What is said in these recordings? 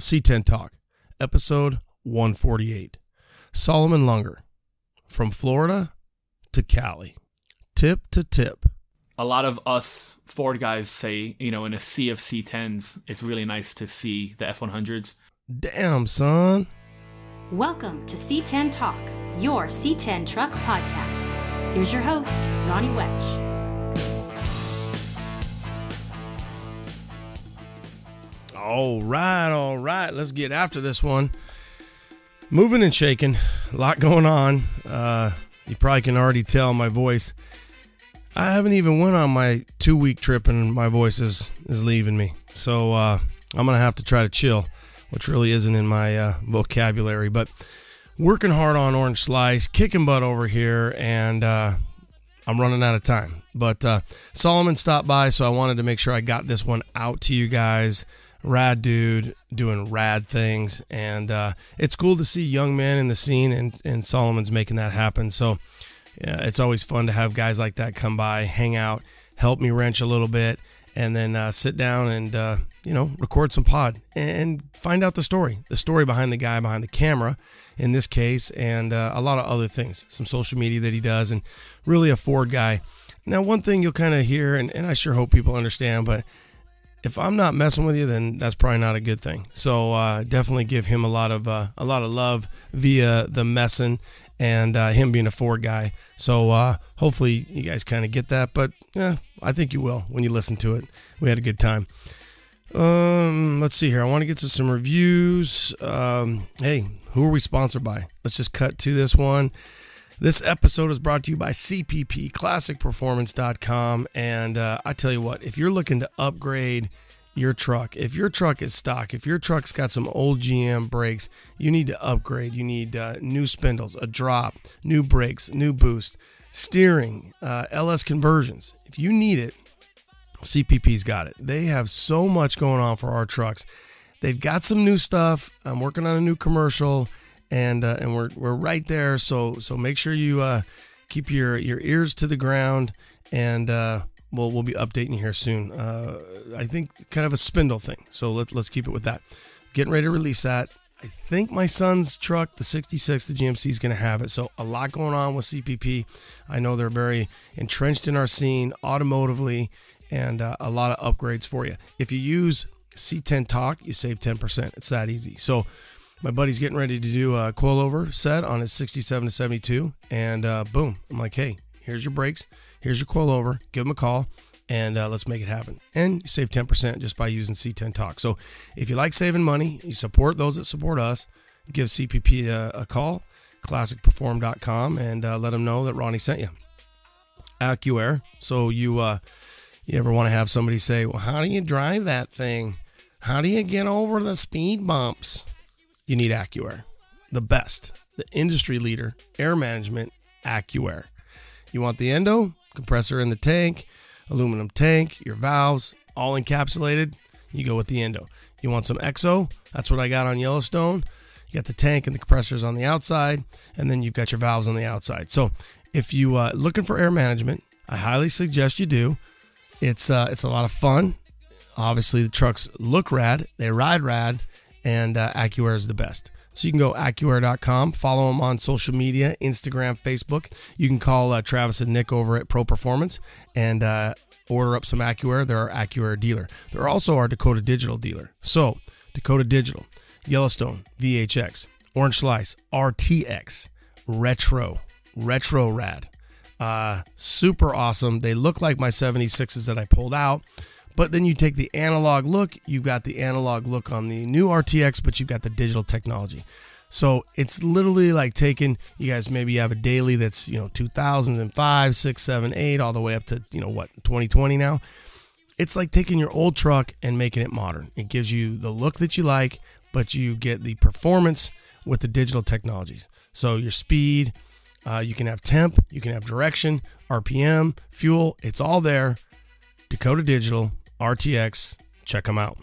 C10 Talk, episode 148. Solomon Lunger, from Florida to Cali, tip to tip. A lot of us Ford guys say, in a sea of C10s, it's really nice to see the F100s. Damn, son. Welcome to C10 Talk, your C10 truck podcast. Here's your host, Ronnie Wetch. All right. Let's get after this one. Moving and shaking. A lot going on. You probably can already tell my voice. I haven't even went on my 2-week trip and my voice is leaving me. So I'm going to have to try to chill, which really isn't in my vocabulary. But working hard on Orange Slice, kicking butt over here, and I'm running out of time. But Solomon stopped by, so I wanted to make sure I got this one out to you guys. Rad dude doing rad things, and it's cool to see young men in the scene, and Solomon's making that happen. So yeah, it's always fun to have guys like that come by, hang out, help me wrench a little bit, and then sit down and record some pod and find out the story behind the guy behind the camera in this case, and a lot of other things, some social media that he does, and really a Ford guy. Now, one thing you'll kind of hear, and I sure hope people understand, but if I'm not messing with you, then that's probably not a good thing. So definitely give him a lot of love via the messing and him being a Ford guy. So hopefully you guys kind of get that. But yeah, I think you will when you listen to it. We had a good time. Let's see here. I want to get to some reviews. Hey, who are we sponsored by? Let's just cut to this one. This episode is brought to you by CPP, ClassicPerformance.com, and I tell you what, if you're looking to upgrade your truck, if your truck is stock, if your truck's got some old GM brakes, you need to upgrade. You need new spindles, a drop, new brakes, new boost, steering, LS conversions. If you need it, CPP's got it. They have so much going on for our trucks. They've got some new stuff. I'm working on a new commercial. And we're right there, so make sure you keep your ears to the ground, and we'll be updating you here soon. I think kind of a spindle thing, so let's keep it with that. Getting ready to release that. I think my son's truck, the 66, the GMC, is going to have it. So a lot going on with CPP. I know they're very entrenched in our scene automotively, and a lot of upgrades for you. If you use C10 Talk, you save 10%. It's that easy. So my buddy's getting ready to do a coilover set on his 67 to 72, and boom, I'm like, hey, here's your brakes, here's your coilover, give him a call, and let's make it happen. And you save 10% just by using C10 Talk. So if you like saving money, you support those that support us, give CPP a call, ClassicPerform.com, and let them know that Ronnie sent you. AccuAir, so you ever want to have somebody say, well, how do you drive that thing? How do you get over the speed bumps? You need AccuAir, the best, the industry leader, air management, AccuAir. You want the endo, compressor in the tank, aluminum tank, your valves, all encapsulated, you go with the endo. You want some exo, that's what I got on Yellowstone. You got the tank and the compressors on the outside, and then you've got your valves on the outside. So if you looking for air management, I highly suggest you do. It's a lot of fun. Obviously, the trucks look rad, they ride rad, and AccuAir is the best. So you can go AccuAir.com, follow them on social media, Instagram, Facebook. You can call Travis and Nick over at Pro Performance and order up some AccuAir. They're our AccuAir dealer. They're also our Dakota Digital dealer. So Dakota Digital, Yellowstone, VHX, Orange Slice, RTX, Retro Rad. Super awesome. They look like my 76s that I pulled out. But then you take the analog look, you've got the analog look on the new RTX, but you've got the digital technology. So it's literally like taking, you guys maybe have a daily that's, 2005, 6, 7, 8, all the way up to, 2020 now. It's like taking your old truck and making it modern. It gives you the look that you like, but you get the performance with the digital technologies. So your speed, you can have temp, you can have direction, RPM, fuel, it's all there. Dakota Digital, RTX, check them out.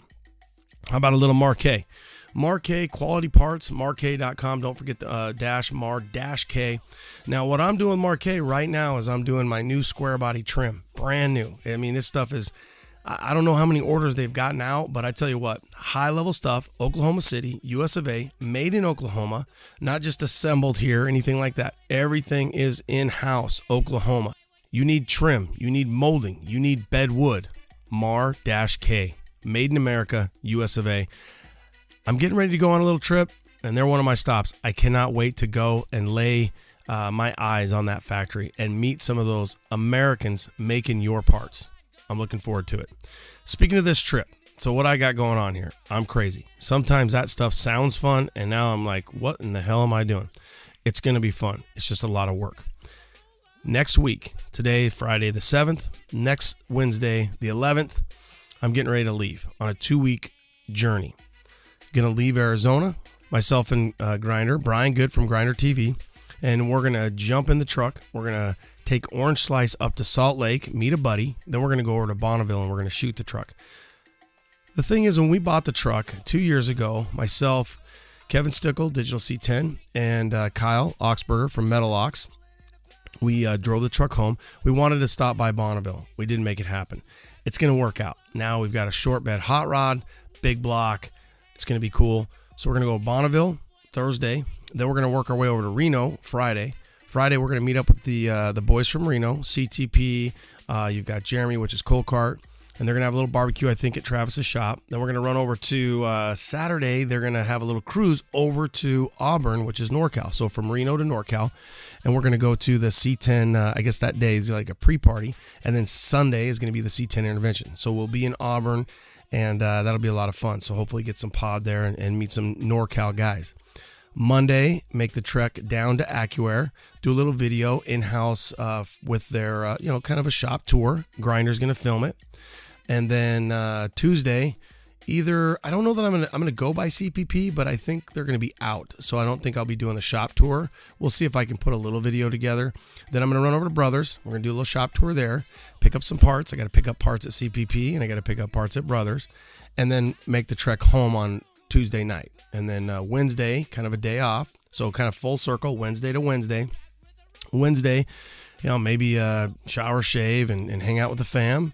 How about a little Marquet? Marquet quality parts, Marquet.com. Don't forget the Mar-K. Now, what I'm doing Marquet right now is I'm doing my new square body trim, brand new. I mean, this stuff is, I don't know how many orders they've gotten out, but I tell you what, high-level stuff, Oklahoma City, US of A, made in Oklahoma, not just assembled here, anything like that. Everything is in-house, Oklahoma. You need trim, you need molding, you need bed wood. Mar-K, made in America, US of A. I'm getting ready to go on a little trip, and they're one of my stops. I cannot wait to go and lay my eyes on that factory and meet some of those Americans making your parts. I'm looking forward to it. Speaking of this trip, so what I got going on here, I'm crazy. Sometimes that stuff sounds fun, and now I'm like, what in the hell am I doing? It's going to be fun. It's just a lot of work. Next week, today, Friday the 7th, next Wednesday, the 11th, I'm getting ready to leave on a 2-week journey. Going to leave Arizona, myself and Grinder, Brian Good from Grinder TV, and we're going to jump in the truck. We're going to take Orange Slice up to Salt Lake, meet a buddy. Then we're going to go over to Bonneville and we're going to shoot the truck. The thing is, when we bought the truck 2 years ago, myself, Kevin Stickle, Digital C10, and Kyle Oxberger from Metal Ox, we drove the truck home. We wanted to stop by Bonneville. We didn't make it happen. It's going to work out. Now we've got a short bed hot rod, big block. It's going to be cool. So we're going to go to Bonneville Thursday. Then we're going to work our way over to Reno Friday. Friday, we're going to meet up with the boys from Reno, CTP. You've got Jeremy, which is Cold Cart. And they're going to have a little barbecue, I think, at Travis's shop. Then we're going to run over to Saturday. They're going to have a little cruise over to Auburn, which is NorCal. So from Reno to NorCal. And we're going to go to the C10, I guess that day is like a pre-party. And then Sunday is going to be the C10 intervention. So we'll be in Auburn, and that'll be a lot of fun. So hopefully get some pod there and meet some NorCal guys. Monday, make the trek down to AccuAir, do a little video in-house with their, kind of a shop tour. Grinder's going to film it. And then Tuesday, I don't know that I'm gonna go by CPP, but I think they're going to be out. So I don't think I'll be doing the shop tour. We'll see if I can put a little video together. Then I'm going to run over to Brothers. We're going to do a little shop tour there, pick up some parts. I got to pick up parts at CPP, and I got to pick up parts at Brothers. And then make the trek home on Tuesday night. And then Wednesday, kind of a day off. So kind of full circle, Wednesday to Wednesday. Wednesday, maybe shower, shave, and hang out with the fam.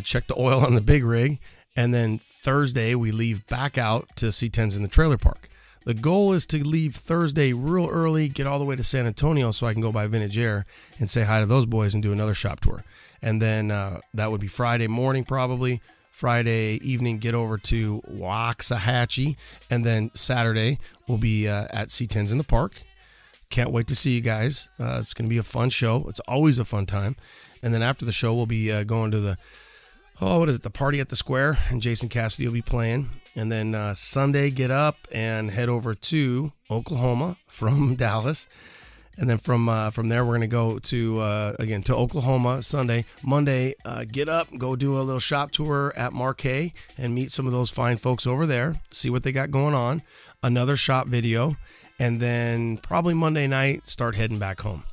Check the oil on the big rig. And then Thursday, we leave back out to C10s in the trailer park. The goal is to leave Thursday real early, get all the way to San Antonio so I can go by Vintage Air and say hi to those boys and do another shop tour. And then that would be Friday morning probably. Friday evening, get over to Waxahachie, and then Saturday we'll be at C10s in the park. Can't wait to see you guys. It's going to be a fun show. It's always a fun time. And then after the show, we'll be going to the party at the Square, and Jason Cassidy will be playing. And then Sunday, get up and head over to Oklahoma from Dallas. And then from there, we're going to go to Oklahoma Sunday. Monday, get up, go do a little shop tour at Marquet and meet some of those fine folks over there, see what they got going on. Another shop video. And then probably Monday night, start heading back home.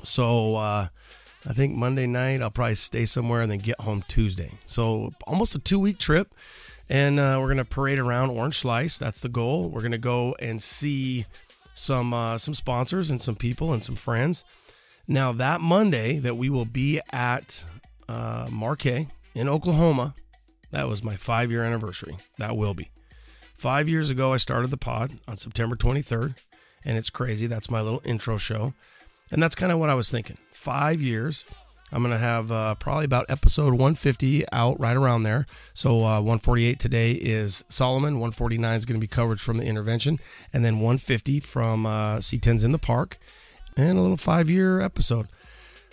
So I think Monday night, I'll probably stay somewhere and then get home Tuesday. So almost a 2-week trip. And we're going to parade around Orange Slice. That's the goal. We're going to go and see some sponsors and some people and some friends. Now that Monday that we will be at Marquet in Oklahoma, that was my 5-year anniversary. That will be. 5 years ago, I started the pod on September 23rd, and it's crazy. That's my little intro show. And that's kind of what I was thinking. 5 years. I'm going to have probably about episode 150 out right around there. So 148 today is Solomon. 149 is going to be coverage from the intervention. And then 150 from C10's in the park. And a little 5-year episode.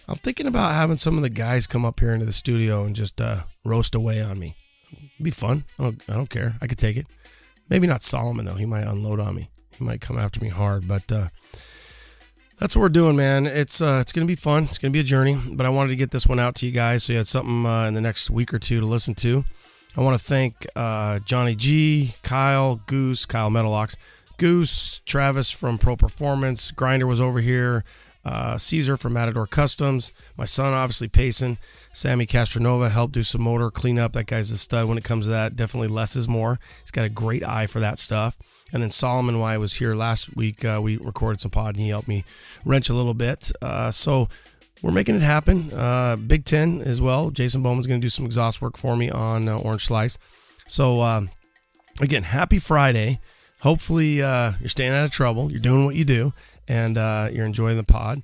I'm thinking about having some of the guys come up here into the studio and just roast away on me. It'd be fun. I don't care. I could take it. Maybe not Solomon, though. He might unload on me. He might come after me hard. But that's what we're doing, man. It's going to be fun. It's going to be a journey, but I wanted to get this one out to you guys so you had something in the next week or two to listen to. I want to thank Johnny G, Kyle Metalox, Goose, Travis from Pro Performance, Grinder was over here, Caesar from Matador Customs, my son, obviously, Payson, Sammy Castronova helped do some motor cleanup. That guy's a stud when it comes to that. Definitely less is more. He's got a great eye for that stuff. And then Solomon, while I was here last week, we recorded some pod and he helped me wrench a little bit. So we're making it happen. Big 10 as well. Jason Bowman's going to do some exhaust work for me on Orange Slice. So, again, happy Friday. Hopefully you're staying out of trouble. You're doing what you do, and you're enjoying the pod.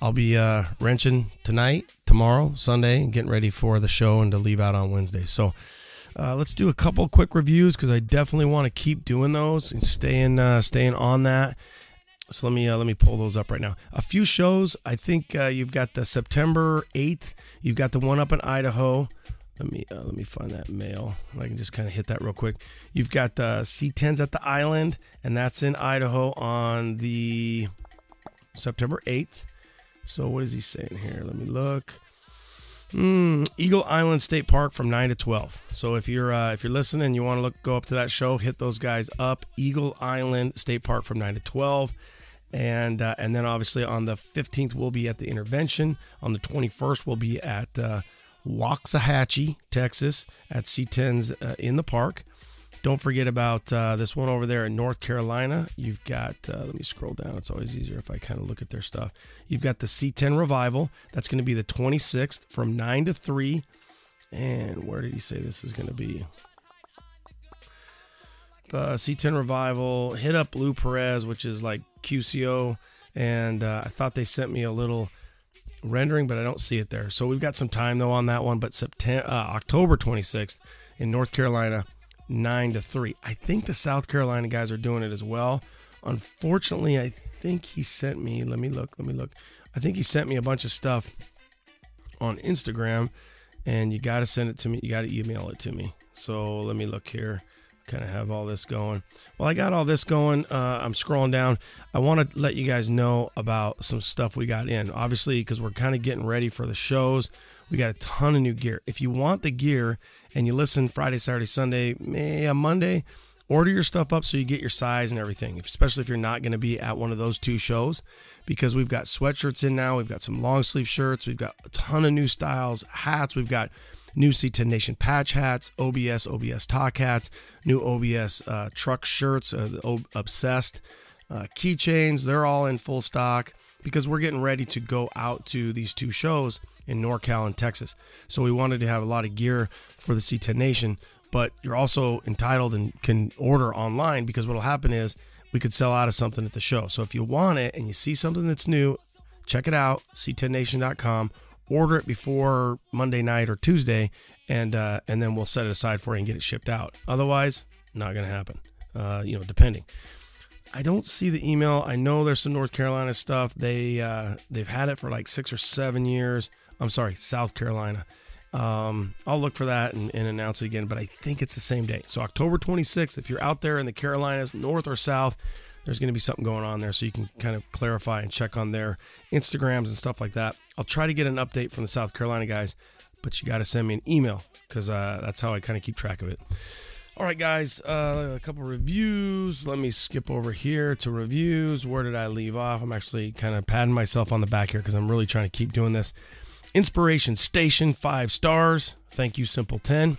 I'll be wrenching tonight, tomorrow, Sunday, and getting ready for the show and to leave out on Wednesday. So let's do a couple quick reviews because I definitely want to keep doing those and staying on that. So let me pull those up right now. A few shows. I think you've got the September 8th. You've got the one up in Idaho. Let me find that mail. I can just kind of hit that real quick. You've got C10s at the Island, and that's in Idaho on the September 8th. So what is he saying here? Let me look. Eagle Island State Park from 9 to 12. So if you're listening and you want to go up to that show, hit those guys up. Eagle Island State Park from 9 to 12. And then obviously on the 15th we'll be at the Intervention. On the 21st we'll be at Waxahachie, Texas at C10's in the park. Don't forget about this one over there in North Carolina. You've got, let me scroll down. It's always easier if I kind of look at their stuff. You've got the C10 Revival. That's going to be the 26th from 9 to 3. And where did he say this is going to be? The C10 Revival. Hit up Lou Perez, which is like QCO. And I thought they sent me a little rendering, but I don't see it there. So we've got some time, though, on that one. But October 26th in North Carolina, 9 to 3. I think the South Carolina guys are doing it as well. Unfortunately, I think he sent me, let me look. I think he sent me a bunch of stuff on Instagram, and you got to send it to me. You got to email it to me. So let me look here. Kind of have all this going. Well, I got all this going. I'm scrolling down. I want to let you guys know about some stuff we got in. Obviously, because we're kind of getting ready for the shows. We got a ton of new gear. If you want the gear and you listen Friday, Saturday, Sunday, Monday, order your stuff up so you get your size and everything, especially if you're not going to be at one of those two shows, because we've got sweatshirts in now. We've got some long sleeve shirts. We've got a ton of new styles, hats. We've got new C10 Nation patch hats, OBS Talk hats, new OBS truck shirts, Obsessed keychains. They're all in full stock because we're getting ready to go out to these two shows in NorCal and Texas. So we wanted to have a lot of gear for the C10 Nation, but you're also entitled and can order online, because what'll happen is we could sell out of something at the show. So if you want it and you see something that's new, check it out, c10nation.com. Order it before Monday night or Tuesday, and then we'll set it aside for you and get it shipped out. Otherwise, not going to happen, depending. I don't see the email. I know there's some North Carolina stuff. They've had it for like 6 or 7 years. I'm sorry, South Carolina. I'll look for that and announce it again, but I think it's the same day. So October 26th, if you're out there in the Carolinas, North or South, there's going to be something going on there, so you can kind of clarify and check on their Instagrams and stuff like that. I'll try to get an update from the South Carolina guys, but you got to send me an email, because that's how I kind of keep track of it. All right, guys, a couple reviews. Let me skip over here to reviews. Where did I leave off? I'm actually kind of patting myself on the back here because I'm really trying to keep doing this. Inspiration Station, 5 stars. Thank you, Simple 10.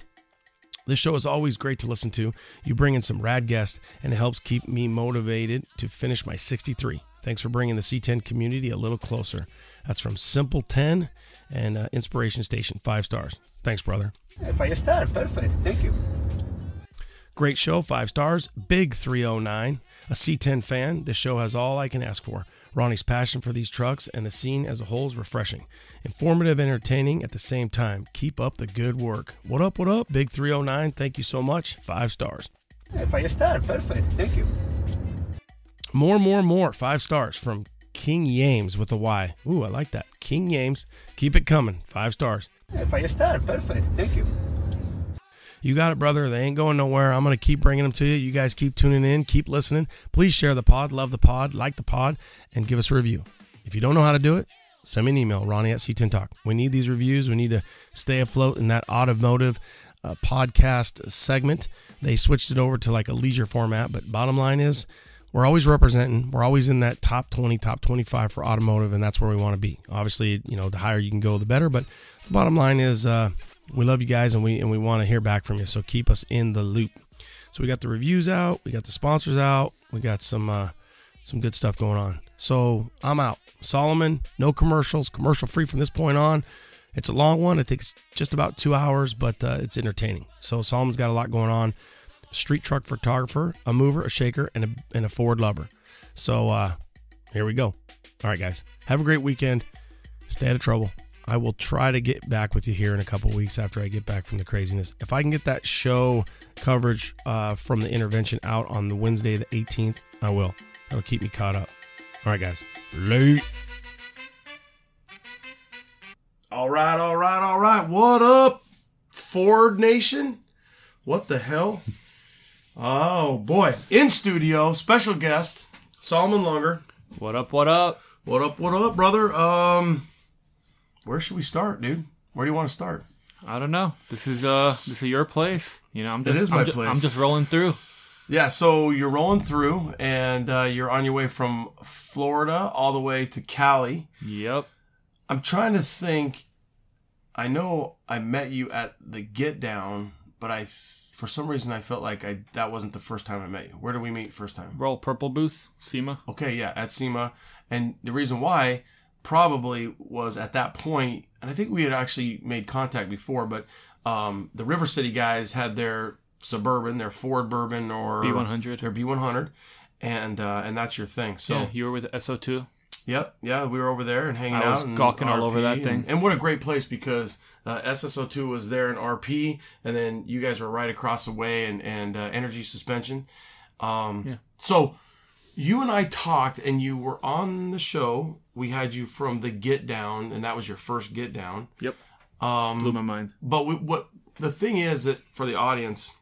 This show is always great to listen to. You bring in some rad guests, and it helps keep me motivated to finish my 63. Thanks for bringing the C10 community a little closer. That's from Simple 10 and Inspiration Station, 5 stars. Thanks, brother. 5 star, perfect. Thank you. Great show, 5 stars. Big 309. A C10 fan, this show has all I can ask for. Ronnie's passion for these trucks and the scene as a whole is refreshing. Informative, entertaining at the same time. Keep up the good work. What up, Big 309, thank you so much. 5 stars. 5 star, perfect. Thank you. More. 5 stars from King Yames with a Y. Ooh, I like that. King Yames, keep it coming. 5 stars. 5 star, perfect. Thank you. You got it, brother. They ain't going nowhere. I'm going to keep bringing them to you. You guys keep tuning in. Keep listening. Please share the pod, love the pod, like the pod, and give us a review. If you don't know how to do it, send me an email, Ronnie at C10 Talk. We need these reviews. We need to stay afloat in that automotive podcast segment. They switched it over to like a leisure format, but bottom line is we're always representing. We're always in that top 20, top 25 for automotive, and that's where we want to be. Obviously, the higher you can go, the better, but the bottom line is we love you guys, and we want to hear back from you, so keep us in the loop. So we got the reviews out, we got the sponsors out, we got some some good stuff going on. So I'm out. Solomon, no commercials, commercial free from this point on. It's a long one. It takes just about 2 hours, but it's entertaining. So Solomon's got a lot going on. Street truck photographer, a mover, a shaker, and a Ford lover. So here we go. All right, guys. Have a great weekend. Stay out of trouble. I will try to get back with you here in a couple weeks after I get back from the craziness. If I can get that show coverage from the intervention out on the Wednesday, the 18th, I will. That'll keep me caught up. All right, guys. Late. All right. What up, Ford Nation? What the hell? Oh, boy. In studio, special guest, Solomon Lunger. What up? What up, brother? Where should we start, dude? Where do you want to start? I don't know. This is your place. You know, It is my place. I'm just rolling through. Yeah, so you're rolling through, and you're on your way from Florida all the way to Cali. Yep. I'm trying to think. I know I met you at the Get Down, but for some reason I felt like that wasn't the first time I met you. Where did we meet first time? Roll Purple booth, SEMA. Okay, yeah, at SEMA. And the reason why probably was at that point, and I think we had actually made contact before, but the River City guys had their Suburban, their Ford Bourbon or B100. Their B100, and that's your thing. So yeah, you were with SO2. Yep, yeah, we were over there and hanging out. I was gawking all over that thing. And what a great place, because SSO2 was there in RP, and then you guys were right across the way, and Energy Suspension. Yeah. So you and I talked, and you were on the show. We had you from the Get Down, and that was your first Get Down. Yep. Blew my mind. But what the thing is that for the audience,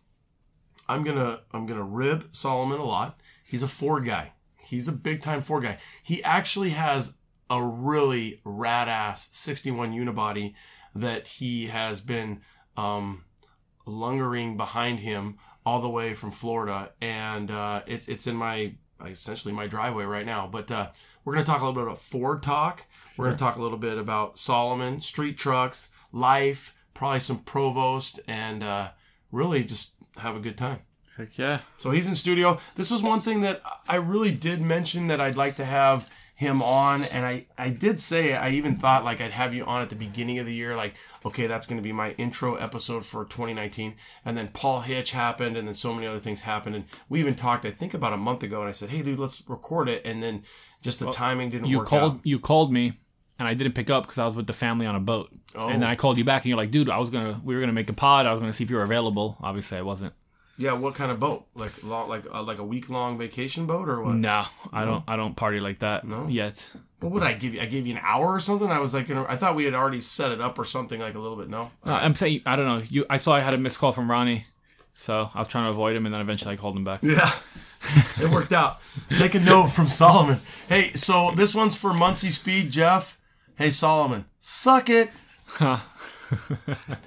I'm gonna rib Solomon a lot. He's a Ford guy. He's a big-time Ford guy. He actually has a really rad-ass 61 unibody that he has been lungering behind him all the way from Florida. And it's in essentially my driveway right now. But we're going to talk a little bit about Ford talk. We're going to talk a little bit about Solomon, street trucks, life, probably some Provost, and really just have a good time. Heck yeah. So he's in studio. This was one thing that I really did mention that I'd like to have him on. And I did say, I even thought like I'd have you on at the beginning of the year. Like, okay, that's going to be my intro episode for 2019. And then Paul Hitch happened, and then so many other things happened. And we even talked, I think about a month ago, and I said, hey dude, let's record it. And then just the timing didn't work out. You called me, and I didn't pick up because I was with the family on a boat. Oh. And then I called you back, and you're like, dude, we were going to make a pod. I was going to see if you were available. Obviously I wasn't. Yeah, what kind of boat? Like a week-long vacation boat or what? No, I don't party like that. No? Yet. What would I give you? I gave you an hour or something? I was like, I thought we had already set it up or something, like a little bit. No? I'm saying, I don't know. I saw I had a missed call from Ronnie, so I was trying to avoid him, and then eventually I called him back. Yeah, it worked out. Take a note from Solomon. Hey, so this one's for Muncie Speed, Jeff. Hey, Solomon, suck it.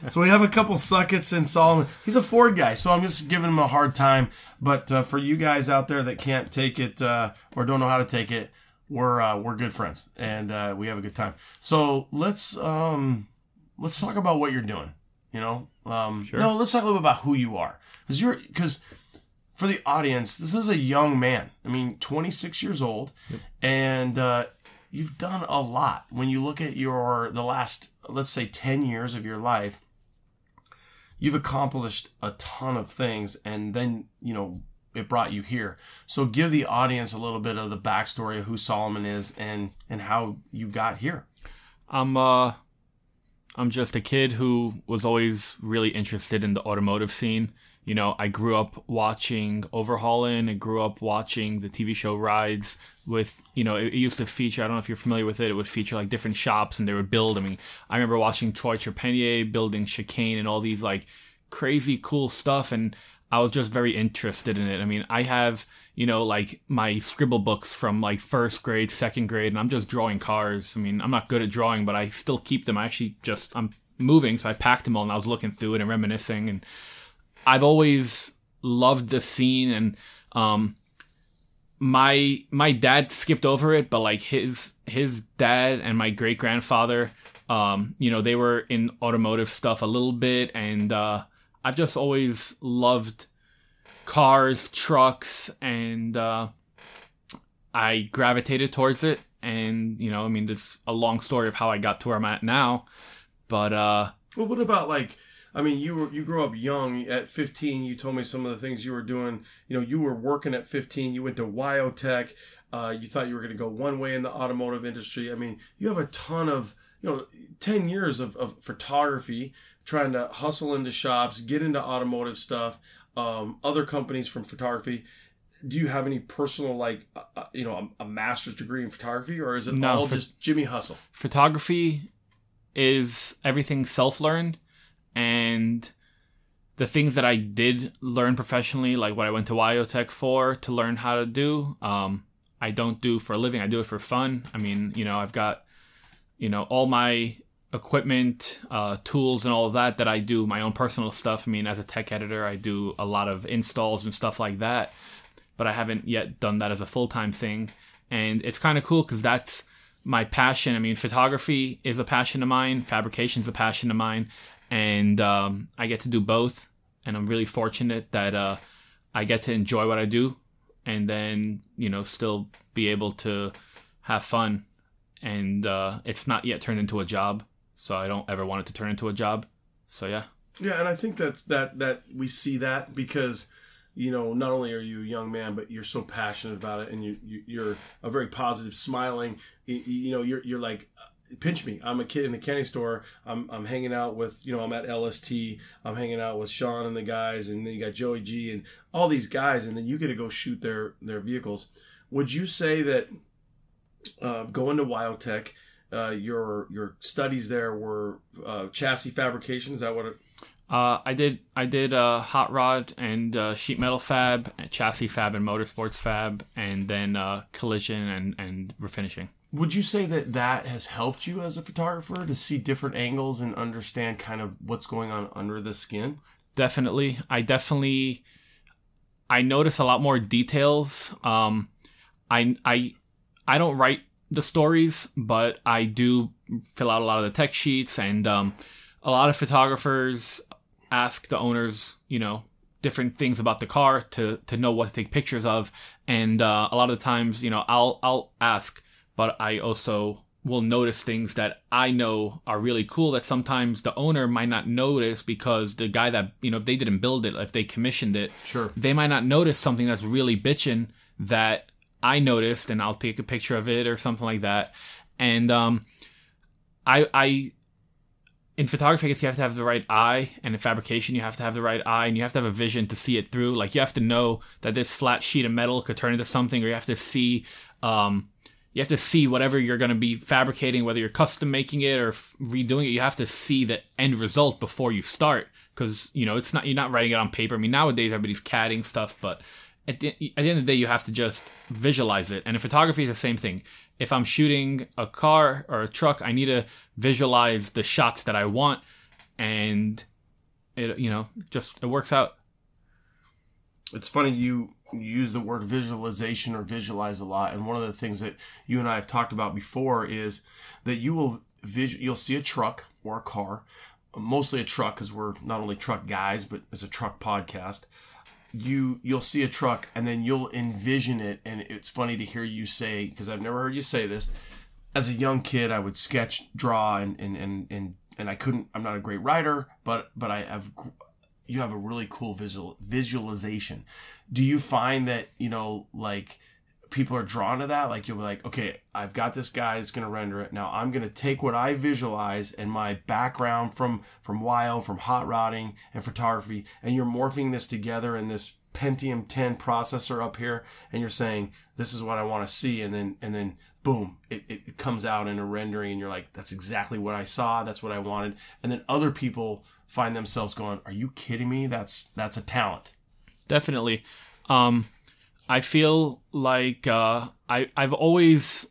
So we have a couple suckets in Solomon. He's a Ford guy, so I'm just giving him a hard time. But for you guys out there that can't take it or don't know how to take it, we're good friends, and we have a good time. So let's talk about what you're doing. You know, sure. No, let's talk a little bit about who you are, because for the audience, this is a young man. I mean, 26 years old, yep. And you've done a lot. When you look at the last, let's say, 10 years of your life, you've accomplished a ton of things, and then, it brought you here. So give the audience a little bit of the backstory of who Solomon is and how you got here. I'm just a kid who was always really interested in the automotive scene. I grew up watching Overhauling. I grew up watching the TV show Rides with, it used to feature, I don't know if you're familiar with it, it would feature like different shops and they would build. I mean, I remember watching Troy Trepanier building chicane and all these like crazy cool stuff, and I was just very interested in it. I mean, I have, like my scribble books from like first grade, second grade, and I'm just drawing cars. I mean, I'm not good at drawing, but I still keep them. I'm moving, so I packed them all and I was looking through it and reminiscing, and I've always loved the scene, and my dad skipped over it, but like his dad and my great grandfather, they were in automotive stuff a little bit, and I've just always loved cars, trucks, and I gravitated towards it. And, you know, I mean, it's a long story of how I got to where I'm at now. But, well, what about, like, I mean, you grew up young. At 15, you told me some of the things you were doing. You know, you were working at 15. You went to Wyotech. You thought you were going to go one way in the automotive industry. I mean, you have a ton of, 10 years of photography, trying to hustle into shops, get into automotive stuff, other companies from photography. Do you have any personal, like, a master's degree in photography, or is it all just Jimmy Hustle? Photography is everything self-learned, and the things that I did learn professionally, like what I went to Wyotech for to learn how to do, I don't do for a living. I do it for fun. I mean, I've got, all my equipment, tools and all of that I do my own personal stuff. I mean, as a tech editor, I do a lot of installs and stuff like that, but I haven't yet done that as a full-time thing. And it's kind of cool because that's my passion. I mean, photography is a passion of mine. Fabrication is a passion of mine. And I get to do both. And I'm really fortunate that I get to enjoy what I do and then, still be able to have fun. And it's not yet turned into a job. So I don't ever want it to turn into a job. So, yeah. Yeah, and I think that we see that because, not only are you a young man, but you're so passionate about it, and you're a very positive, smiling. You're like, pinch me. I'm a kid in the candy store. I'm hanging out with, I'm at LST. I'm hanging out with Sean and the guys, and then you got Joey G and all these guys, and then you get to go shoot their vehicles. Would you say that going to Wyotech, your studies there were chassis fabrication? Is that what it? I did hot rod and sheet metal fab, chassis fab and motorsports fab, and then collision and refinishing. Would you say that has helped you as a photographer to see different angles and understand kind of what's going on under the skin? Definitely. I notice a lot more details. I don't write the stories, but I do fill out a lot of the tech sheets, and a lot of photographers ask the owners, different things about the car to know what to take pictures of. And a lot of the times, I'll ask, but I also will notice things that I know are really cool that sometimes the owner might not notice because the guy that, if they didn't build it, if they commissioned it, sure, they might not notice something that's really bitchin' that I noticed, and I'll take a picture of it or something like that. And I in photography, I guess you have to have the right eye, and in fabrication, you have to have the right eye, and you have to have a vision to see it through. Like, you have to know that this flat sheet of metal could turn into something, or you have to see whatever you're going to be fabricating, whether you're custom making it or redoing it. You have to see the end result before you start, because you're not writing it on paper. I mean, nowadays everybody's CADing stuff, but at the end of the day, you have to just visualize it. And in photography, it's the same thing. If I'm shooting a car or a truck, I need to visualize the shots that I want, and it works out. It's funny you use the word visualization or visualize a lot, and one of the things that you and I have talked about before is that you'll see a truck or a car, mostly a truck because we're not only truck guys, but it's a truck podcast. You'll see a truck and then you'll envision it, and it's funny to hear you say, because I've never heard you say this. As a young kid, I would sketch, draw, and I couldn't. I'm not a great writer, but you have a really cool visualization. Do you find that like people are drawn to that? Like, you'll be like, okay, I've got this guy that's going to render it. Now I'm going to take what I visualize and my background from Wyo, from hot rodding and photography, and you're morphing this together in this Pentium 10 processor up here, and you're saying, this is what I want to see. And then boom, it comes out in a rendering, and you're like, that's exactly what I saw. That's what I wanted. And then other people find themselves going, are you kidding me? That's a talent. Definitely. I feel like I've always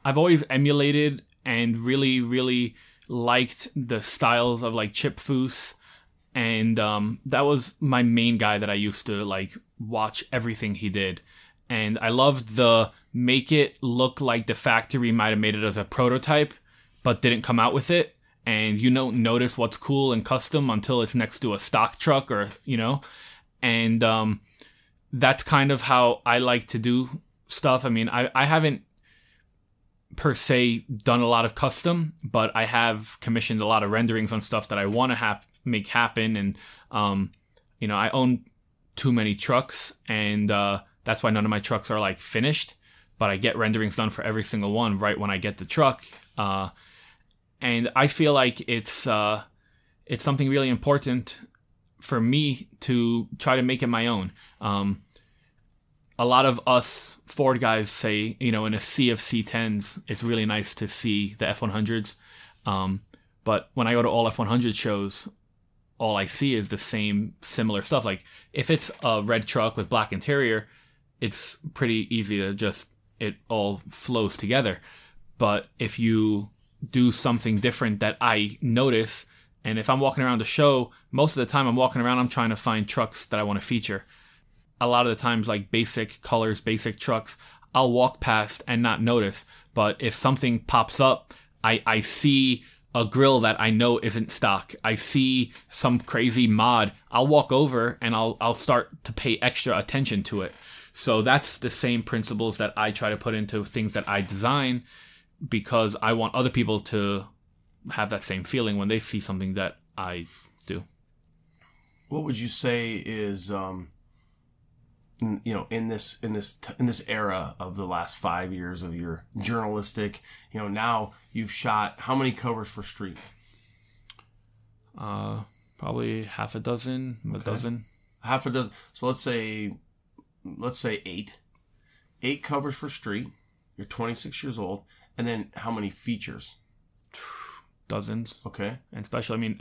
emulated and really, really liked the styles of like Chip Foose, and that was my main guy that I used to like watch everything he did. And I loved the make it look like the factory might have made it as a prototype, but didn't come out with it. And you don't notice what's cool and custom until it's next to a stock truck and that's kind of how I like to do stuff, I mean, I haven't per se done a lot of custom, but I have commissioned a lot of renderings on stuff that I want to make happen. And, I own too many trucks, and that's why none of my trucks are like finished, but I get renderings done for every single one right when I get the truck. And I feel like it's something really important for me to try to make it my own. A lot of us Ford guys say, in a sea of C10s, it's really nice to see the F100s. But when I go to all F100 shows, all I see is the same similar stuff. Like, if it's a red truck with black interior, it's pretty easy to it all flows together. But if you do something different that I notice, and if I'm walking around the show, most of the time I'm trying to find trucks that I want to feature. A lot of the times, like basic colors, basic trucks, I'll walk past and not notice. But if something pops up, I see a grill that I know isn't stock. I see some crazy mod. I'll walk over and I'll start to pay extra attention to it. So that's the same principles that I try to put into things that I design, because I want other people to have that same feeling when they see something that I do. What would you say is, in this era of the last 5 years of your journalistic, now you've shot how many covers for Street? Probably half a dozen, a dozen. Half a dozen. So let's say 8 covers for Street. You're 26 years old. And then how many features? Dozens. Okay. And especially,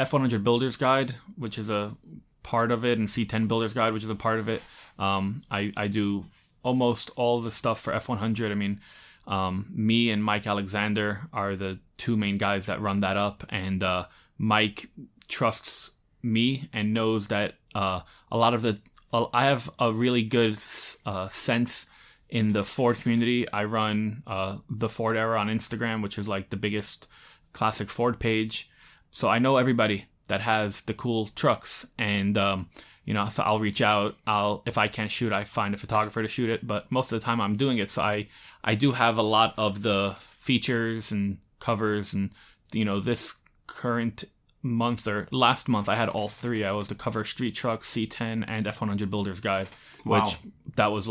F100 Builders Guide, which is a part of it, and C10 Builders Guide, which is a part of it. I do almost all the stuff for F100. Me and Mike Alexander are the two main guys that run that up, and Mike trusts me and knows that a lot of I have a really good sense in the Ford community. I run the Ford Era on Instagram, which is like the biggest classic Ford page. So I know everybody that has the cool trucks, and so I'll reach out. If I can't shoot, I find a photographer to shoot it, but most of the time I'm doing it. So I do have a lot of the features and covers, and this current month or last month I had all 3. I was the cover Street Truck, C10, and F100 Builders Guide. Wow. Which that was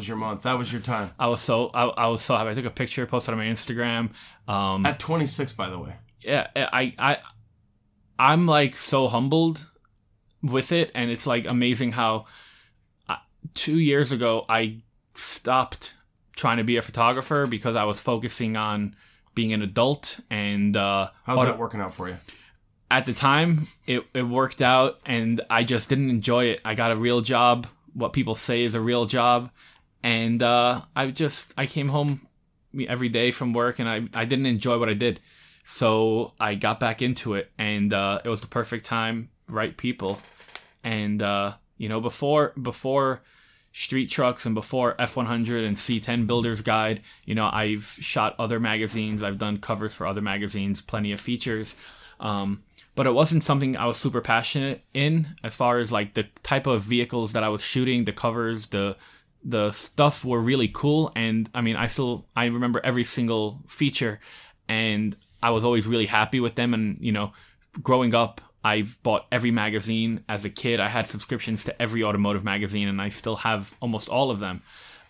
your month. That was your time. I was so happy. I took a picture, posted on my Instagram. At 26, by the way. Yeah, I'm like so humbled with it, and it's like amazing how 2 years ago I stopped trying to be a photographer because I was focusing on being an adult. And how's that working out for you? At the time, it worked out, and I just didn't enjoy it. I got a real job, what people say is a real job, and I came home every day from work, and I didn't enjoy what I did. So I got back into it, and it was the perfect time, right people. And, before Street Trucks and before F100 and C10 Builders Guide, I've shot other magazines. I've done covers for other magazines, plenty of features. But it wasn't something I was super passionate in as far as like the type of vehicles that I was shooting, the covers, the stuff were really cool. And I remember every single feature, and I was always really happy with them. And, growing up, I've bought every magazine. As a kid, I had subscriptions to every automotive magazine, and I still have almost all of them.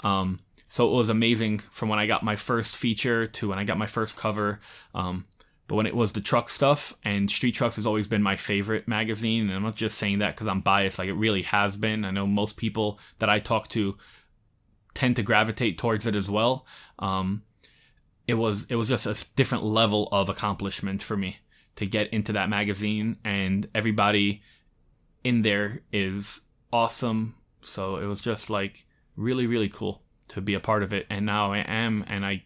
So it was amazing from when I got my first feature to when I got my first cover. But when it was the truck stuff, and Street Trucks has always been my favorite magazine, and I'm not just saying that because I'm biased, like it really has been. I know most people that I talk to tend to gravitate towards it as well. It was just a different level of accomplishment for me to get into that magazine, and everybody in there is awesome. So it was just like really, really cool to be a part of it. And now I am, and I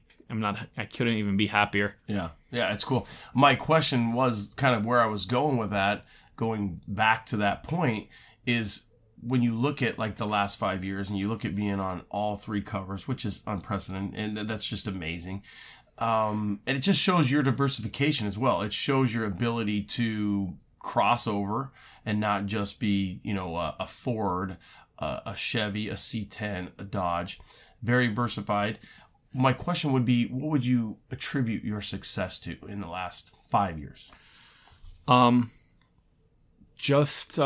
couldn't even be happier. Yeah, it's cool. My question was kind of where I was going with that, going back to that point, is when you look at like the last 5 years and you look at being on all 3 covers, which is unprecedented, and that's just amazing. And it just shows your diversification as well. It shows your ability to cross over and not just be, a Ford, a Chevy, a C10, a Dodge, very versified. My question would be, what would you attribute your success to in the last 5 years? Just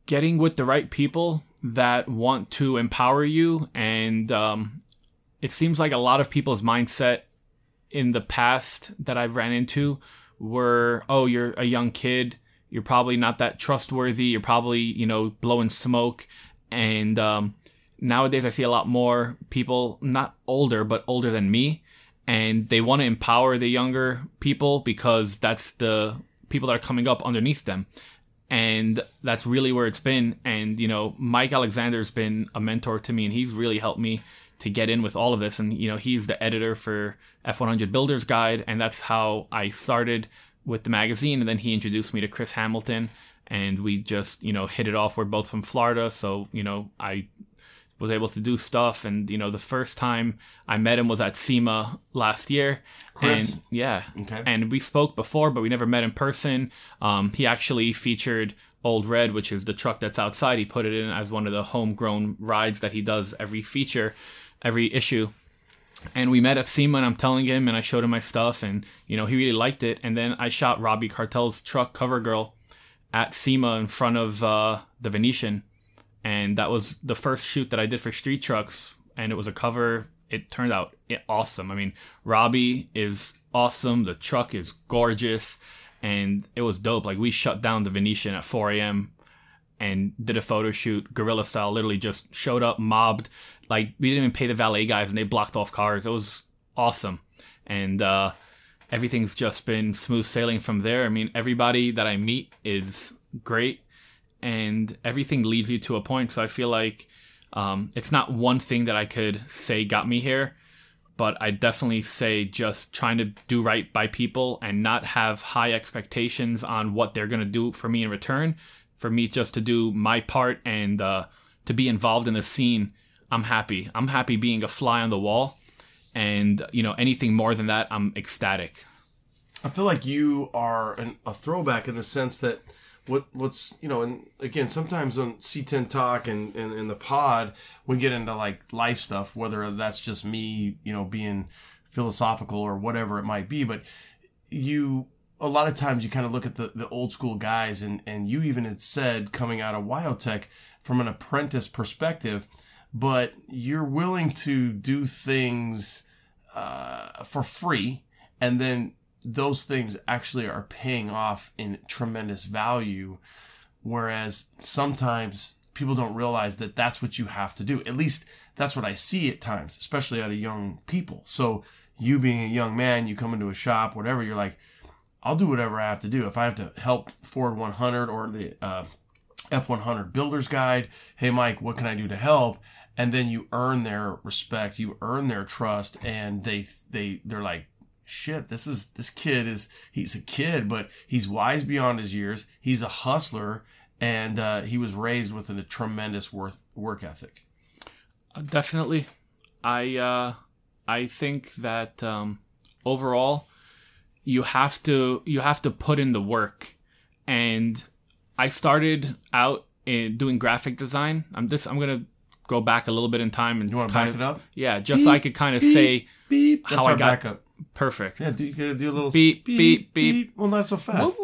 getting with the right people that want to empower you. And it seems like a lot of people's mindset in the past that I've ran into were, oh, you're a young kid, you're probably not that trustworthy, you're probably, blowing smoke. And nowadays I see a lot more people, not older, but older than me, and they want to empower the younger people because that's the people that are coming up underneath them. And that's really where it's been. And, Mike Alexander's been a mentor to me, and he's really helped me to get in with all of this. And, he's the editor for F100 Builders Guide, and that's how I started with the magazine. And then he introduced me to Chris Hamilton, and we just, hit it off. We're both from Florida, so, I was able to do stuff. And, the first time I met him was at SEMA last year. Chris? And yeah. Okay. And we spoke before, but we never met in person. He actually featured Old Red, which is the truck that's outside. He put it in as one of the homegrown rides that he does every issue. And we met at SEMA, and I'm telling him, and I showed him my stuff, and, he really liked it. And then I shot Robbie Cartel's truck, Cover Girl, at SEMA in front of the Venetian. And that was the first shoot that I did for Street Trucks, and it was a cover. It turned out awesome. I mean, Robbie is awesome. The truck is gorgeous, and it was dope. Like, we shut down the Venetian at 4 a.m. and did a photo shoot, guerrilla style, literally just showed up, mobbed. Like, we didn't even pay the valet guys, and they blocked off cars. It was awesome. And everything's just been smooth sailing from there. I mean, everybody that I meet is great. And everything leads you to a point. So I feel like it's not one thing that I could say got me here, but I definitely say just trying to do right by people and not have high expectations on what they're going to do for me in return. For me just to do my part and to be involved in the scene, I'm happy. I'm happy being a fly on the wall. And, anything more than that, I'm ecstatic. I feel like you are a throwback in the sense that what's and again, sometimes on C10 Talk and in the pod, we get into like life stuff, whether that's just me, being philosophical or whatever it might be. But a lot of times you kind of look at the old school guys, and you even had said coming out of Wildtech from an apprentice perspective, but you're willing to do things for free, and then those things actually are paying off in tremendous value. Whereas sometimes people don't realize that that's what you have to do. At least that's what I see at times, especially out of young people. So you being a young man, you come into a shop, whatever, you're like, I'll do whatever I have to do. If I have to help Ford 100 or the F100 Builders Guide, hey, Mike, what can I do to help? And then you earn their respect, you earn their trust, and they're like, shit, this kid he's a kid, but he's wise beyond his years. He's a hustler, and he was raised with a tremendous work ethic. Definitely. I think that overall you have to put in the work. And I started out in doing graphic design. I'm gonna go back a little bit in time and you want to back it up? Yeah, just so I could kind of say how I got backup. Perfect. Yeah, you gotta do a little beep, beep, beep. Well, not so fast.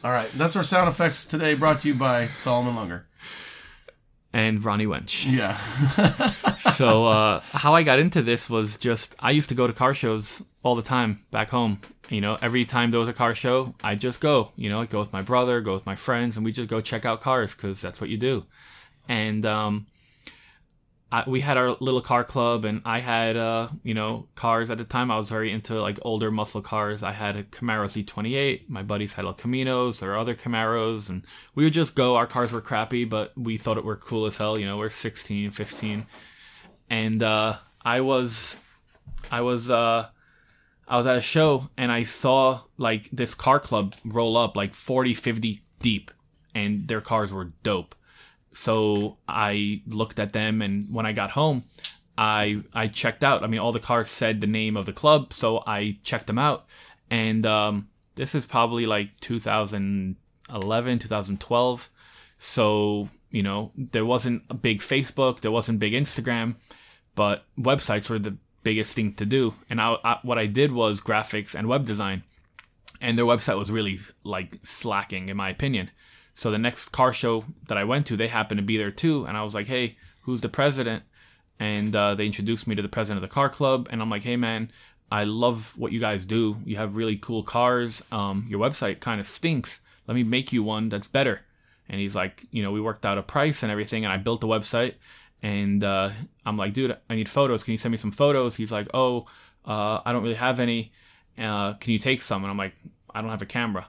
All right, that's our sound effects today, brought to you by Solomon Lunger and Ronnie Wench. Yeah. So how I got into this was just I used to go to car shows all the time back home. Every time there was a car show, I'd just go. I'd go with my brother, go with my friends, and we just go check out cars because that's what you do. And we had our little car club, and I had, cars at the time. I was very into like older muscle cars. I had a Camaro Z28. My buddies had El Caminos or other Camaros, and we would just go. Our cars were crappy, but we thought it were cool as hell. We're 16, 15. And I was at a show, and I saw like this car club roll up like 40, 50 deep, and their cars were dope. So I looked at them, and when I got home, I checked out. I mean, all the cars said the name of the club, so I checked them out. And this is probably like 2000, 2011, 2012. So, you know, there wasn't a big Facebook, there wasn't big Instagram, but websites were the biggest thing to do. And what I did was graphics and web design. And their website was really like slacking, in my opinion. So the next car show that I went to, they happened to be there too. And I was like, hey, who's the president? And they introduced me to the president of the car club. And I'm like, hey, man, I love what you guys do. You have really cool cars. Your website kind of stinks. Let me make you one that's better. And he's like, you know, we worked out a price and everything. And I built the website. And I'm like, dude, I need photos. Can you send me some photos? He's like, I don't really have any. Can you take some? And I'm like, I don't have a camera.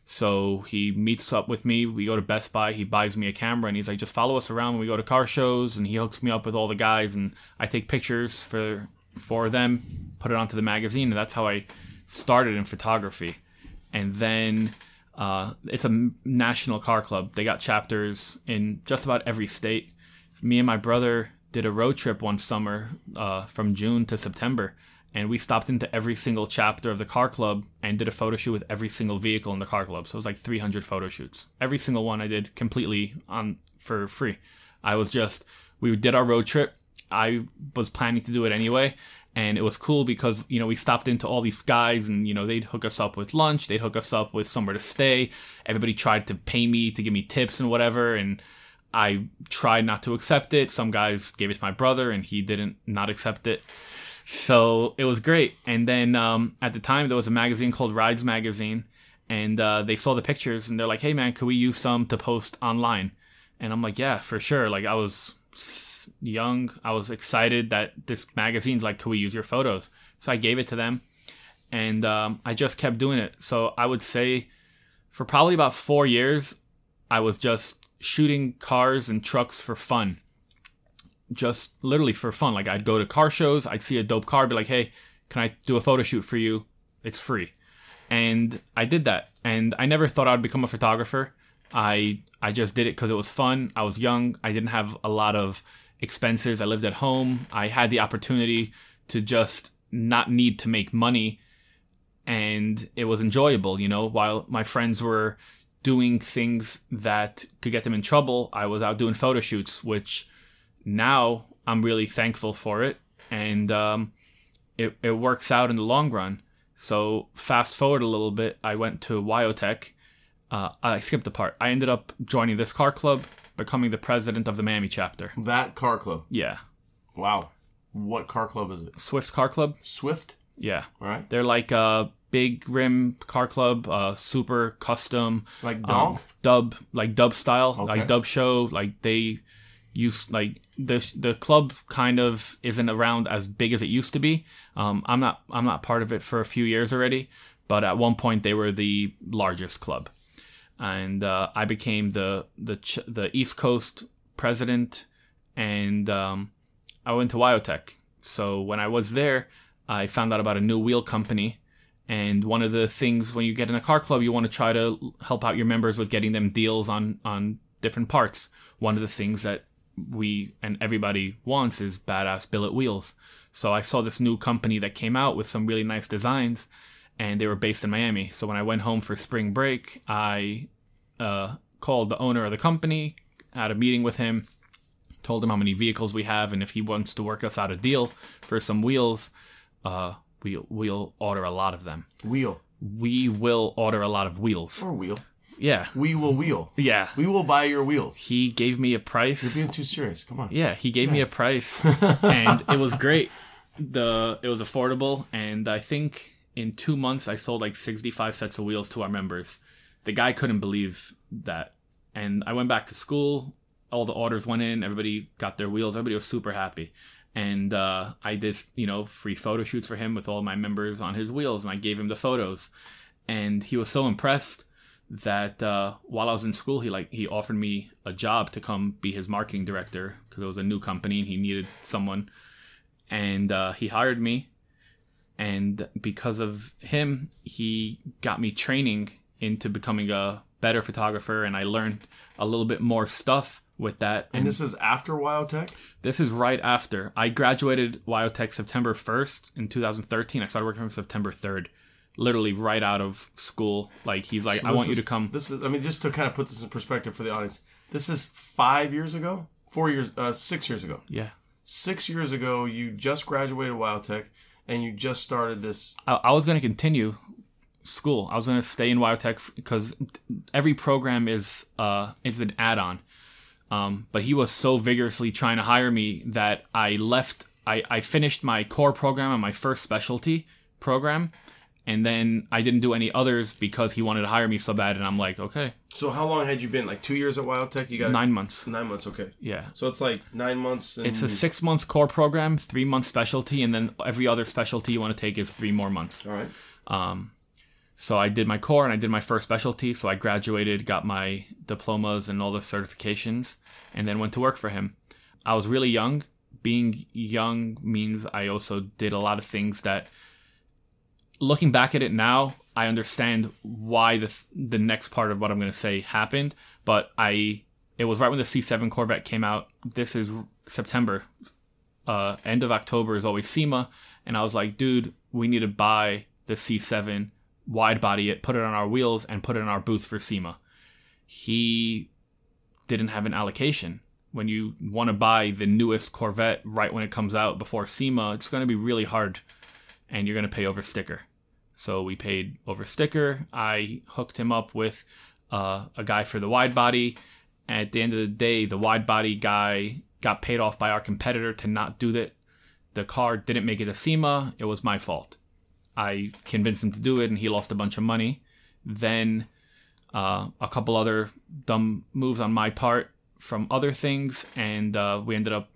So he meets up with me. We go to Best Buy. He buys me a camera. And he's like, just follow us around when we go to car shows. And he hooks me up with all the guys. And I take pictures for them, put it onto the magazine. And that's how I started in photography. And then it's a national car club. They got chapters in just about every state. Me and my brother did a road trip one summer from June to September. And we stopped into every single chapter of the car club and did a photo shoot with every single vehicle in the car club. So it was like 300 photo shoots. Every single one I did completely for free. We did our road trip. I was planning to do it anyway. And it was cool because, you know, we stopped into all these guys and, you know, they'd hook us up with lunch. They'd hook us up with somewhere to stay. Everybody tried to pay me to give me tips and whatever. And I tried not to accept it. Some guys gave it to my brother and he didn't not accept it. So it was great. And then at the time, there was a magazine called Rides Magazine. And they saw the pictures and they're like, hey, man, could we use some to post online? And I'm like, yeah, for sure. Like, I was young. I was excited that this magazine's like, could we use your photos? So I gave it to them. And I just kept doing it. So I would say for probably about 4 years, I was just shooting cars and trucks for fun. Just literally for fun. Like, I'd go to car shows, I'd see a dope car, be like, hey, can I do a photo shoot for you? It's free. And I did that. And I never thought I'd become a photographer. I just did it because it was fun. I was young. I didn't have a lot of expenses. I lived at home. I had the opportunity to just not need to make money. And it was enjoyable, you know, while my friends were doing things that could get them in trouble, I was out doing photo shoots, which now I'm really thankful for it, and it works out in the long run. So fast forward a little bit, I went to Wyotech. I skipped a part. I ended up joining this car club, becoming the president of the Miami chapter. That car club? Yeah. Wow. What car club is it? Swift Car Club. Swift? Yeah. All right. They're like a big rim car club, super custom. Like Donk? Dub style, okay. Like dub show. Like they use like the club kind of isn't around as big as it used to be. I'm not part of it for a few years already, but at one point they were the largest club, and I became the East Coast president, and I went to Wyotech. So when I was there, I found out about a new wheel company. And one of the things when you get in a car club, you want to try to help out your members with getting them deals on different parts. One of the things that we and everybody wants is badass billet wheels. So I saw this new company that came out with some really nice designs, and they were based in Miami. So when I went home for spring break, I called the owner of the company, had a meeting with him, told him how many vehicles we have, and if he wants to work us out a deal for some wheels, we'll order a lot of them. We will order a lot of wheels. Or wheel. Yeah. We will wheel. Yeah. We will buy your wheels. He gave me a price. You're being too serious. Come on. Yeah, he gave me a price, and it was great. It was affordable, and I think in 2 months I sold like 65 sets of wheels to our members. The guy couldn't believe that. And I went back to school. All the orders went in. Everybody got their wheels. Everybody was super happy. And I did, free photo shoots for him with all my members on his wheels, and I gave him the photos. And he was so impressed that while I was in school, he offered me a job to come be his marketing director because it was a new company and he needed someone. And he hired me. And because of him, he got me training into becoming a better photographer, and I learned a little bit more stuff with that. And this is after Wyotech? This is right after. I graduated Wyotech September 1st in 2013. I started working from September 3rd, literally right out of school. Like, he's like, I want you to come. This is, I mean, just to kind of put this in perspective for the audience, this is 5 years ago? 4 years, 6 years ago. Yeah. 6 years ago, you just graduated WyoTech, and you just started this. I was going to continue school. I was going to stay in WyoTech because every program is it's an add-on. But he was so vigorously trying to hire me that I left. I finished my core program and my first specialty program, and then I didn't do any others because he wanted to hire me so bad. And I'm like, okay. So how long had you been? Like 2 years at WyoTech? You got 9 months. 9 months, okay. Yeah. So it's like 9 months. And it's a 6-month core program, 3-month specialty, and then every other specialty you want to take is 3 more months. All right. So I did my core and I did my first specialty. So I graduated, got my diplomas and all the certifications, and then went to work for him. I was really young. Being young means I also did a lot of things that, looking back at it now, I understand why the next part of what I'm going to say happened. But it was right when the C7 Corvette came out. This is September. End of October is always SEMA. And I was like, dude, we need to buy the C7, wide body it, put it on our wheels, and put it in our booth for SEMA. He didn't have an allocation. When you want to buy the newest Corvette right when it comes out before SEMA, it's going to be really hard, and you're going to pay over sticker. So we paid over sticker. I hooked him up with a guy for the wide body. At the end of the day, the wide body guy got paid off by our competitor to not do that. The car didn't make it to SEMA. It was my fault. I convinced him to do it, and he lost a bunch of money. Then a couple other dumb moves on my part from other things, and we ended up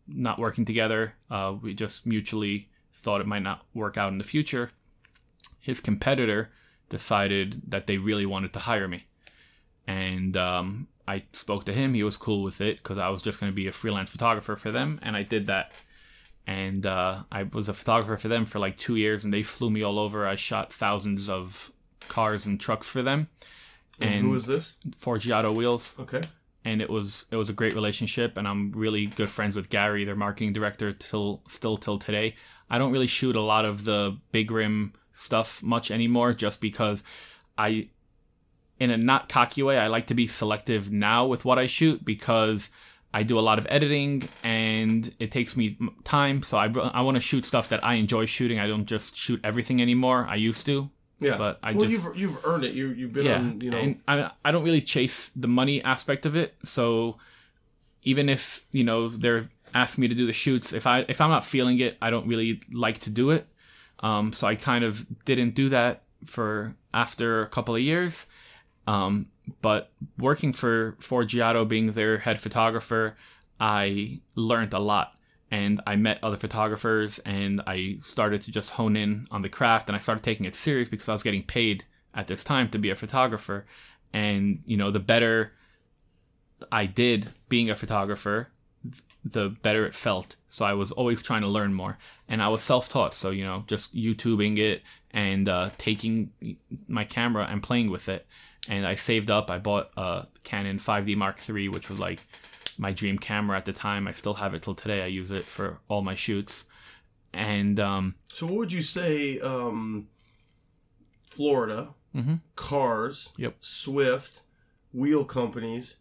not working together. We just mutually thought it might not work out in the future. His competitor decided that they really wanted to hire me. And I spoke to him. He was cool with it because I was just going to be a freelance photographer for them, and I did that. And I was a photographer for them for like 2 years, and they flew me all over. I shot thousands of cars and trucks for them. And who was this? Forgiato Wheels. Okay. And it was a great relationship, and I'm really good friends with Gary, their marketing director, till today. I don't really shoot a lot of the big rim stuff much anymore, just because in a not cocky way, I like to be selective now with what I shoot, because I do a lot of editing and it takes me time. So I want to shoot stuff that I enjoy shooting. I don't just shoot everything anymore. I used to. Yeah, but you've earned it. You've been on, you know. And I don't really chase the money aspect of it. So even if, you know, they're asking me to do the shoots, if I'm not feeling it, I don't really like to do it. So I kind of didn't do that for after a couple of years. But working for Forgiato, being their head photographer, I learned a lot. And I met other photographers, and I started to just hone in on the craft, and I started taking it serious because I was getting paid at this time to be a photographer. And, you know, the better I did being a photographer, the better it felt. So I was always trying to learn more. And I was self-taught, so, you know, just YouTubing it and taking my camera and playing with it. And I saved up. I bought a Canon 5D Mark III, which was like my dream camera at the time. I still have it till today. I use it for all my shoots. And so what would you say, Florida, cars, Swift, wheel companies,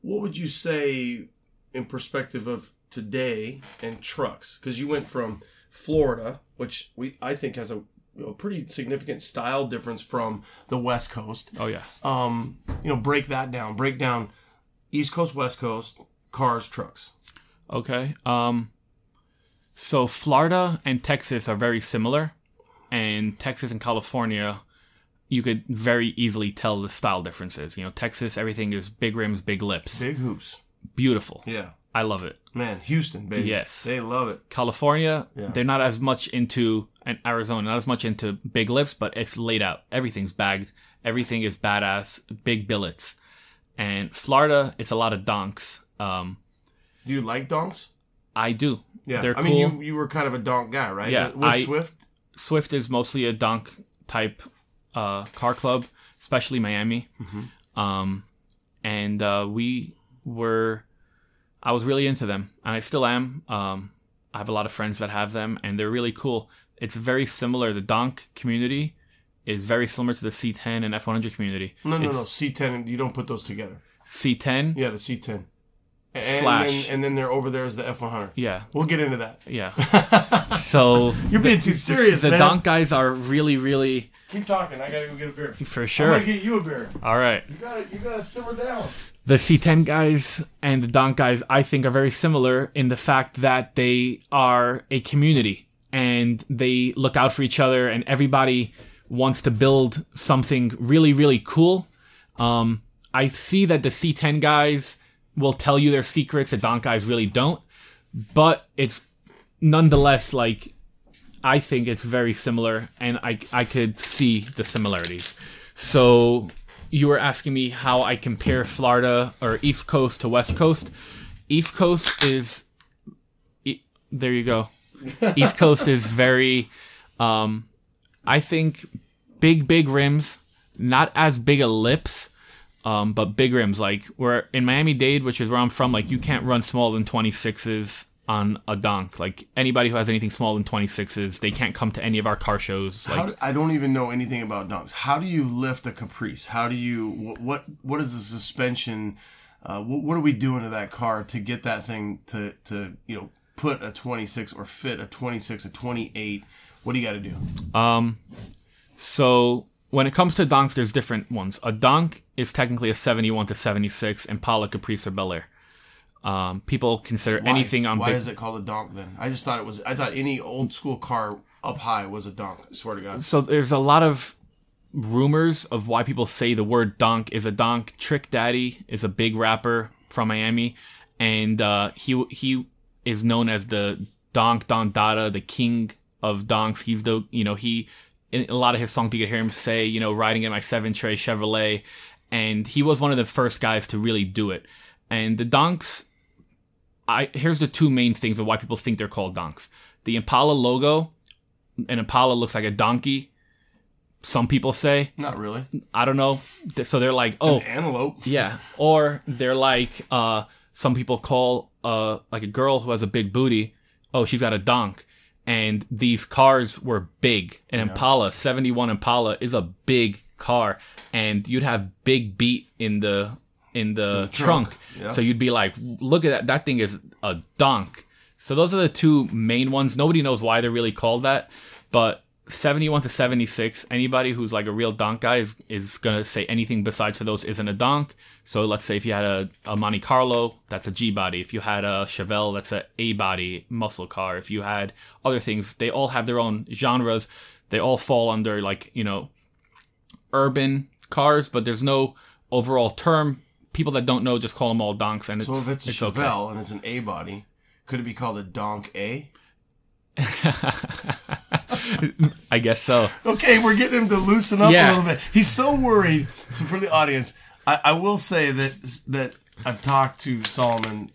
what would you say in perspective of today and trucks? Because you went from Florida, which I think has a pretty significant style difference from the West Coast. Oh, yeah. You know, break that down. Break down East Coast, West Coast, cars, trucks. Okay. So Florida and Texas are very similar. And Texas and California, you could very easily tell the style differences. You know, Texas, everything is big rims, big lips. Big hoops. Beautiful. Yeah. I love it. Man, Houston, baby. Yes. They love it. California, they're not as much into, and Arizona, not as much into big lips, but it's laid out. Everything's bagged. Everything is badass. Big billets. And Florida, it's a lot of donks. Do you like donks? I do. Yeah. They're I cool. mean, you were kind of a donk guy, right? Yeah. With Swift? Swift is mostly a donk type car club, especially Miami. And I was really into them, and I still am. I have a lot of friends that have them, and they're really cool. it's very similar. The donk community is very similar to the C10 and F100 community. No. C10, you don't put those together. C10? Yeah, the C10. And then they're over there is the F100. Yeah. We'll get into that. Yeah. So you're being too serious, the man. donk guys are really, really... Keep talking. I gotta go get a beer. For sure. I'm gonna get you a beer. All right. You gotta simmer down. The C10 guys and the donk guys, I think, are very similar in the fact that they are a community and they look out for each other and everybody wants to build something really, really cool. I see that the C10 guys will tell you their secrets. The donk guys really don't. But it's nonetheless, like, I think it's very similar and I could see the similarities. So you were asking me how I compare Florida or East Coast to West Coast. East Coast is... There you go. East Coast is very... I think big rims, not as big a lips, but big rims. Like, where in Miami-Dade, which is where I'm from, like, you can't run smaller than 26s on a donk. Like, anybody who has anything smaller than 26s, they can't come to any of our car shows. Like, I don't even know anything about donks. How do you lift a Caprice? How do you... What is the suspension... what are we doing to that car to get that thing to put a 26 or fit a 26, a 28? What do you got to do? So when it comes to donks, there's different ones. A donk is technically a 71 to 76 Impala, Caprice, or Bel Air. People consider anything on... Why is it called a donk then? I just thought it was... I thought any old school car up high was a donk. I swear to God. So there's a lot of rumors of why people say the word donk is a donk. Trick Daddy is a big rapper from Miami, and he is known as the Donk Don Dada, the king of donks. He's the, he, in a lot of his songs you can hear him say, riding in my 7 Tray Chevrolet, and he was one of the first guys to really do it. And the donks, here's the two main things of why people think they're called donks. The Impala logo, an Impala looks like a donkey. Some people say. Not really. I don't know. So they're like, oh. An antelope. Yeah. Or they're like, some people call like a girl who has a big booty, oh, she's got a donk. And these cars were big. An Impala, 71 Impala, is a big car. And you'd have big beat in the trunk. Yeah. So you'd be like, look at that. That thing is a donk. So those are the two main ones. Nobody knows why they're really called that. But 71 to 76, anybody who's like a real donk guy is going to say anything besides those isn't a donk. So let's say if you had a Monte Carlo, that's a G body. If you had a Chevelle, that's a A body muscle car. If you had other things, they all have their own genres. They all fall under urban cars, but there's no overall term. People that don't know just call them all donks. And so if it's a Chevelle okay. and it's an A body, could it be called a donk A? I guess so. Okay, we're getting him to loosen up a little bit. He's so worried. So for the audience, I will say that I've talked to Solomon,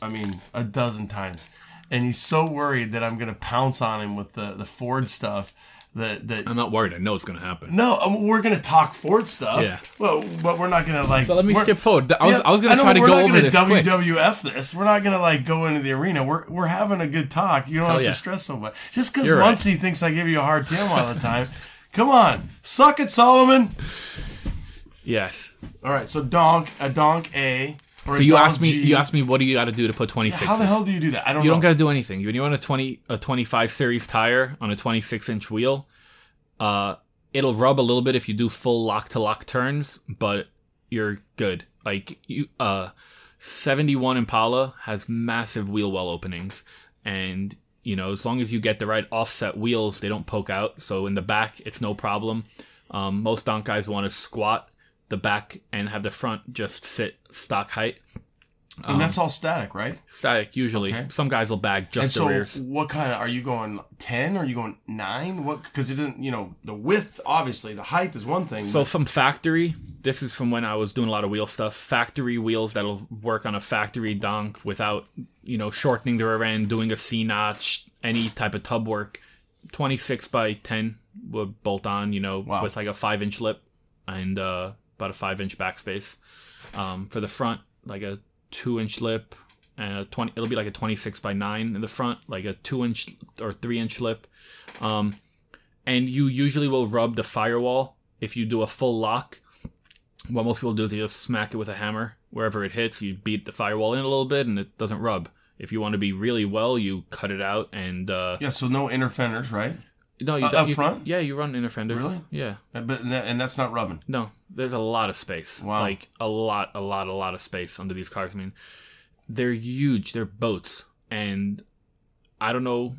a dozen times, and he's so worried that I'm going to pounce on him with the Ford stuff. That I'm not worried. I know it's going to happen. No, we're going to talk Ford stuff. Yeah. Well, but we're not going to So let me skip forward. I was going to try to go over this quick. WWF this. We're not going to go into the arena. We're having a good talk. You don't have to stress so much. Just because Muncie thinks I give you a hard time all the time. Come on, suck it, Solomon. Yes. All right. So a donk A. So you asked me what do you got to do to put 26s? How the hell do you do that? I don't know. You don't got to do anything. When you want a 25 series tire on a 26-inch wheel, it'll rub a little bit if you do full lock-to-lock turns, but you're good. 71 Impala has massive wheel well openings, and as long as you get the right offset wheels, they don't poke out. So in the back, it's no problem. Most donk guys want to squat the back and have the front just sit stock height. And that's all static, right? Static, usually. Okay. Some guys will bag just the rears. So what kind of, are you going 10? Are you going 9? What? Because it doesn't, the width, obviously, the height is one thing. So from factory, this is from when I was doing a lot of wheel stuff, factory wheels that'll work on a factory donk without, shortening the rear end, doing a C-notch, any type of tub work. 26 by 10 would bolt on, with like a 5-inch lip and about a 5-inch backspace. For the front, like a 2-inch lip, and it'll be like a 26 by 9 in the front, like a 2-inch or 3-inch lip. And you usually will rub the firewall if you do a full lock. What most people do is they just smack it with a hammer. Wherever it hits, you beat the firewall in a little bit and it doesn't rub. If you want to be really well, you cut it out and... so no inner fenders, right? No, up front? Yeah, you run inner fenders. Really? Yeah. And that's not rubbing? No, there's a lot of space. Wow. Like, a lot of space under these cars. I mean, they're huge. They're boats. And I don't know...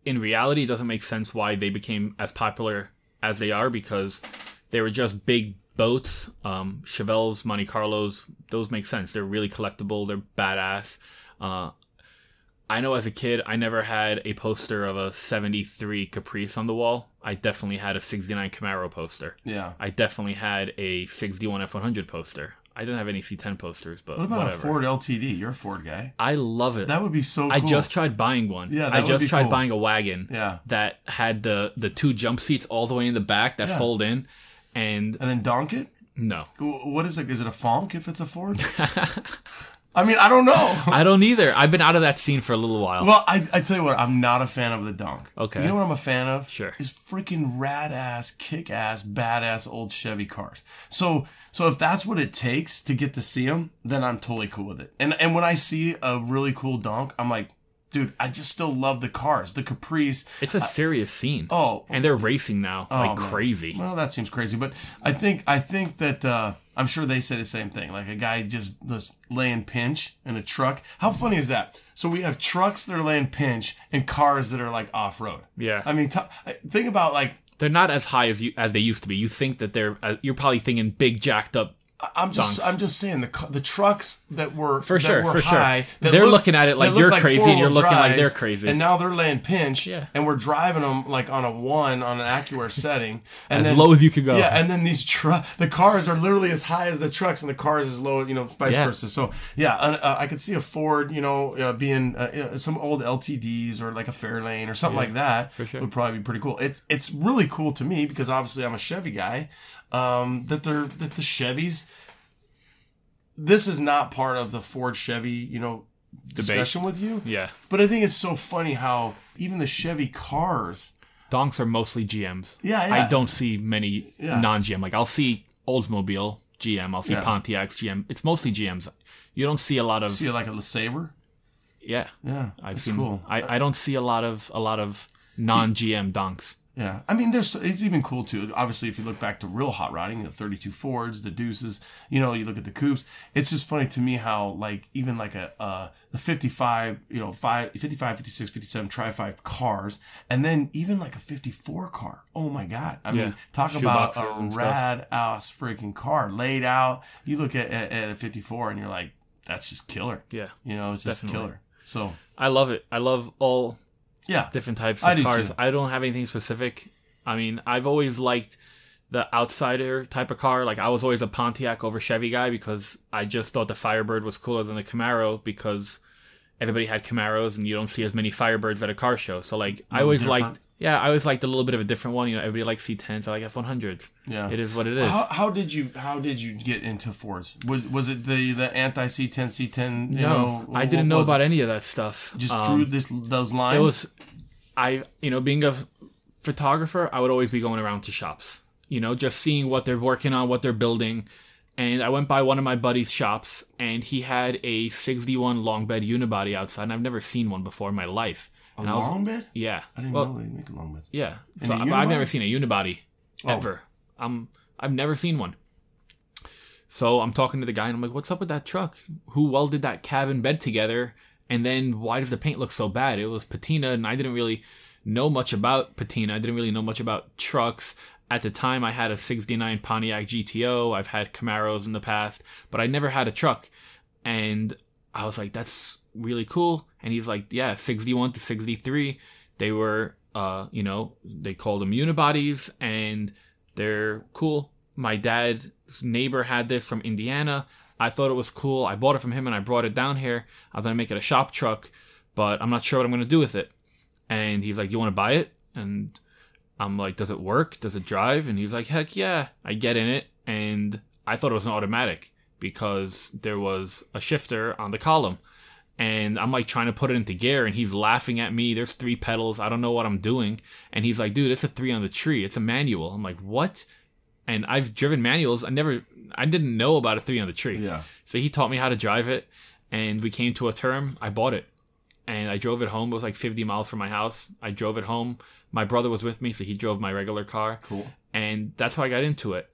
In reality, it doesn't make sense why they became as popular as they are because they were just big boats. Chevelles, Monte Carlos, those make sense. They're really collectible. They're badass. I know as a kid, I never had a poster of a 73 Caprice on the wall. I definitely had a 69 Camaro poster. Yeah. I definitely had a 61 F100 poster. I didn't have any C10 posters, but what about whatever. a Ford LTD? You're a Ford guy. I love it. That would be so cool. I just tried buying one. Yeah, that I would just be tried cool. buying a wagon that had the two jump seats all the way in the back that fold in. And then donk it? No. What is it? Is it a Fonk if it's a Ford? I mean, I don't know. I don't either. I've been out of that scene for a little while. Well, I tell you what, I'm not a fan of the donk. Okay. You know what I'm a fan of? Sure. Is freaking rad-ass, kick-ass, badass old Chevy cars. So if that's what it takes to get to see them, then I'm totally cool with it. And when I see a really cool donk, I'm like, dude, I just still love the cars. The Caprice. It's a serious scene. Oh. And they're racing now like man. crazy. Well, that seems crazy. But I think that I'm sure they say the same thing. Like a guy just laying pinch in a truck. How funny is that? So we have trucks that are laying pinch and cars that are like off-road. Yeah. I mean, think about like... They're not as high as they used to be. You think that you're probably thinking big jacked up. I'm just saying the trucks that were for sure high. They're looking at it like you're crazy, and you're looking like they're crazy. And now they're laying pinch, and we're driving them like on a 1 on an AccuAir setting, and as low as you could go. Yeah, and then the cars are literally as high as the trucks, and the cars as low, vice versa. So I could see a Ford, being some old LTDs or like a Fairlane or something like that. For sure. Would probably be pretty cool. It's really cool to me because obviously I'm a Chevy guy. That the Chevys, this is not part of the Ford Chevy, discussion with you. Yeah. But I think it's so funny how even the Chevy cars, donks are mostly GMs. Yeah. I don't see many non-GM. Like I'll see Oldsmobile GM. I'll see Pontiacs GM. It's mostly GMs. You don't see a lot of. See like a LeSabre. Yeah. Yeah. I've seen. Cool. I don't see a lot of non-GM donks. Yeah, I mean, it's even cool too. Obviously, if you look back to real hot rodding, the 32 Fords, the Deuces, you look at the coupes. It's just funny to me how even the 55, 55, 56, 57 Tri-5 cars, and then even like a 54 car. Oh my God! I mean, talk about a rad ass freaking car laid out. You look at a 54 and you're like, that's just killer. Yeah, it's just killer. So I love it. I love all. Yeah. Different types of cars. Too. I don't have anything specific. I mean, I've always liked the outsider type of car. Like, I was always a Pontiac over Chevy guy because I just thought the Firebird was cooler than the Camaro because everybody had Camaros and you don't see as many Firebirds at a car show. So, like, I always liked a little bit of a different one. Everybody likes C10s. I like F100s. Yeah. It is what it is. How did you get into Fords? Was it the anti-C10, C10, No, I didn't know about any of that stuff. Just drew those lines? It was, being a photographer, I would always be going around to shops. Just seeing what they're working on, what they're building. And I went by one of my buddy's shops, and he had a 61 long bed unibody outside, and I've never seen one before in my life. A long bed? Yeah. I didn't know they make long beds. Yeah. So I've never seen a unibody ever. I've never seen one. So I'm talking to the guy and I'm like, what's up with that truck? Who welded that cab and bed together? And then why does the paint look so bad? It was patina, and I didn't really know much about patina. I didn't really know much about trucks. At the time, I had a 69 Pontiac GTO. I've had Camaros in the past, but I never had a truck. And I was like, that's really cool. And he's like, yeah, 61 to 63. They were, they called them unibodies, and they're cool. My dad's neighbor had this from Indiana. I thought it was cool. I bought it from him and I brought it down here. I was going to make it a shop truck, but I'm not sure what I'm going to do with it. And he's like, you want to buy it? And I'm like, does it work? Does it drive? And he's like, heck yeah. I get in it, and I thought it was an automatic because there was a shifter on the column. And I'm like trying to put it into gear, and he's laughing at me. There's 3 pedals. I don't know what I'm doing. And he's like, dude, it's a 3 on the tree. It's a manual. I'm like, what? And I've driven manuals. I didn't know about a 3 on the tree. Yeah. So he taught me how to drive it, and we came to a term. I bought it, and I drove it home. It was like 50 miles from my house. I drove it home. My brother was with me, so he drove my regular car. Cool. And that's how I got into it.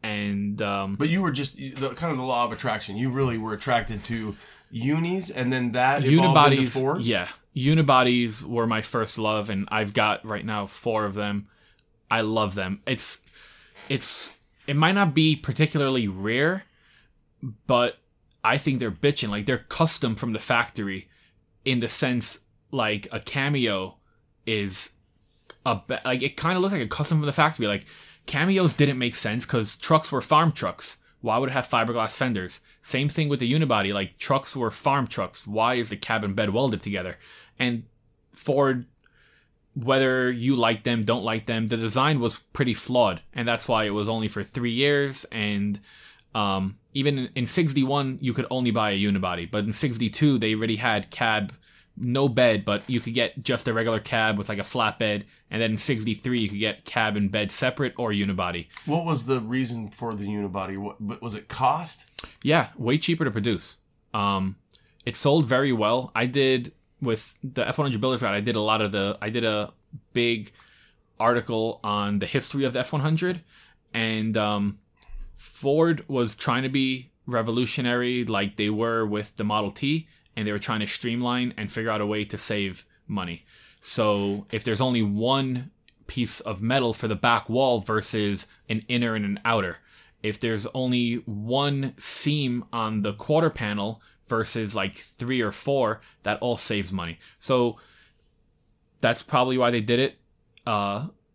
And but you were just kind of the law of attraction. You really were attracted to unis, and then that evolved into Fords? Yeah, unibodies were my first love, and I've got right now 4 of them. I love them. It might not be particularly rare, but I think they're bitchin'. Like, they're custom from the factory, in the sense like a Cameo is like, it kind of looks like a custom from the factory. Like, Cameos didn't make sense because trucks were farm trucks. Why would it have fiberglass fenders? Same thing with the unibody. Like, trucks were farm trucks. Why is the cab and bed welded together? And Ford, whether you like them, don't like them, the design was pretty flawed. And that's why it was only for 3 years. And even in 61, you could only buy a unibody. But in 62, they already had cab, no bed, but you could get just a regular cab with like a flatbed. And then in 63, you could get cab and bed separate or unibody. What was the reason for the unibody? What was it, cost? Yeah, way cheaper to produce. It sold very well. I did, with the F100 Builders guide, I did a big article on the history of the F100. And Ford was trying to be revolutionary like they were with the Model T. And they were trying to streamline and figure out a way to save money. So if there's only one piece of metal for the back wall versus an inner and an outer, if there's only one seam on the quarter panel versus like 3 or 4, that all saves money. So that's probably why they did it.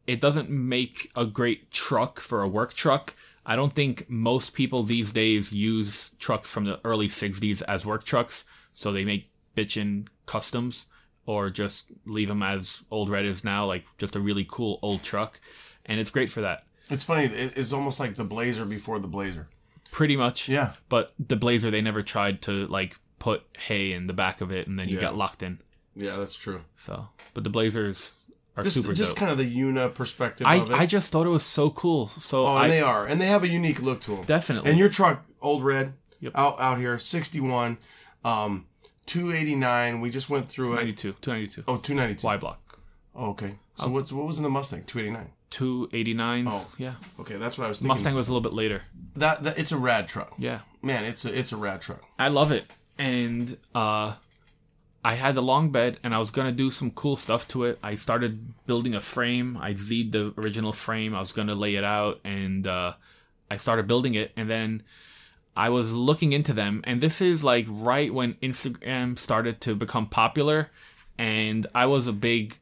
It doesn't make a great truck for a work truck. I don't think most people these days use trucks from the early 60s as work trucks. So they make bitchin' customs, or just leave them as Old Red is now, like just a really cool old truck. And it's great for that. It's funny. It's almost like the Blazer before the Blazer. Pretty much. Yeah. But the Blazer, they never tried to like put hay in the back of it, and then you got locked in. Yeah, that's true. So, but the Blazers are super dope. Just kind of the Una perspective of it. I just thought it was so cool. So they are. And they have a unique look to them. Definitely. And your truck, Old Red, Yep. out here, 61, 289. We just went through it. 292. Oh, 292. Y block. Oh, okay. So what was in the Mustang? 289. 289s. Oh, yeah. Okay, that's what I was thinking. Mustang was a little bit later. That it's a rad truck. Yeah. Man, it's a rad truck. I love it. And I had the long bed, and I was going to do some cool stuff to it. I started building a frame. I Z'd the original frame. I was going to lay it out, and I started building it. And then I was looking into them, and this is like right when Instagram started to become popular, and I was a big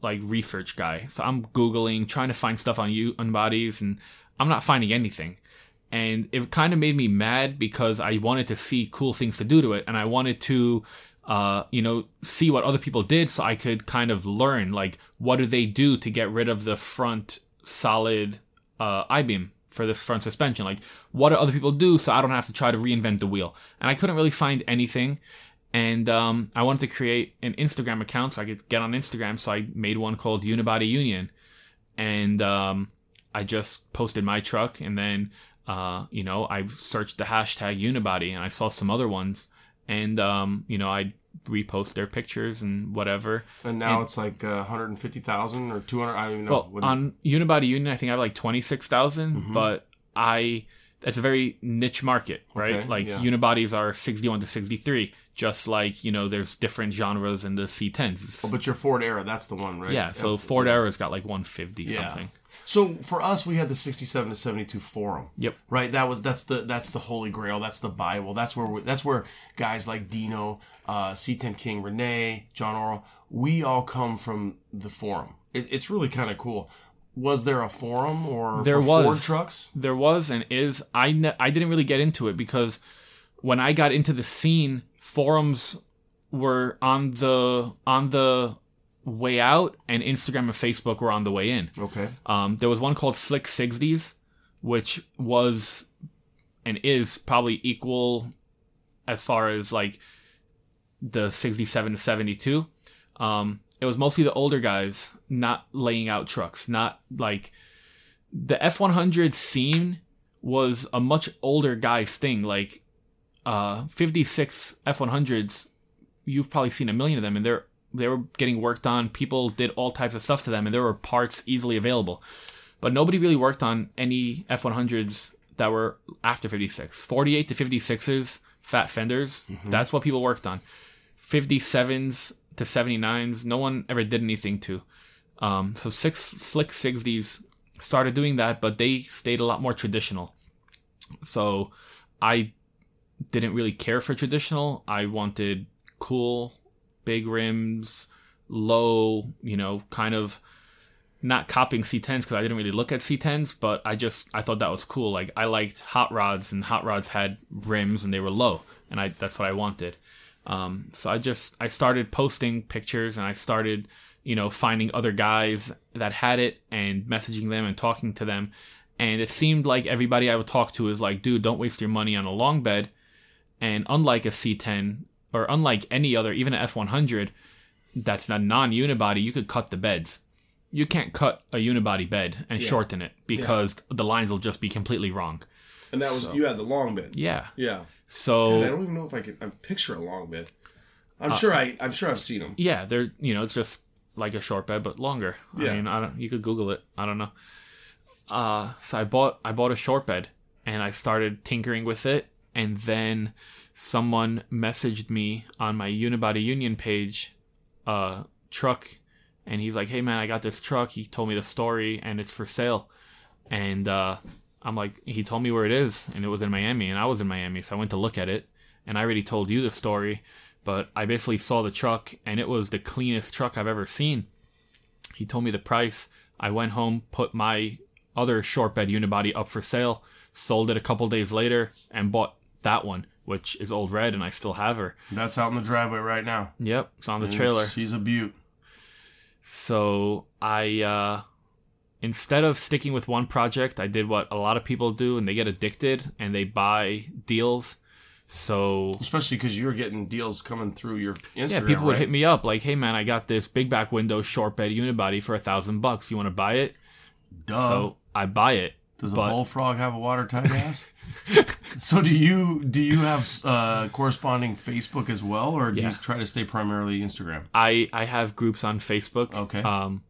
like research guy. So I'm Googling, trying to find stuff on unibodies, and I'm not finding anything. And it kind of made me mad because I wanted to see cool things to do to it, and I wanted to see what other people did so I could kind of learn, like, what do they do to get rid of the front solid I-beam for the front suspension? Like, what do other people do so I don't have to try to reinvent the wheel? And I couldn't really find anything. And I wanted to create an Instagram account so I could get on Instagram. So I made one called Unibody Union. And I just posted my truck. And then, I searched the hashtag Unibody. And I saw some other ones. And, I repost their pictures and whatever. And now it's like 150,000 or 200. I don't even know. Well, on Unibody Union, I think I have like 26,000, but that's a very niche market, right? Okay, like unibodies are 61 to 63, just like, there's different genres in the C10s. Oh, but your Ford Era, that's the one, right? Yeah, so Ford Era's got like 150 something. So for us, we had the 67 to 72 Forum. Yep. Right. That's the Holy Grail. That's the Bible. That's where guys like Dino, C10 King, Renee, John Orrell, we all come from the Forum. It's really kind of cool. Was there a forum or for Ford trucks? There was and is. I didn't really get into it because when I got into the scene, forums were on the way out, and Instagram and Facebook were on the way in. Okay. There was one called Slick 60s, which was and is probably equal as far as like the 67 to 72. It was mostly the older guys not laying out trucks. Not like the F100 scene was a much older guy's thing. Like 56 F100s, you've probably seen a million of them, and they were getting worked on. People did all types of stuff to them, and there were parts easily available. But nobody really worked on any F100s that were after 56. 48 to 56s, fat fenders, that's what people worked on. 57s to 79s, no one ever did anything to. So slick 60s started doing that, but they stayed a lot more traditional. So I didn't really care for traditional. I wanted cool, big rims, low, kind of not copying C10s because I didn't really look at C10s, but I thought that was cool. Like I liked hot rods, and hot rods had rims and they were low, and that's what I wanted. So I started posting pictures, and I started, finding other guys that had it and messaging them and talking to them. And it seemed like everybody I would talk to is like, dude, don't waste your money on a long bed. And unlike a C10 or unlike any other, even an F100 that's a non-unibody, you could cut the beds. You can't cut a unibody bed and shorten it because the lines will just be completely wrong. And that was you had the long bed. Yeah. Yeah. So God, I don't even know if I can picture a long bed. I'm sure I've seen them. Yeah, they're it's just like a short bed but longer. Yeah. I mean, you could Google it. I don't know. So I bought a short bed, and I started tinkering with it, and then someone messaged me on my Unibody Union page, truck, and he's like, "Hey man, I got this truck." He told me the story, and it's for sale. And I'm like, he told me where it is, and it was in Miami, and I was in Miami, so I went to look at it, and I already told you the story, but I basically saw the truck, and it was the cleanest truck I've ever seen. He told me the price. I went home, put my other short bed unibody up for sale, sold it a couple days later, and bought that one, which is old red, and I still have her. That's out in the driveway right now. Yep, it's on the trailer. She's a beaut. So I, instead of sticking with one project, I did what a lot of people do, and they get addicted, and they buy deals. So especially because you're getting deals coming through your Instagram. Yeah, people would hit me up like, "Hey man, I got this big back window short bed unibody for $1,000. You want to buy it?" Duh. So I buy it. Does a bullfrog have a watertight ass? So do you have corresponding Facebook as well, or do you try to stay primarily Instagram? I have groups on Facebook. Okay.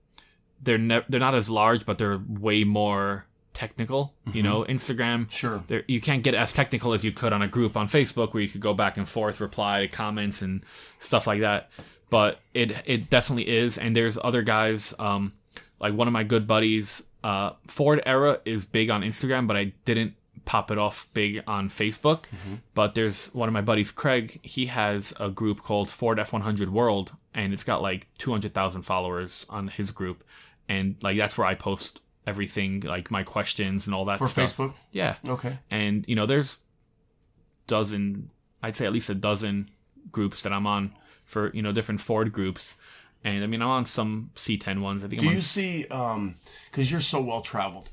They're not as large, but they're way more technical. Instagram. Sure. You can't get as technical as you could on a group on Facebook, where you could go back and forth, reply to comments and stuff like that. But it definitely is, and there's other guys. Like one of my good buddies, Ford Era is big on Instagram, but I didn't pop it off big on Facebook. Mm-hmm. But there's one of my buddies, Craig. He has a group called Ford F100 World, and it's got like 200,000 followers on his group. And like that's where I post everything, like my questions and all that for stuff. Facebook? Yeah. Okay. And, there's I'd say at least a dozen groups that I'm on for, different Ford groups. And I mean, I'm on some C10 ones. I think. Do you see? Because you're so well traveled,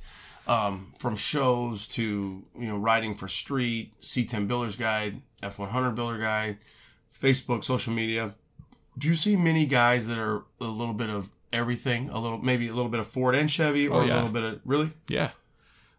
from shows to riding for street, C10 Builders Guide, F100 Builder Guide, Facebook, social media. Do you see many guys that are a little bit of everything? Maybe a little bit of Ford and Chevy, or a little bit of really? Yeah,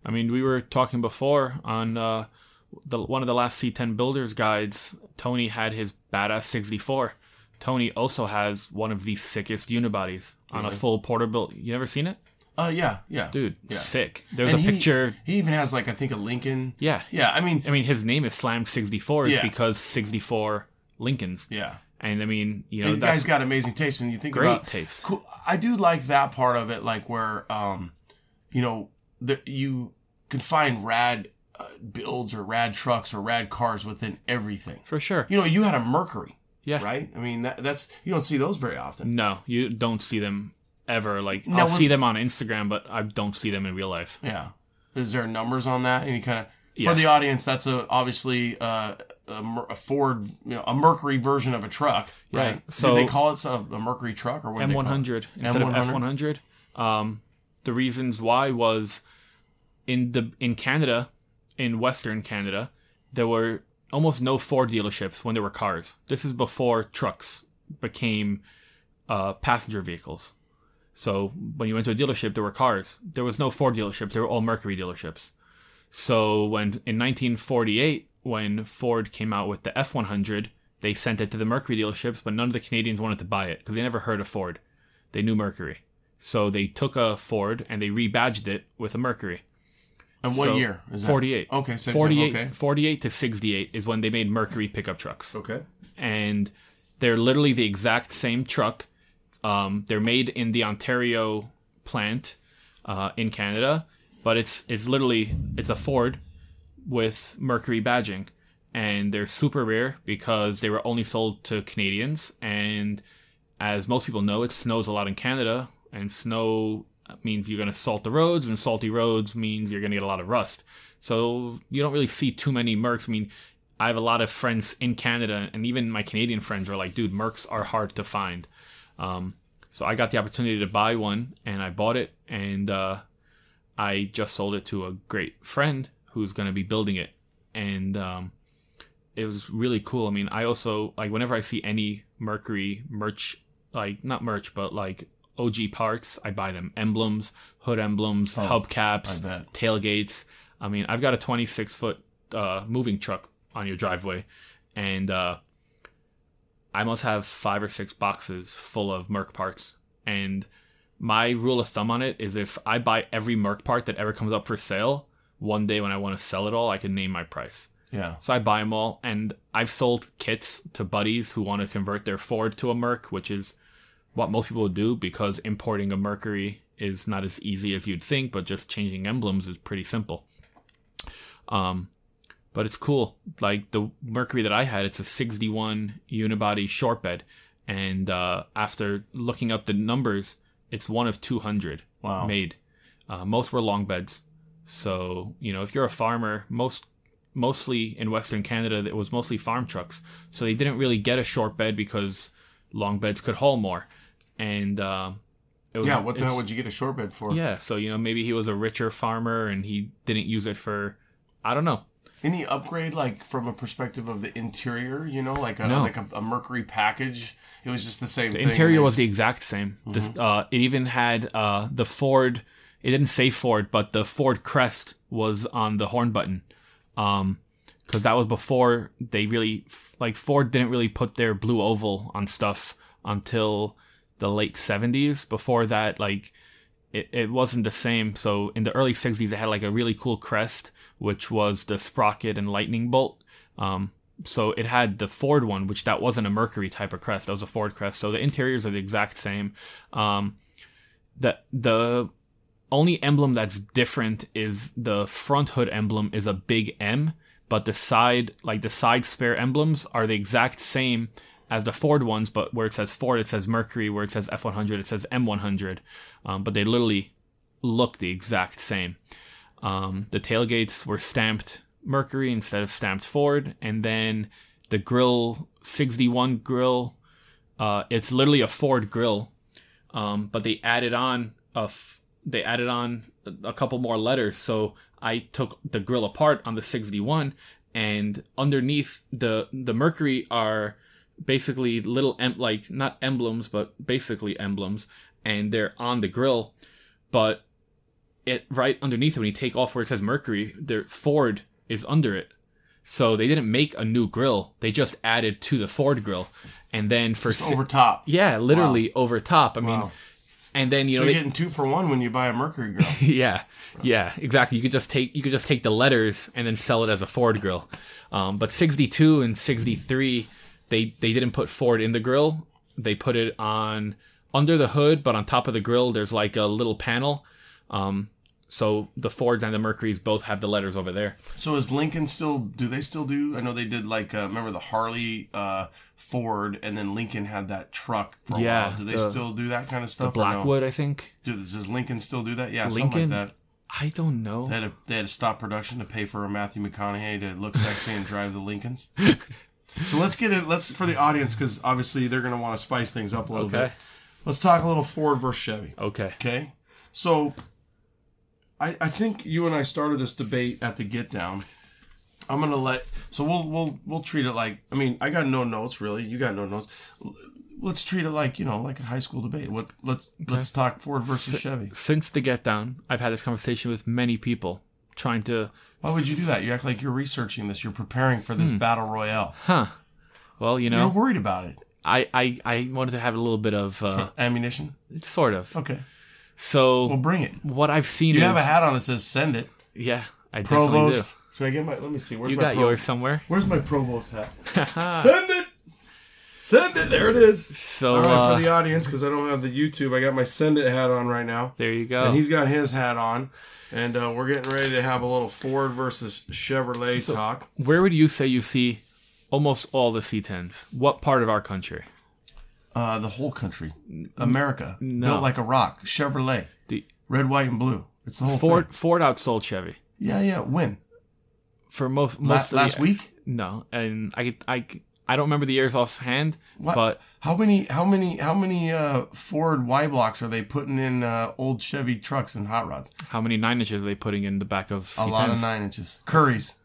I mean, we were talking before on one of the last C10 Builders guides. Tony had his badass 64. Tony also has one of the sickest unibodies on a full Porterbuilt. You never seen it? Yeah. Dude, yeah. Sick. There's a picture. He even has I think a Lincoln. Yeah. Yeah, I mean his name is Slam 64 because 64 Lincolns. Yeah. And I mean, that guy's got amazing taste, and you think great about taste. Cool. I do like that part of it, like where you can find rad builds or rad trucks or rad cars within everything. For sure. You had a Mercury. Yeah. Right? I mean, that's you don't see those very often. No, you don't see them ever. Like, I'll see them on Instagram, but I don't see them in real life. Yeah. Is there numbers on that? Any kind of for the audience? That's obviously a Ford, a Mercury version of a truck, right? So do they call it a Mercury truck, or what? M100 instead of F100. The reasons why was in Canada, in Western Canada, there were almost no Ford dealerships when there were cars. This is before trucks became passenger vehicles. So when you went to a dealership, there were cars. There was no Ford dealerships. They were all Mercury dealerships. So in 1948, when Ford came out with the F100, they sent it to the Mercury dealerships, but none of the Canadians wanted to buy it because they never heard of Ford. They knew Mercury. So they took a Ford and they rebadged it with a Mercury. And what year is that? 48. Okay, 48, okay. 48 to 68 is when they made Mercury pickup trucks. Okay. And they're literally the exact same truck. They're made in the Ontario plant in Canada, but it's a Ford with Mercury badging. And they're super rare because they were only sold to Canadians. And as most people know, it snows a lot in Canada, and snow means you're going to salt the roads, and salty roads means you're going to get a lot of rust. So you don't really see too many Mercs. I mean, I have a lot of friends in Canada, and even my Canadian friends are like, dude, Mercs are hard to find. So I got the opportunity to buy one, and I bought it, and I just sold it to a great friend who's going to be building it. And it was really cool. I mean, I also, like, whenever I see any Mercury merch, like, not merch, but like OG parts, I buy them. Emblems, hood emblems, hubcaps, tailgates. I mean, I've got a 26-foot moving truck on your driveway, and I must have 5 or 6 boxes full of Merc parts. And my rule of thumb on it is if I buy every Merc part that ever comes up for sale, one day when I want to sell it all, I can name my price. Yeah. So I buy them all, and I've sold kits to buddies who want to convert their Ford to a Merc, which is what most people would do because importing a Mercury is not as easy as you'd think, but just changing emblems is pretty simple. But it's cool. Like the Mercury that I had, it's a 61 unibody short bed, and after looking up the numbers, it's one of 200 made. Most were long beds. So, you know, if you're a farmer, mostly in Western Canada, it was mostly farm trucks. So they didn't really get a short bed because long beds could haul more. And what the hell would you get a short bed for? Yeah, so, you know, maybe he was a richer farmer and he didn't use it for, I don't know. Any upgrade, like, from a perspective of the interior, you know, like a Mercury package? It was just the same thing. The interior was the exact same. Mm-hmm. It even had the Ford, it didn't say Ford, but the Ford crest was on the horn button. Because that was before they really, like, Ford didn't really put their blue oval on stuff until the late 70s. Before that, like, it wasn't the same. So in the early 60s, they had like a really cool crest, which was the sprocket and lightning bolt. So it had the Ford one, which that wasn't a Mercury type of crest. That was a Ford crest. So the interiors are the exact same. The only emblem that's different is the front hood emblem is a big M, but the side spare emblems are the exact same as the Ford ones, but where it says Ford, it says Mercury. Where it says F100, it says M100. But they literally look the exact same. The tailgates were stamped Mercury instead of stamped Ford. And then the grill, 61 grill, it's literally a Ford grill. But they added on a couple more letters. So I took the grill apart on the 61, and underneath the Mercury are basically little not emblems, but basically emblems, and they're on the grill. But it right underneath it, when you take off where it says Mercury, their Ford is under it. So they didn't make a new grill; they just added to the Ford grill, and then over top. Yeah, literally over top. I mean. And then you're getting 2 for 1 when you buy a Mercury grill. Yeah, exactly. You could just take the letters and then sell it as a Ford grill. But 62 and 63, they didn't put Ford in the grill. They put it on under the hood, but on top of the grill there's like a little panel. So the Fords and the Mercurys both have the letters over there. So is Lincoln do they still do? I know they did like remember the Harley Ford, and then Lincoln had that truck for a while. Do they still do that kind of stuff? The Blackwood, I think. Does Lincoln still do that? Yeah, Lincoln, something like that. I don't know. They had to stop production to pay for a Matthew McConaughey to look sexy and drive the Lincolns. So let's for the audience, because obviously they're going to want to spice things up a little bit. Let's talk a little Ford versus Chevy. Okay. So I think you and I started this debate at the Get Down. I'm gonna let. So we'll treat it like. I mean, I got no notes really. You got no notes. Let's treat it like like a high school debate. Let's talk Ford versus Chevy. Since the get down, I've had this conversation with many people trying to. Why would you do that? You act like you're researching this. You're preparing for this battle royale. Huh. Well, you're worried about it. I wanted to have a little bit of ammunition. Sort of. Okay. So well, bring it. What I've seen you is have a hat on that says "Send it." Yeah, I Provost. definitely do. Should I get my? Let me see. Where's you my got yours somewhere? Where's my Provost hat? Send it. Send it. There it is. So all right, for the audience, because I don't have the YouTube, I got my Send It hat on right now. There you go. And he's got his hat on. And we're getting ready to have a little Ford versus Chevrolet talk. Where would you say you see almost all the C10s? What part of our country? The whole country. America. No. Built like a rock. Chevrolet. Red, white, and blue. It's the whole thing. Ford outsold Chevy. Yeah. When? For most last week? No. And I don't remember the years offhand. What? But how many Ford Y blocks are they putting in old Chevy trucks and hot rods? How many 9-inches are they putting in the back of C10s? A lot of 9 inches. Curries.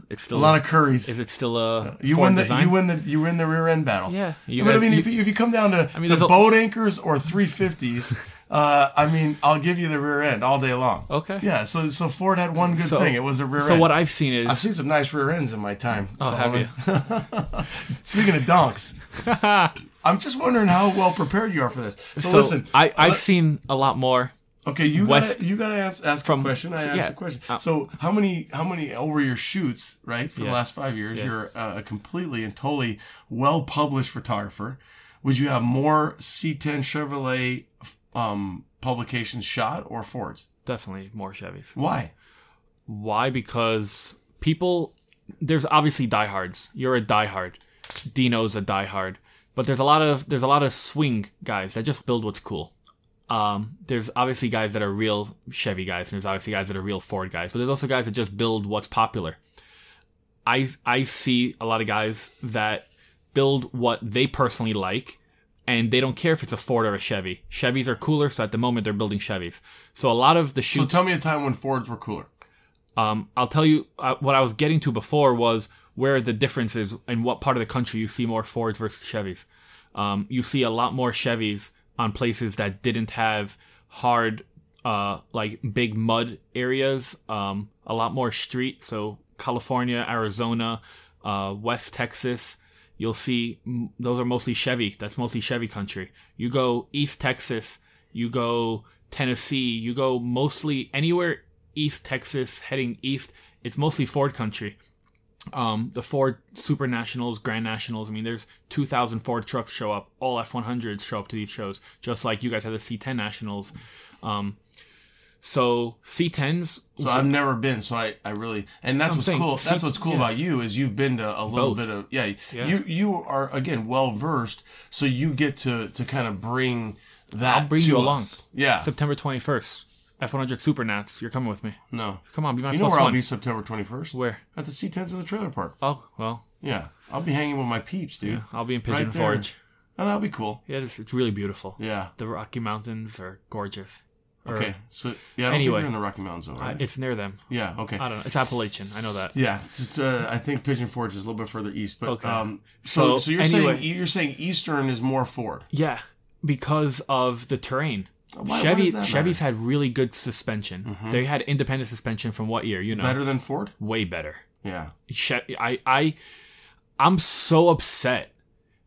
It's still a lot of curries. Is it still a you Ford win the design? you win the rear end battle? Yeah. But I mean, if you come down to boat anchors or 350s, I mean, I'll give you the rear end all day long. Okay. Yeah. So Ford had one good thing. It was a rear end. So what I've seen is I've seen some nice rear ends in my time. Oh, have you? Speaking of donks, I'm just wondering how well prepared you are for this. So listen, I've seen a lot more. Okay, you gotta ask a question. I asked a question. So how many over your shoots, right, for the last 5 years, you're a completely and totally well published photographer. Would you have more C10 Chevrolet publications shot or Fords? Definitely more Chevys. Why? Because there's obviously diehards. You're a diehard. Dino's a diehard. But there's a lot of swing guys that just build what's cool. There's obviously guys that are real Chevy guys, and there's obviously guys that are real Ford guys, but there's also guys that just build what's popular. I see a lot of guys that build what they personally like, and they don't care if it's a Ford or a Chevy. Chevys are cooler, so at the moment they're building Chevys. So a lot of the shoots... So tell me a time when Fords were cooler. I'll tell you what I was getting to before was where the difference is in what part of the country you see more Fords versus Chevys. You see a lot more Chevys on places that didn't have hard, like big mud areas, a lot more street. So California, Arizona, West Texas, you'll see those are mostly Chevy. That's mostly Chevy country. You go East Texas, you go Tennessee, you go mostly anywhere East Texas, heading east, it's mostly Ford country. The Ford Super Nationals, Grand Nationals. I mean, there's 2,000 Ford trucks show up. All F100s show up to these shows, just like you guys have the C10 Nationals. So C10s. So I've never been. So I really, and that's what's cool. That's what's cool about you is you've been to a little bit of You are again well versed, so you get to kind of bring that. I'll bring you along. Yeah, September 21st. F100 Super Nats, you're coming with me. No. Come on, be my plus one. You know where I'll be September 21st? Where? At the C10s in the trailer park. Oh, well. Yeah. I'll be hanging with my peeps, dude. Yeah, I'll be in Pigeon Forge. Oh, that'll be cool. Yeah, it's really beautiful. Yeah. The Rocky Mountains are gorgeous. Okay. So, yeah, I don't think you're in the Rocky Mountains, though, right? It's near them. Yeah, okay. I don't know. It's Appalachian. I know that. Yeah. It's, I think Pigeon Forge is a little bit further east. But, okay. So you're saying Eastern is more Ford? Yeah, because of the terrain. Chevy's had really good suspension. Mm-hmm. They had independent suspension from what year? Better than Ford? Way better. Yeah. I'm so upset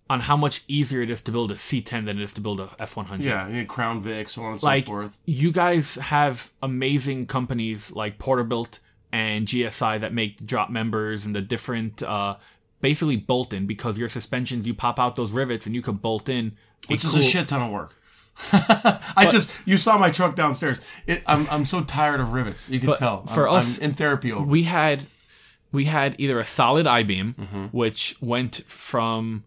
on how much easier it is to build a C10 than it is to build a F100. Yeah, Crown Vic, so on and so forth. You guys have amazing companies like Porterbuilt and GSI that make drop members and the different, basically bolt in, because your suspensions, you pop out those rivets and you could bolt in. Which is a shit ton of work. You saw my truck downstairs. I'm so tired of rivets. You can tell. I'm in therapy over. We had either a solid I-beam, which went from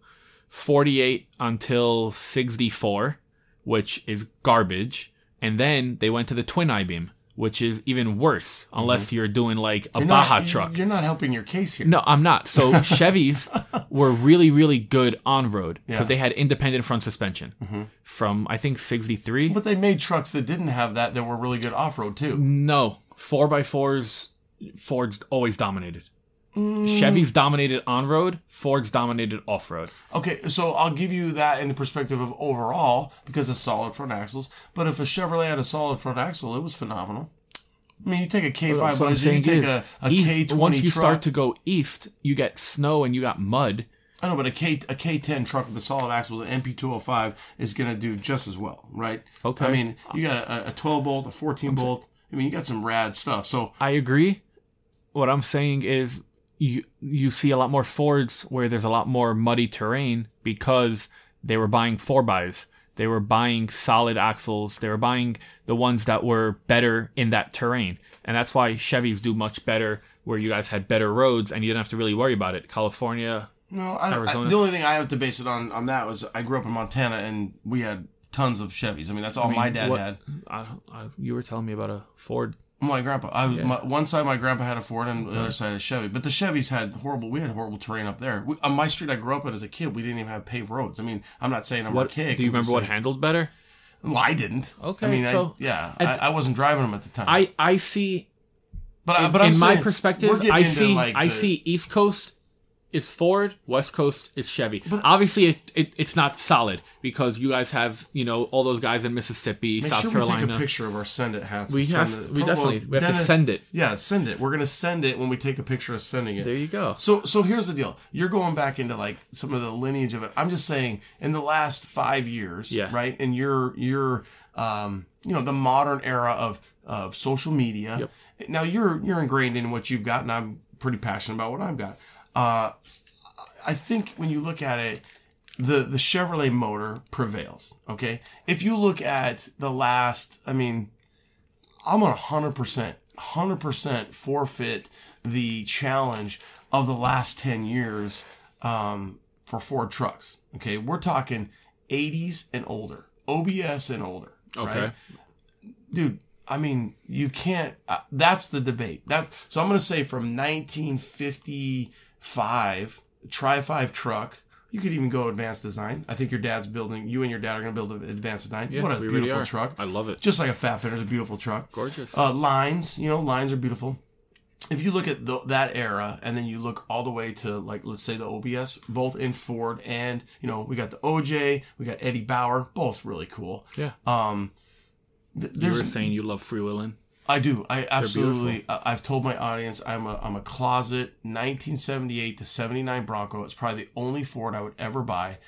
48 until 64, which is garbage, and then they went to the twin I-beam, which is even worse, unless you're doing like a Baja truck. You're not helping your case here. No, I'm not. So Chevys were really, really good on-road because they had independent front suspension from, I think, 63. But they made trucks that didn't have that were really good off-road too. No. 4x4s, Ford's always dominated. Chevy's dominated on-road, Ford's dominated off-road. Okay, so I'll give you that in the perspective of overall because of solid front axles. But if a Chevrolet had a solid front axle, it was phenomenal. I mean, you take a K5 Blazer, you take a K20 once you truck. start to go east, you get snow and you got mud. I know, but a K10 truck with a solid axle with an MP205 is going to do just as well, right? Okay. I mean, you got a 12 bolt, a 14 bolt. I mean, you got some rad stuff. So I agree. What I'm saying is you see a lot more Fords where there's a lot more muddy terrain because they were buying 4xs. They were buying solid axles. They were buying the ones that were better in that terrain. And that's why Chevys do much better where you guys had better roads and you didn't have to really worry about it. California, no, Arizona. The only thing I have to base it on that was I grew up in Montana and we had tons of Chevys. I mean, that's all my dad had. You were telling me about a Ford. My grandpa. One side my grandpa had a Ford and the other side a Chevy. But the Chevys had horrible terrain up there. On my street I grew up at as a kid, we didn't even have paved roads. I mean, I'm not saying I'm archaic. Do you remember what handled better? Well, I didn't. Okay. I mean, I wasn't driving them at the time. I see. But I'm in my saying, perspective, I see East Coast is Ford, West Coast is Chevy. But obviously, it's not solid because you guys have all those guys in Mississippi, South Carolina. We take a picture of our Send It hats. We have to send it. Yeah, send it. We're gonna send it when we take a picture of sending it. There you go. So here's the deal. You're going back into like some of the lineage of it. I'm just saying in the last 5 years, right? And you're the modern era of social media. Yep. Now you're ingrained in what you've got, and I'm pretty passionate about what I've got. I think when you look at it, the Chevrolet motor prevails. Okay, if you look at the last, I mean, I'm on 100% forfeit the challenge of the last 10 years for Ford trucks. Okay, we're talking 80s and older, OBS and older. Okay, right? Dude. I mean, you can't. That's the debate. So I'm going to say from 1955, Tri-5 truck. You could even go advanced design. I think you and your dad are going to build an advanced design. Yeah, what a beautiful truck! I love it. Just like a Fat Fitter's a beautiful truck. Gorgeous. Lines, lines are beautiful. If you look at that era, and then you look all the way to like let's say the OBS, both in Ford and we got the OJ, we got Eddie Bauer, both really cool. Yeah. You were saying you love freewheeling. I do. I absolutely. I've told my audience I'm a closet 1978 to 79 Bronco. It's probably the only Ford I would ever buy.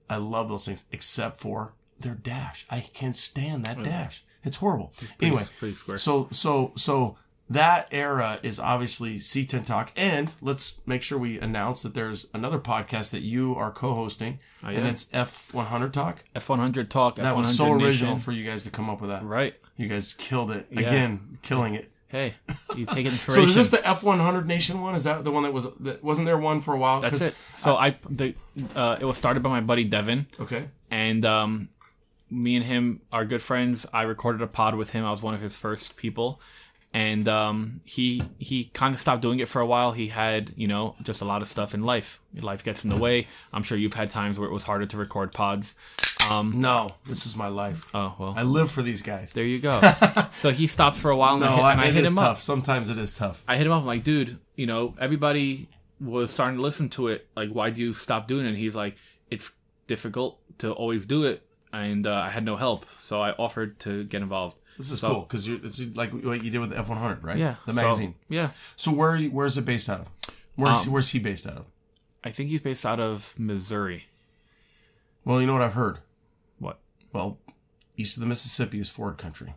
I love those things, except for their dash. I can't stand that dash. It's horrible. Anyway, pretty square. So that era is obviously C10 Talk, and let's make sure we announce that there's another podcast that you are co-hosting, and it's F100 Talk. F100 Talk. That F100 was so original Nation. for you guys to come up with that. Right. You guys killed it again, killing it. Hey, you take inspiration. So is this the F100 Nation one? Is that the one wasn't there one for a while? That's it. So it was started by my buddy Devin. Okay. And me and him are good friends. I recorded a pod with him. I was one of his first people. And he kind of stopped doing it for a while. He had, just a lot of stuff in life. Life gets in the way. I'm sure you've had times where it was harder to record pods. No, this is my life. Oh, well. I live for these guys. There you go. So he stopped for a while, and I hit him tough. up. Sometimes it is tough. I hit him up. I'm like, dude, everybody was starting to listen to it. Like, why do you stop doing it? And he's like, it's difficult to always do it. And I had no help. So I offered to get involved. This is cool because it's like what you did with the F100, right? Yeah. The magazine. So where's it based out of? Where's he based out of? I think he's based out of Missouri. Well, you know what I've heard? What? Well, east of the Mississippi is Ford country.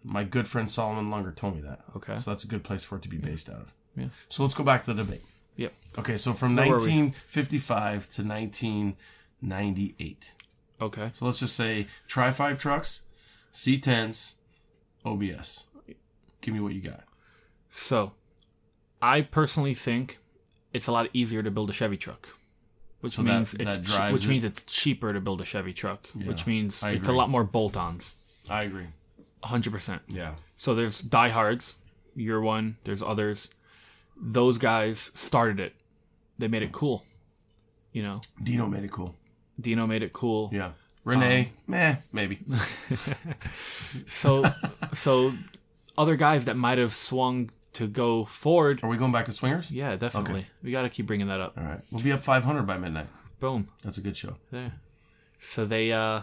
My good friend Solomon Lunger told me that. Okay. So that's a good place for it to be based out of. Yeah. So let's go back to the debate. Yep. Okay, so from 1955 to 1998. Okay. So let's just say Tri-5 trucks, C10s, OBS. Give me what you got. So, I personally think it's a lot easier to build a Chevy truck. Which means it's cheaper to build a Chevy truck. Yeah, which means it's a lot more bolt-ons. I agree. 100%. Yeah. So there's diehards. You're one. There's others. Those guys started it. They made it cool. Dino made it cool. Yeah. Renee, maybe. So other guys that might have swung to go forward. Are we going back to swingers? Yeah, definitely. Okay. We got to keep bringing that up. All right. We'll be up 500 by midnight. Boom. That's a good show. Yeah. So they...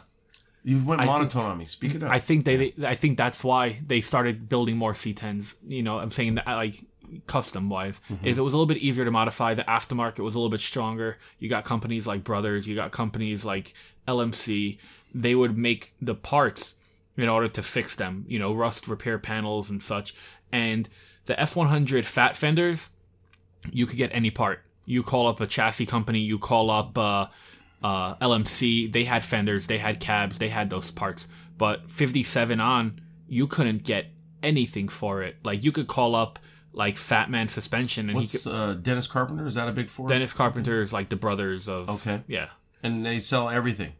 You went monotone on me. Speak it up. I think I think that's why they started building more C10s. You know, I'm saying that like custom wise, is it was a little bit easier to modify. The aftermarket was a little bit stronger. You got companies like Brothers. You got companies like LMC. They would make the parts in order to fix them. You know, rust repair panels and such. And the F100 fat fenders, you could get any part. You call up a chassis company. You call up. LMC, they had fenders, they had cabs, they had those parts. But 57 on, you couldn't get anything for it. Like, you could call up, like, Fat Man Suspension. And What's Dennis Carpenter? Is that a big Ford? Dennis Carpenter is, like, the brothers of... Okay. Yeah. And they sell everything?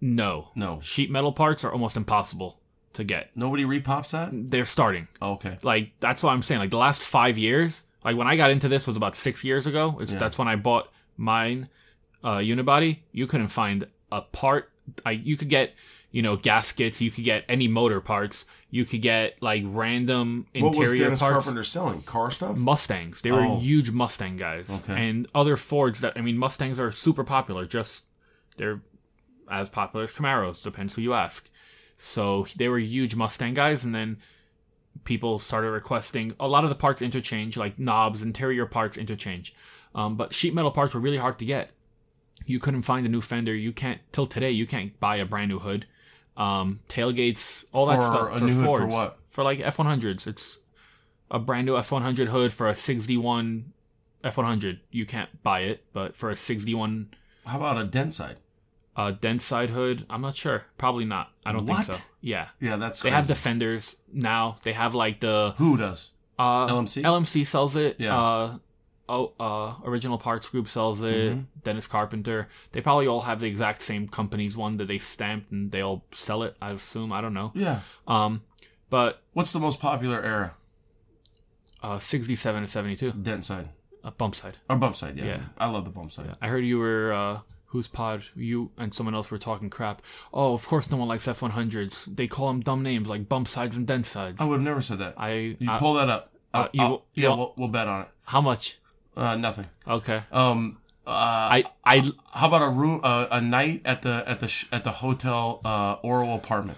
No. Sheet metal parts are almost impossible to get. Nobody repops that? They're starting. Oh, okay. Like, that's what I'm saying. Like, the last 5 years, like, when I got into this was about 6 years ago. That's when I bought mine... unibody, you couldn't find a part. You could get, you know, gaskets. You could get any motor parts. You could get like random interior parts. What was Dennis Carpenter selling? Car stuff? Mustangs. They were huge Mustang guys. Okay. And other Fords that, I mean, Mustangs are super popular. Just, they're as popular as Camaros. Depends who you ask. So they were huge Mustang guys. And then people started requesting a lot of the parts interchange, like knobs, interior parts interchange. But sheet metal parts were really hard to get. You couldn't find a new fender. You can't, till today, you can't buy a brand new hood. Tailgates, all that stuff. For a new hood for what? For like F100s. It's a brand new F100 hood for a 61 F100. You can't buy it, but for a 61... How about a dent side? A dent side hood? I'm not sure. Probably not. I don't think so. Yeah. Yeah, that's crazy. They have the fenders now. They have like the... Who does? LMC? LMC sells it. Yeah. Original Parts Group sells it. Dennis Carpenter. They probably all have the exact same company's one that they stamped and they all sell it, I assume. I don't know. Yeah. But what's the most popular era? 67 to 72. Dent side. Bump side. Or bump side, yeah. I love the bump side. Yeah. I heard you were whose pod? You and someone else were talking crap. Oh, of course no one likes F100s. They call them dumb names like bump sides and dent sides. I would have never said that. You pull that up. We'll bet on it. How much? Nothing. Okay. How about a night at the hotel oral apartment?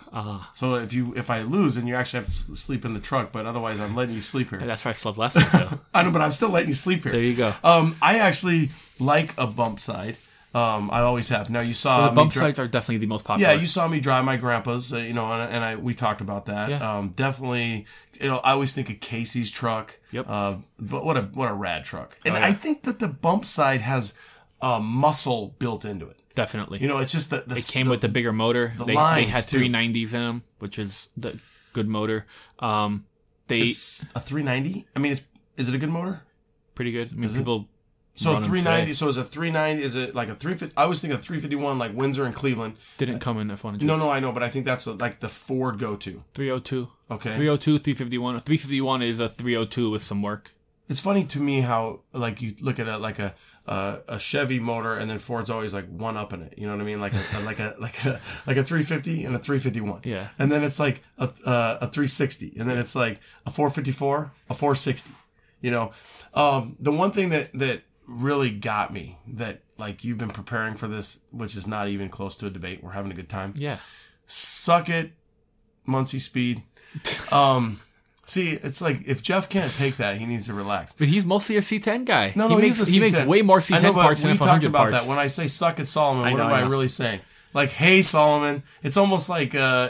So if I lose, then you actually have to sleep in the truck. But otherwise, I'm letting you sleep here. That's why I slept last week, though. I know, but I'm still letting you sleep here. There you go. I actually like a bump side. I always have. Now you saw so the bump sides are definitely the most popular. Yeah, you saw me drive my grandpa's. We talked about that. Yeah. Definitely. I always think of Casey's truck. Yep. But what a rad truck. And I think that the bump side has muscle built into it. Definitely. It's just that it came with the bigger motor. They had 390s in them, which is the good motor. It's a 390. I mean, is it a good motor? Pretty good. I mean, people. So 390. So is a 390? Is it like a 350? I always think of 351 like Windsor and Cleveland. Didn't come in F100. No, I know, but I think that's like the Ford go-to. 302. Okay. 302, 351. A 351 is a 302 with some work. It's funny to me how like you look at a Chevy motor and then Ford's always like one up in it. You know what I mean? Like a 350 and a 351. Yeah. And then it's like a 360, and then it's like a 454, a 460. The one thing that really got me, that like you've been preparing for this, which is not even close to a debate. We're having a good time. Yeah. Suck it, Muncie Speed. See, it's like if Jeff can't take that, he needs to relax. But he's mostly a C10 guy. No, he makes way more C10 parts than F100 parts. We talked about that. When I say "suck it, Solomon," what am I really saying? Like, "Hey, Solomon." It's almost like a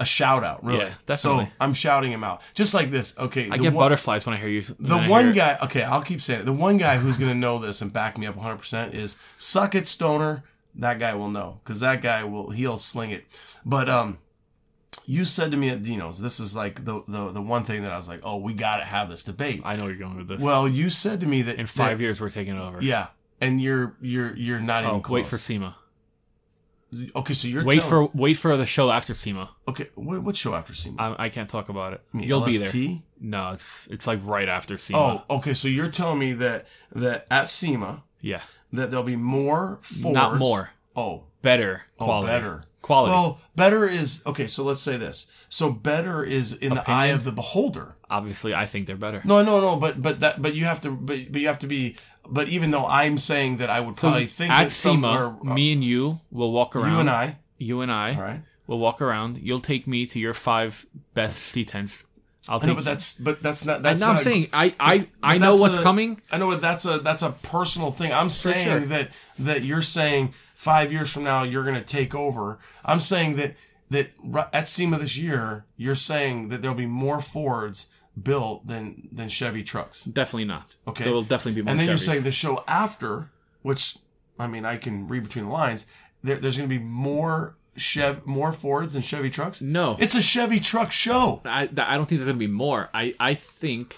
shout out, really. Yeah, definitely. So I'm shouting him out, just like this. Okay, I get butterflies when I hear you. The one guy. Okay, I'll keep saying it. The one guy who's gonna know this and back me up 100% is "suck it, Stoner." That guy will know, because that guy he'll sling it. But you said to me at Dino's, this is like the one thing that I was like, oh, we gotta have this debate. I know where you're going with this. Well, you said to me that in 5 years we're taking it over. Yeah, and you're not even close. Wait for SEMA. Okay, so you're wait for the show after SEMA. Okay, what show after SEMA? I can't talk about it. You'll be there. No, it's like right after SEMA. Oh, okay. So you're telling me that at SEMA, yeah, that there'll be more Fords. Not more. Oh, better quality. Better quality. Well, better is okay. So let's say this. So better is in the eye of the beholder. obviously, I think they're better. No, but you have to be. But even though I'm saying that I would probably think at that some SEMA, me and you will walk around. You and I all right. will walk around. You'll take me to your 5 best C10s. I know, but that's not. That's I'm not saying I know what's coming. I know, but that's a personal thing. I'm saying that you're saying 5 years from now you're going to take over. I'm saying that at SEMA this year you're saying that there'll be more Fords built than Chevy trucks. Definitely not. Okay, there will definitely be more. And then Chevys. you're saying the show after, which I mean I can read between the lines. There's going to be more Fords than Chevy trucks. No, it's a Chevy truck show. I don't think there's going to be more. I think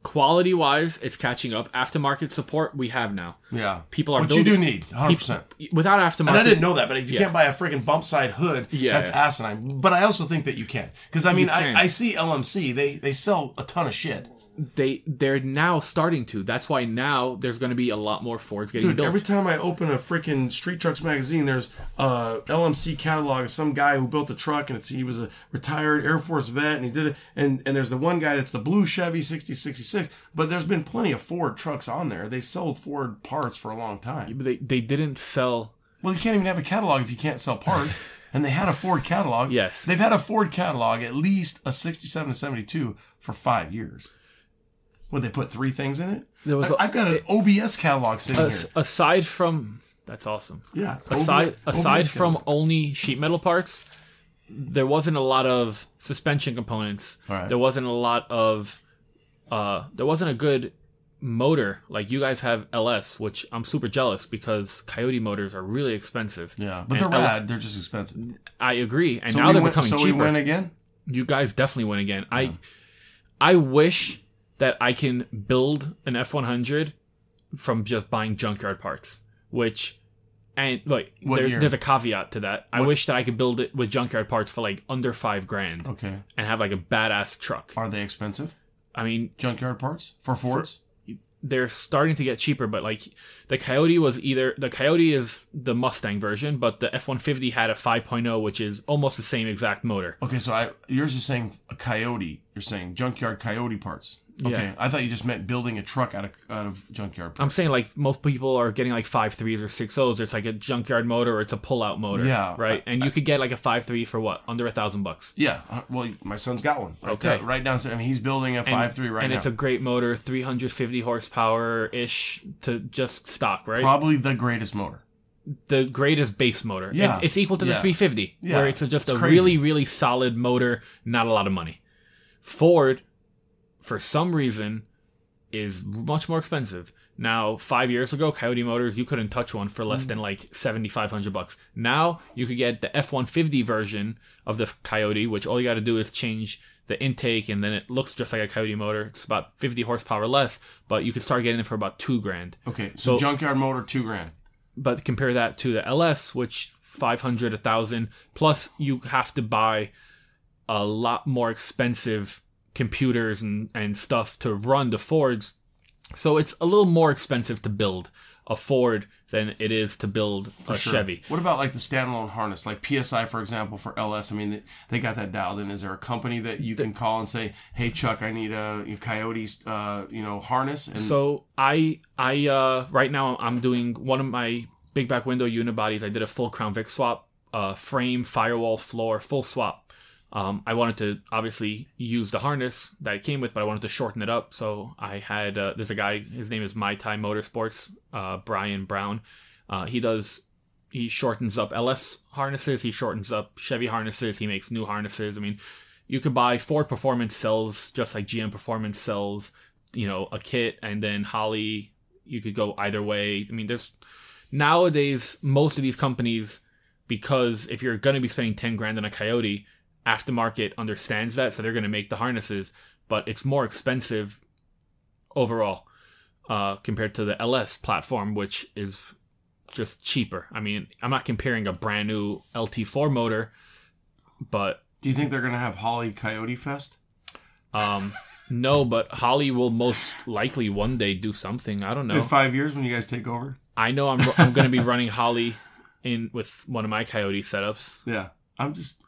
quality wise, it's catching up. Aftermarket support we have now. Yeah, people are. Which you do need 100%. Without aftermarket, and I didn't know that, but if you can't buy a freaking bump side hood, that's asinine. But I also think that you can, because I mean, I see LMC. They sell a ton of shit. They're now starting to. That's why now there's going to be a lot more Fords getting built. Every time I open a freaking Street Trucks magazine, there's a LMC catalog of some guy who built a truck, and he was a retired Air Force vet, and he did it. And there's the one guy that's the blue Chevy 6066. But there's been plenty of Ford trucks on there. They've sold Ford parts for a long time. They didn't sell. Well, you can't even have a catalog if you can't sell parts. And they had a Ford catalog. Yes, they've had a Ford catalog, at least a 67 to 72, for 5 years. Would they put 3 things in it? I've got an OBS catalog sitting here. Aside from that's awesome. Yeah. Aside from only sheet metal parts, there wasn't a lot of suspension components. Right. There wasn't a lot of. There wasn't a good motor like you guys have LS, which I'm super jealous because Coyote motors are really expensive. Yeah, but they're rad. They're just expensive. I agree, and so now they're becoming cheaper. So we win again. You guys definitely win again. Yeah. I wish that I can build an F100 from just buying junkyard parts, there's a caveat to that. I wish that I could build it with junkyard parts for like under $5,000. Okay. And have like a badass truck. Are they expensive? I mean, junkyard parts for Fords? They're starting to get cheaper, but like the Coyote is the Mustang version, but the F-150 had a 5.0, which is almost the same exact motor. Okay, so yours is saying a Coyote. You're saying junkyard Coyote parts. Okay, yeah. I thought you just meant building a truck out of junkyard parts. I'm saying like most people are getting like 5.3s or 6.0s. It's like a junkyard motor or it's a pull-out motor. Yeah. Right? And you could get like a 5.3 for what? Under $1,000. Yeah. Well, my son's got one. Okay. Right down. I mean, he's building a 5.3 right now. And it's a great motor, 350 horsepower-ish to just stock, right? Probably the greatest motor. The greatest base motor. Yeah. It's equal to the 350, where it's just a crazy. really, really solid motor, not a lot of money. Ford, for some reason, is much more expensive. Now, 5 years ago, Coyote Motors, you couldn't touch one for less than like $7,500. Now, you could get the F-150 version of the Coyote, which all you got to do is change the intake, and then it looks just like a Coyote motor. It's about 50 horsepower less, but you could start getting it for about $2,000. Okay, so junkyard motor, $2,000. But compare that to the LS, which $500, $1,000. Plus, you have to buy a lot more expensive computers and stuff to run the Fords. So it's a little more expensive to build a Ford than it is to build a Chevy. What about like the standalone harness, like PSI, for example, for LS? I mean, they got that dialed in. Is there a company that you can call and say, "Hey, Chuck, I need a Coyote's, harness"? And so I right now I'm doing one of my big back window unibodies. I did a full Crown Vic swap, frame, firewall, floor, full swap. I wanted to obviously use the harness that it came with, but I wanted to shorten it up. So I had, there's a guy, his name is C10 Motorsports, Brian Brown. He shortens up LS harnesses. He shortens up Chevy harnesses. He makes new harnesses. I mean, you could buy Ford Performance cells, just like GM Performance sells, a kit, and then Holley, you could go either way. I mean, nowadays, most of these companies, because if you're going to be spending $10,000 on a Coyote, aftermarket understands that, so they're going to make the harnesses, but it's more expensive overall compared to the LS platform, which is just cheaper. I mean, I'm not comparing a brand new LT4 motor, but... Do you think they're going to have Holley Coyote Fest? No, but Holley will most likely one day do something. I don't know. In 5 years when you guys take over? I know I'm going to be running Holley in with one of my Coyote setups. Yeah. I'm just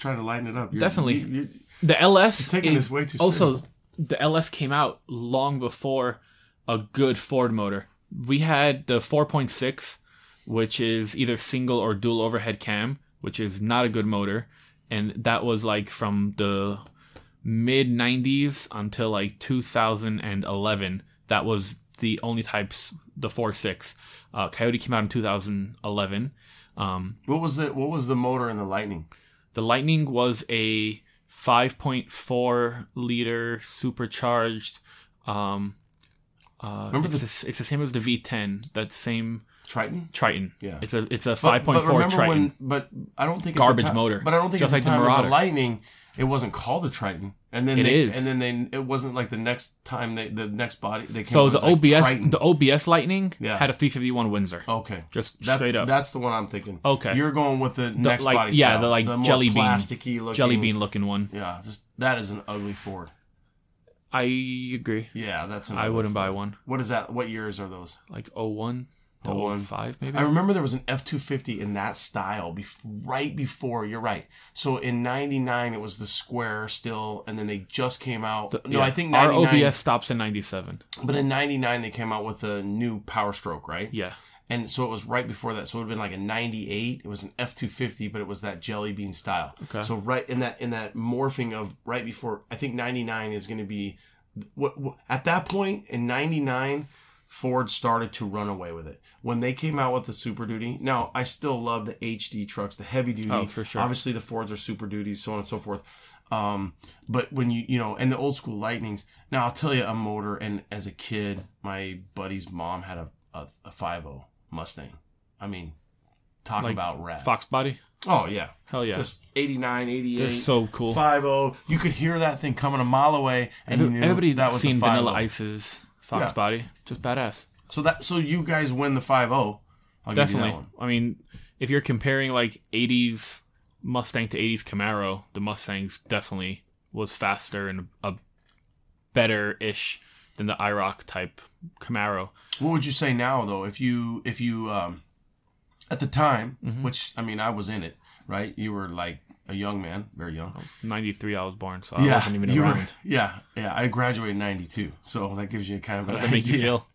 trying to lighten it up. Definitely. The LS you're taking this way too also serious. the LS came out long before a good Ford motor. We had the 4.6, which is either single or dual overhead cam, which is not a good motor. And that was like from the mid 90s until like 2011. That was the only types, the 4.6. Coyote came out in 2011. What was the motor in the Lightning? The Lightning was a 5.4 liter supercharged. Remember it's the same as the V10. That same Triton. Yeah, it's a 5.4 Triton. But I don't think garbage motor. But I don't think just at like the time the of Marauder. the Lightning, it wasn't called a Triton. And then it wasn't like the next time the next body they came. So the OBS Triton. the OBS Lightning Yeah. had a 351 Windsor. Okay, Just that's, straight up. That's the one I'm thinking. Okay. You're going with the next like, body yeah, style. the more jelly bean, plasticky looking, jelly bean looking one. Yeah, that is an ugly Ford. I agree. Yeah, that's an I ugly wouldn't Ford. buy one. What is that? What years are those? Like 01 to 01. 05 maybe. I remember there was an F-250 in that style right before. You're right. So in '99 it was the square still, and then they just came out. I think '99. Our OBS stops in 97. But in '99 they came out with a new Power Stroke, right? Yeah. And so it was right before that. So it would have been like a '98. It was an F-250, but it was that jelly bean style. Okay. So right in that morphing of right before, I think '99 is going to be what at that point in '99. Ford started to run away with it. When they came out with the Super Duty, now I still love the HD trucks, the heavy duty. Oh, for sure. Obviously the Fords are Super Duties, so on and so forth. But when and the old school Lightnings. Now I'll tell you a motor, and as a kid, my buddy's mom had a 5.0 Mustang. I mean, talk Like about rad. Fox body. Oh yeah. Hell yeah. Just 89, 88. They're so cool. 5.0. You could hear that thing coming a mile away, and you knew Everybody that was seen a 5.0. Vanilla Ice's Fox Yeah. body. Just badass. So you guys win the 5.0. I'll give you Definitely. that one. I mean, if you're comparing like 80s Mustang to 80s Camaro, the Mustangs definitely was faster and a better-ish than the IROC type Camaro. What would you say now though? If you at the time, Mm-hmm. which I mean I was in it, right? You were like a young man, very young. 93 I was born, so I wasn't even you were- around. yeah. I graduated in 92, so that gives you kind of an How does that make you idea. feel?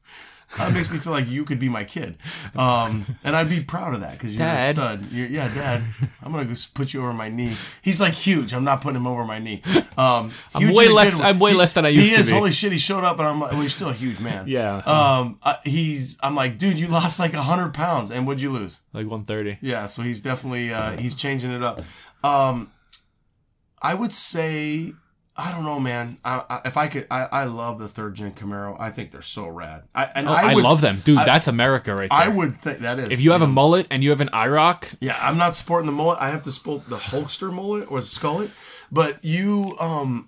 That makes me feel like you could be my kid. And I'd be proud of that because you're Dad. a stud. Dad. I'm going to go put you over my knee. He's like huge. I'm not putting him over my knee. I'm way less than I used to be. He is. Holy shit. He showed up and I'm like, well, he's still a huge man. Yeah. I'm like, dude, you lost like 100 pounds. And what'd you lose? Like 130. Yeah. So he's definitely, he's changing it up. I would say, I don't know, man. If I could, I love the third gen Camaro. I think they're so rad. I love them, dude. That's America right there. I would think that is. If you have a mullet and you have an IROC, yeah, I'm not supporting the mullet. I have to support the Hulkster mullet or skullet. But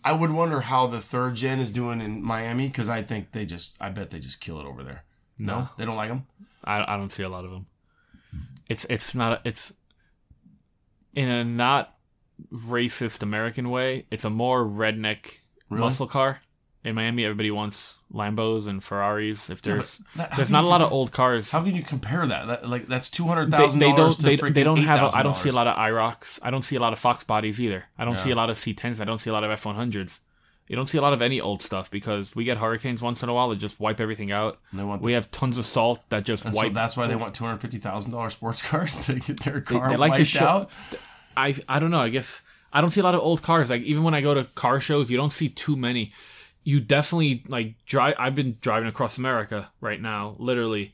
I would wonder how the third gen is doing in Miami because I bet they just kill it over there. No, they don't like them. I don't see a lot of them. It's in a not racist American way. It's a more redneck muscle car. In Miami, everybody wants Lambos and Ferraris. If there's not a lot of old cars. How can you compare that? That's $200,000 They don't have. I don't see a $8,000. lot of IROCs. I don't see a lot of Fox bodies either. I don't see a lot of C10s. I don't see a lot of F100s. You don't see a lot of any old stuff because we get hurricanes once in a while that just wipe everything out. We have tons of salt that just wipe. So that's why they want $250,000 sports cars to get their car They like to wiped show. out. I don't know. I guess I don't see a lot of old cars. Like even when I go to car shows, you don't see too many. You definitely drive. I've been driving across America right now, literally,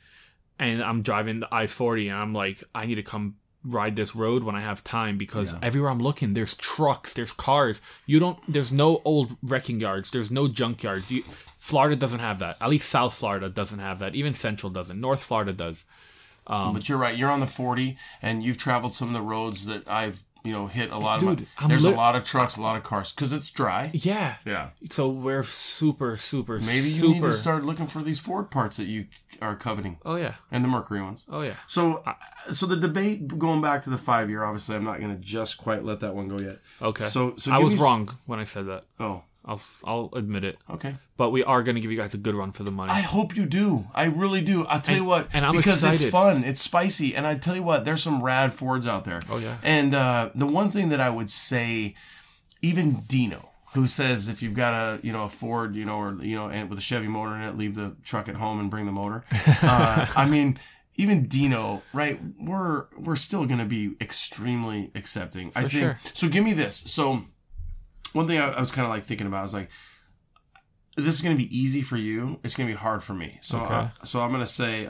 and I'm driving the I-40, and I'm like, I need to come ride this road when I have time because everywhere I'm looking, there's trucks, there's cars. There's no old wrecking yards. There's no junk yards. Florida doesn't have that. At least South Florida doesn't have that. Even Central doesn't. North Florida does. But you're right. You're on the 40, and you've traveled some of the roads that I've hit a lot Dude, of. There's a lot of trucks, a lot of cars, because it's dry. Yeah. Yeah. So we're super. Maybe you need to start looking for these Ford parts that you are coveting. Oh yeah. And the Mercury ones. Oh yeah. So the debate going back to the 5-year, obviously, I'm not going to just quite let that one go yet. Okay. So I was wrong when I said that. Oh. I'll admit it. Okay. But we are going to give you guys a good run for the money. I hope you do. I really do. I'll tell you what. And I'm because excited. It's fun. It's spicy. And I tell you what, there's some rad Fords out there. Oh, yeah. And the one thing that I would say, even Dino, who says if you've got a Ford, and with a Chevy motor in it, leave the truck at home and bring the motor. I mean, even Dino, right? We're still going to be extremely accepting. I think. Sure. So give me this. So one thing I was kind of like thinking about is like, this is going to be easy for you. It's going to be hard for me. So so I'm going to say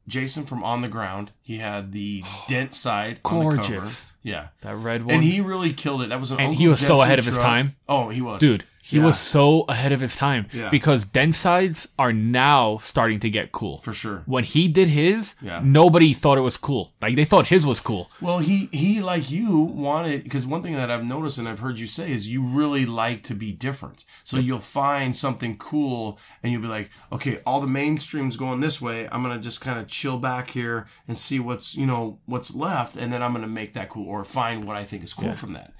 Jason from On the Ground. He had the dent side on the cover. Yeah. That red one. And he really killed it. That was an And Uncle he was Jesse so ahead of his truck. time. Oh, he was. Dude, he was so ahead of his time. Yeah. Because dent sides are now starting to get cool. For sure. When he did his, nobody thought it was cool. Like, they thought his was cool. Well, he like you wanted, because one thing that I've noticed and I've heard you say is you really like to be different. So you'll find something cool and you'll be like, okay, all the mainstream's going this way. I'm going to just kind of chill back here and see what's left. And then I'm going to make that cool or find what I think is cool from that.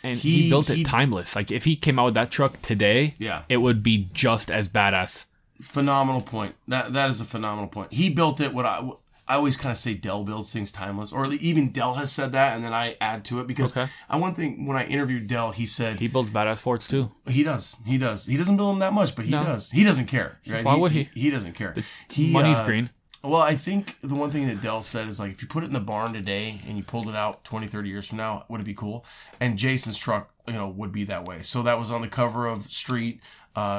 And he built it timeless. Like, if he came out with that truck today, it would be just as badass. Phenomenal point. That is a phenomenal point. He built it. What I always kind of say, Dell builds things timeless, or even Dell has said that, and then I add to it because one thing when I interviewed Dell, he said he builds badass Fords too. He does. He doesn't build them that much, but he does. He doesn't care. Right? Why would he? He doesn't care. Money's green. Well, I think the one thing that Dell said is like, if you put it in the barn today and you pulled it out 20, 30 years from now, would it be cool? And Jason's truck, would be that way. So that was on the cover of Street.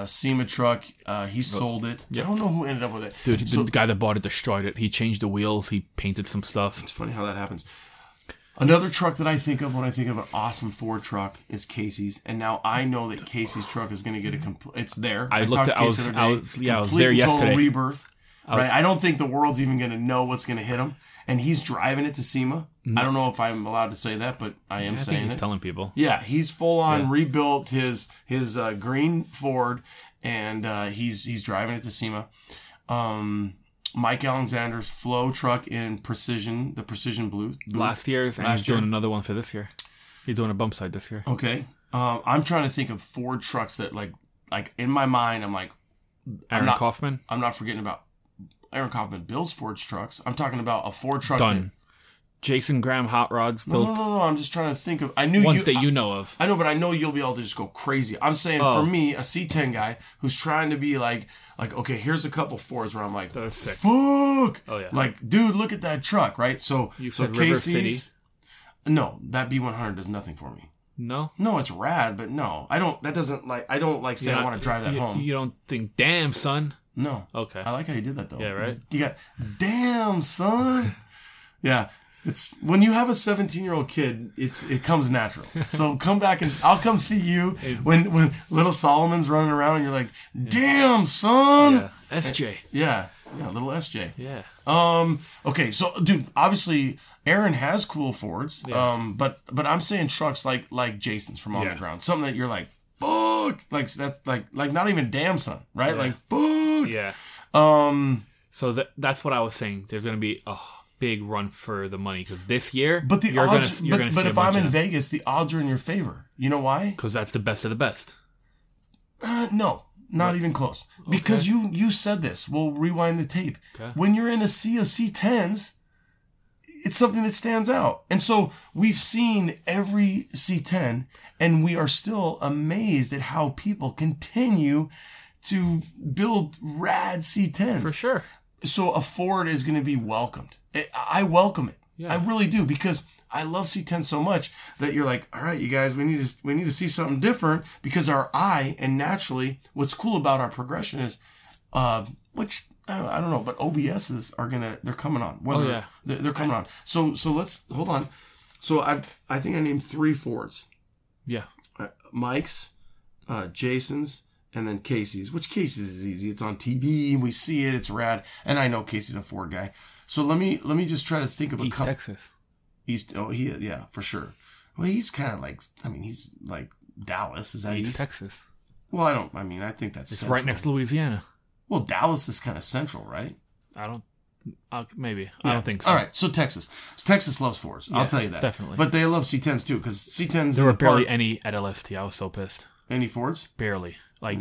SEMA truck. He sold it. Yep. I don't know who ended up with it. Dude, the guy that bought it destroyed it. He changed the wheels. He painted some stuff. It's funny how that happens. Another truck that I think of when I think of an awesome Ford truck is Casey's, and now I know that Casey's truck is going to get a complete. It's there. I was there yesterday. Total rebirth. Right, I don't think the world's even going to know what's going to hit him, and he's driving it to SEMA. I don't know if I'm allowed to say that, but I am saying he's it. telling people. Yeah, he's full on rebuilt his green Ford, and he's driving it to SEMA. Mike Alexander's Flow truck in the Precision Blue. Last year's, and he's doing another one for this year. He's doing a bump side this year. Okay, I'm trying to think of Ford trucks that like in my mind, I'm like Aaron Kaufman. I'm not forgetting about. Aaron Kaufman builds Ford trucks. I'm talking about a Ford truck. Done. Jason Graham Hot Rods built. No. I'm just trying to think of. Ones that you know of. I know, but I know you'll be able to just go crazy. I'm saying for me, a C10 guy who's trying to be like, okay, here's a couple Fords where I'm like, that's sick. Fuck. Oh yeah. Like, dude, look at that truck, right? So you said River City. No, that B100 does nothing for me. No, it's rad, but no, I don't. That doesn't like. I don't like say I want to drive that home. You don't think, damn son. No. Okay. I like how you did that though. Yeah, right? You got, damn, son. Yeah. It's when you have a 17-year-old kid, it comes natural. So come back and I'll come see you when little Solomon's running around and you're like, damn, son. Yeah. SJ. Yeah, little SJ. Yeah. Okay, so dude, obviously Aaron has cool Fords. Yeah. But I'm saying trucks like Jason's from On the Ground. Something that you're like, fuck. Like that's like not even damn, son, right? Yeah. Like fuck. Yeah. So that's what I was saying. There's going to be a big run for the money because this year, but the odds. But if I'm in Vegas, Vegas, the odds are in your favor. You know why? Because that's the best of the best. No, not even close. Okay. Because you said this. We'll rewind the tape. Okay. When you're in a sea of C10s, it's something that stands out. And so we've seen every C10, and we are still amazed at how people continue to build rad C10s. For sure. So a Ford is going to be welcomed. I welcome it. Yeah. I really do, because I love C10 so much that you're like, all right, you guys, we need to see something different, because our eye, and naturally what's cool about our progression is, which I don't know, but OBSs they're coming on. They're coming on. So let's hold on. So I think I named 3 Fords. Yeah. Mike's, Jason's, and then Casey's, which Casey's is easy. It's on TV. We see it. It's rad. And I know Casey's a Ford guy. So let me just try to think of a couple. Texas. Yeah, for sure. Well, he's kind of like, he's like Dallas. Is that East? Texas. Well, I think that's central. Right next to Louisiana. Well, Dallas is kind of central, right? Maybe. Yeah. I don't think so. All right, so Texas. Texas loves Fords. Yes, I'll tell you that. Definitely. But they love C10s too, because C10s... There were barely any at LST. I was so pissed. Any Fords? Barely. Like,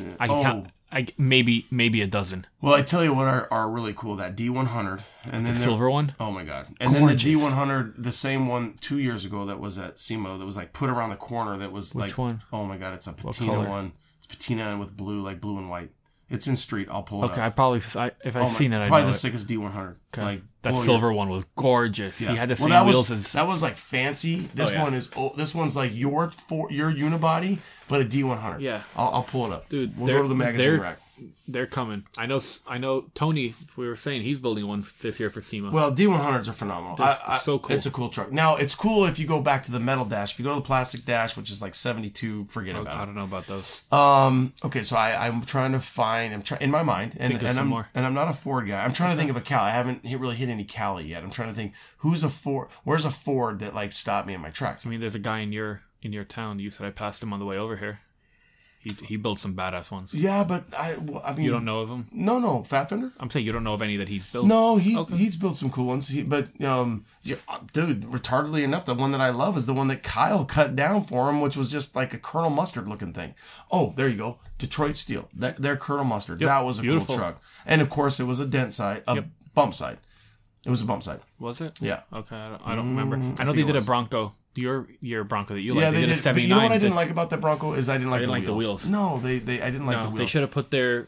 maybe a dozen. Well, I tell you what are really cool. That D100. And then The silver one? Oh, my God. And Gorgeous. then the D100, the same one 2 years ago that was at SEMO that was like put around the corner that was Which one? Oh, my God. It's a What patina color? one. It's patina with blue, like blue and white. It's in street. I'll pull it Okay, up. if I've seen it, I know Probably the it. sickest D100. Okay. Like, That blow silver one was gorgeous. Yeah. He had the same that wheels was, as... That was like fancy. This yeah. one is this one's like your unibody, but a D100. Yeah. I'll pull it up. Dude, we'll go to the magazine rack. They're coming. I know Tony, we were saying he's building one this year for SEMA. Well, D100s are phenomenal. So cool. It's a cool truck. Now, it's cool if you go back to the metal dash. If you go to the plastic dash, which is like 72, forget about it. I don't know about those. Okay, so I'm trying to find, in my mind, and I'm not a Ford guy. I'm trying to think of a Cali. I haven't really hit any Cali yet. I'm trying to think where's a Ford that like stopped me in my tracks. I mean, there's a guy in your town. You said I passed him on the way over here. He built some badass ones. Yeah, but I mean, you don't know of him? No, Fat Fender. I'm saying you don't know of any that he's built. No, he's built some cool ones. Dude, retardedly enough, the one that I love is the one that Kyle cut down for him, which was just like a Colonel Mustard looking thing. Oh, there you go, Detroit Steel. They're Colonel Mustard. Yep, that was a beautiful. Cool truck, and of course it was a dent side, bump side. It was a bump side. Was it? Yeah. Okay, I don't remember. I know they did a Bronco. Your Bronco that you like. Yeah, they did a 79. But you know what I didn't like about that Bronco is I didn't like the wheels. No, I didn't like the wheels. They should have put the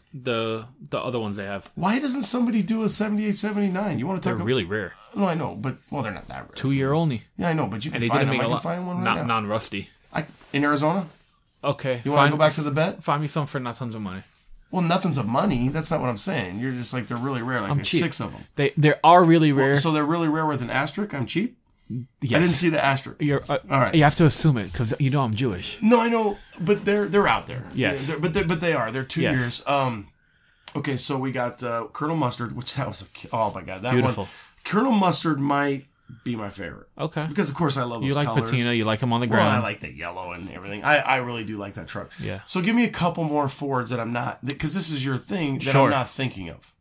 other ones they have. Why doesn't somebody do a 78, 79? You want to talk? They're really rare. No, I know, but they're not that rare. 2 year only. Yeah, I know, but you can and they find didn't them. make I can find one right now. Non-rusty. In Arizona? Okay. You want to go back to the bet? Find me some for not tons of money. Well, nothing's of money. That's not what I'm saying. You're just like, they're really rare. Like, there's cheap. 6 of them. They are really rare. Well, so they're really rare with an asterisk? I'm cheap? Yes. I didn't see the asterisk. All right. You have to assume it because you know I'm Jewish. No, I know, but they're out there. Yes. But they are. They're 2 years. Okay, so we got Colonel Mustard, which that was oh my God, that beautiful one. Colonel Mustard might be my favorite. Okay. Because of course I love those colors. You like patina. You like them on the ground. Well, I like the yellow and everything. I really do like that truck. Yeah. So give me a couple more Fords that I'm not, because this is your thing that I'm not thinking of.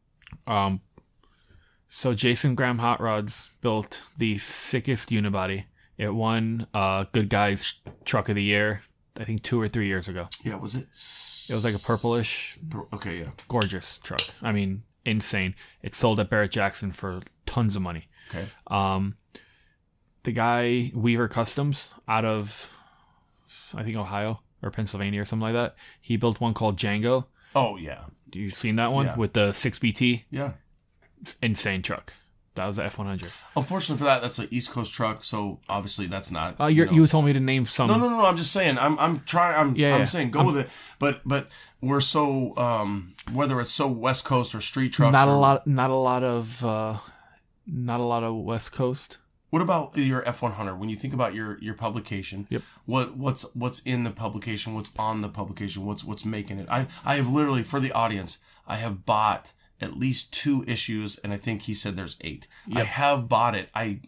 So Jason Graham Hot Rods built the sickest unibody. It won Good Guys Truck of the Year, I think 2 or 3 years ago. Yeah, was it? It was like a purplish. Okay, yeah. Gorgeous truck. I mean, insane. It sold at Barrett Jackson for tons of money. Okay. The guy, Weaver Customs, out of, I think, Ohio or Pennsylvania or something like that, he built one called Django. Oh, yeah. You seen that one? Yeah. With the 6BT? Yeah. Insane truck. That was the F100. Unfortunately for that, that's an East Coast truck, so obviously that's not. You told me to name some. No. I'm just saying. I'm saying go with it. But we're so whether it's so West Coast or street trucks. Not a lot of West Coast. What about your F100? When you think about your publication, yep. What's in the publication? What's on the publication? What's making it? I have literally, for the audience, I have bought at least 2 issues, and I think he said there's 8. Yep. I have bought it. I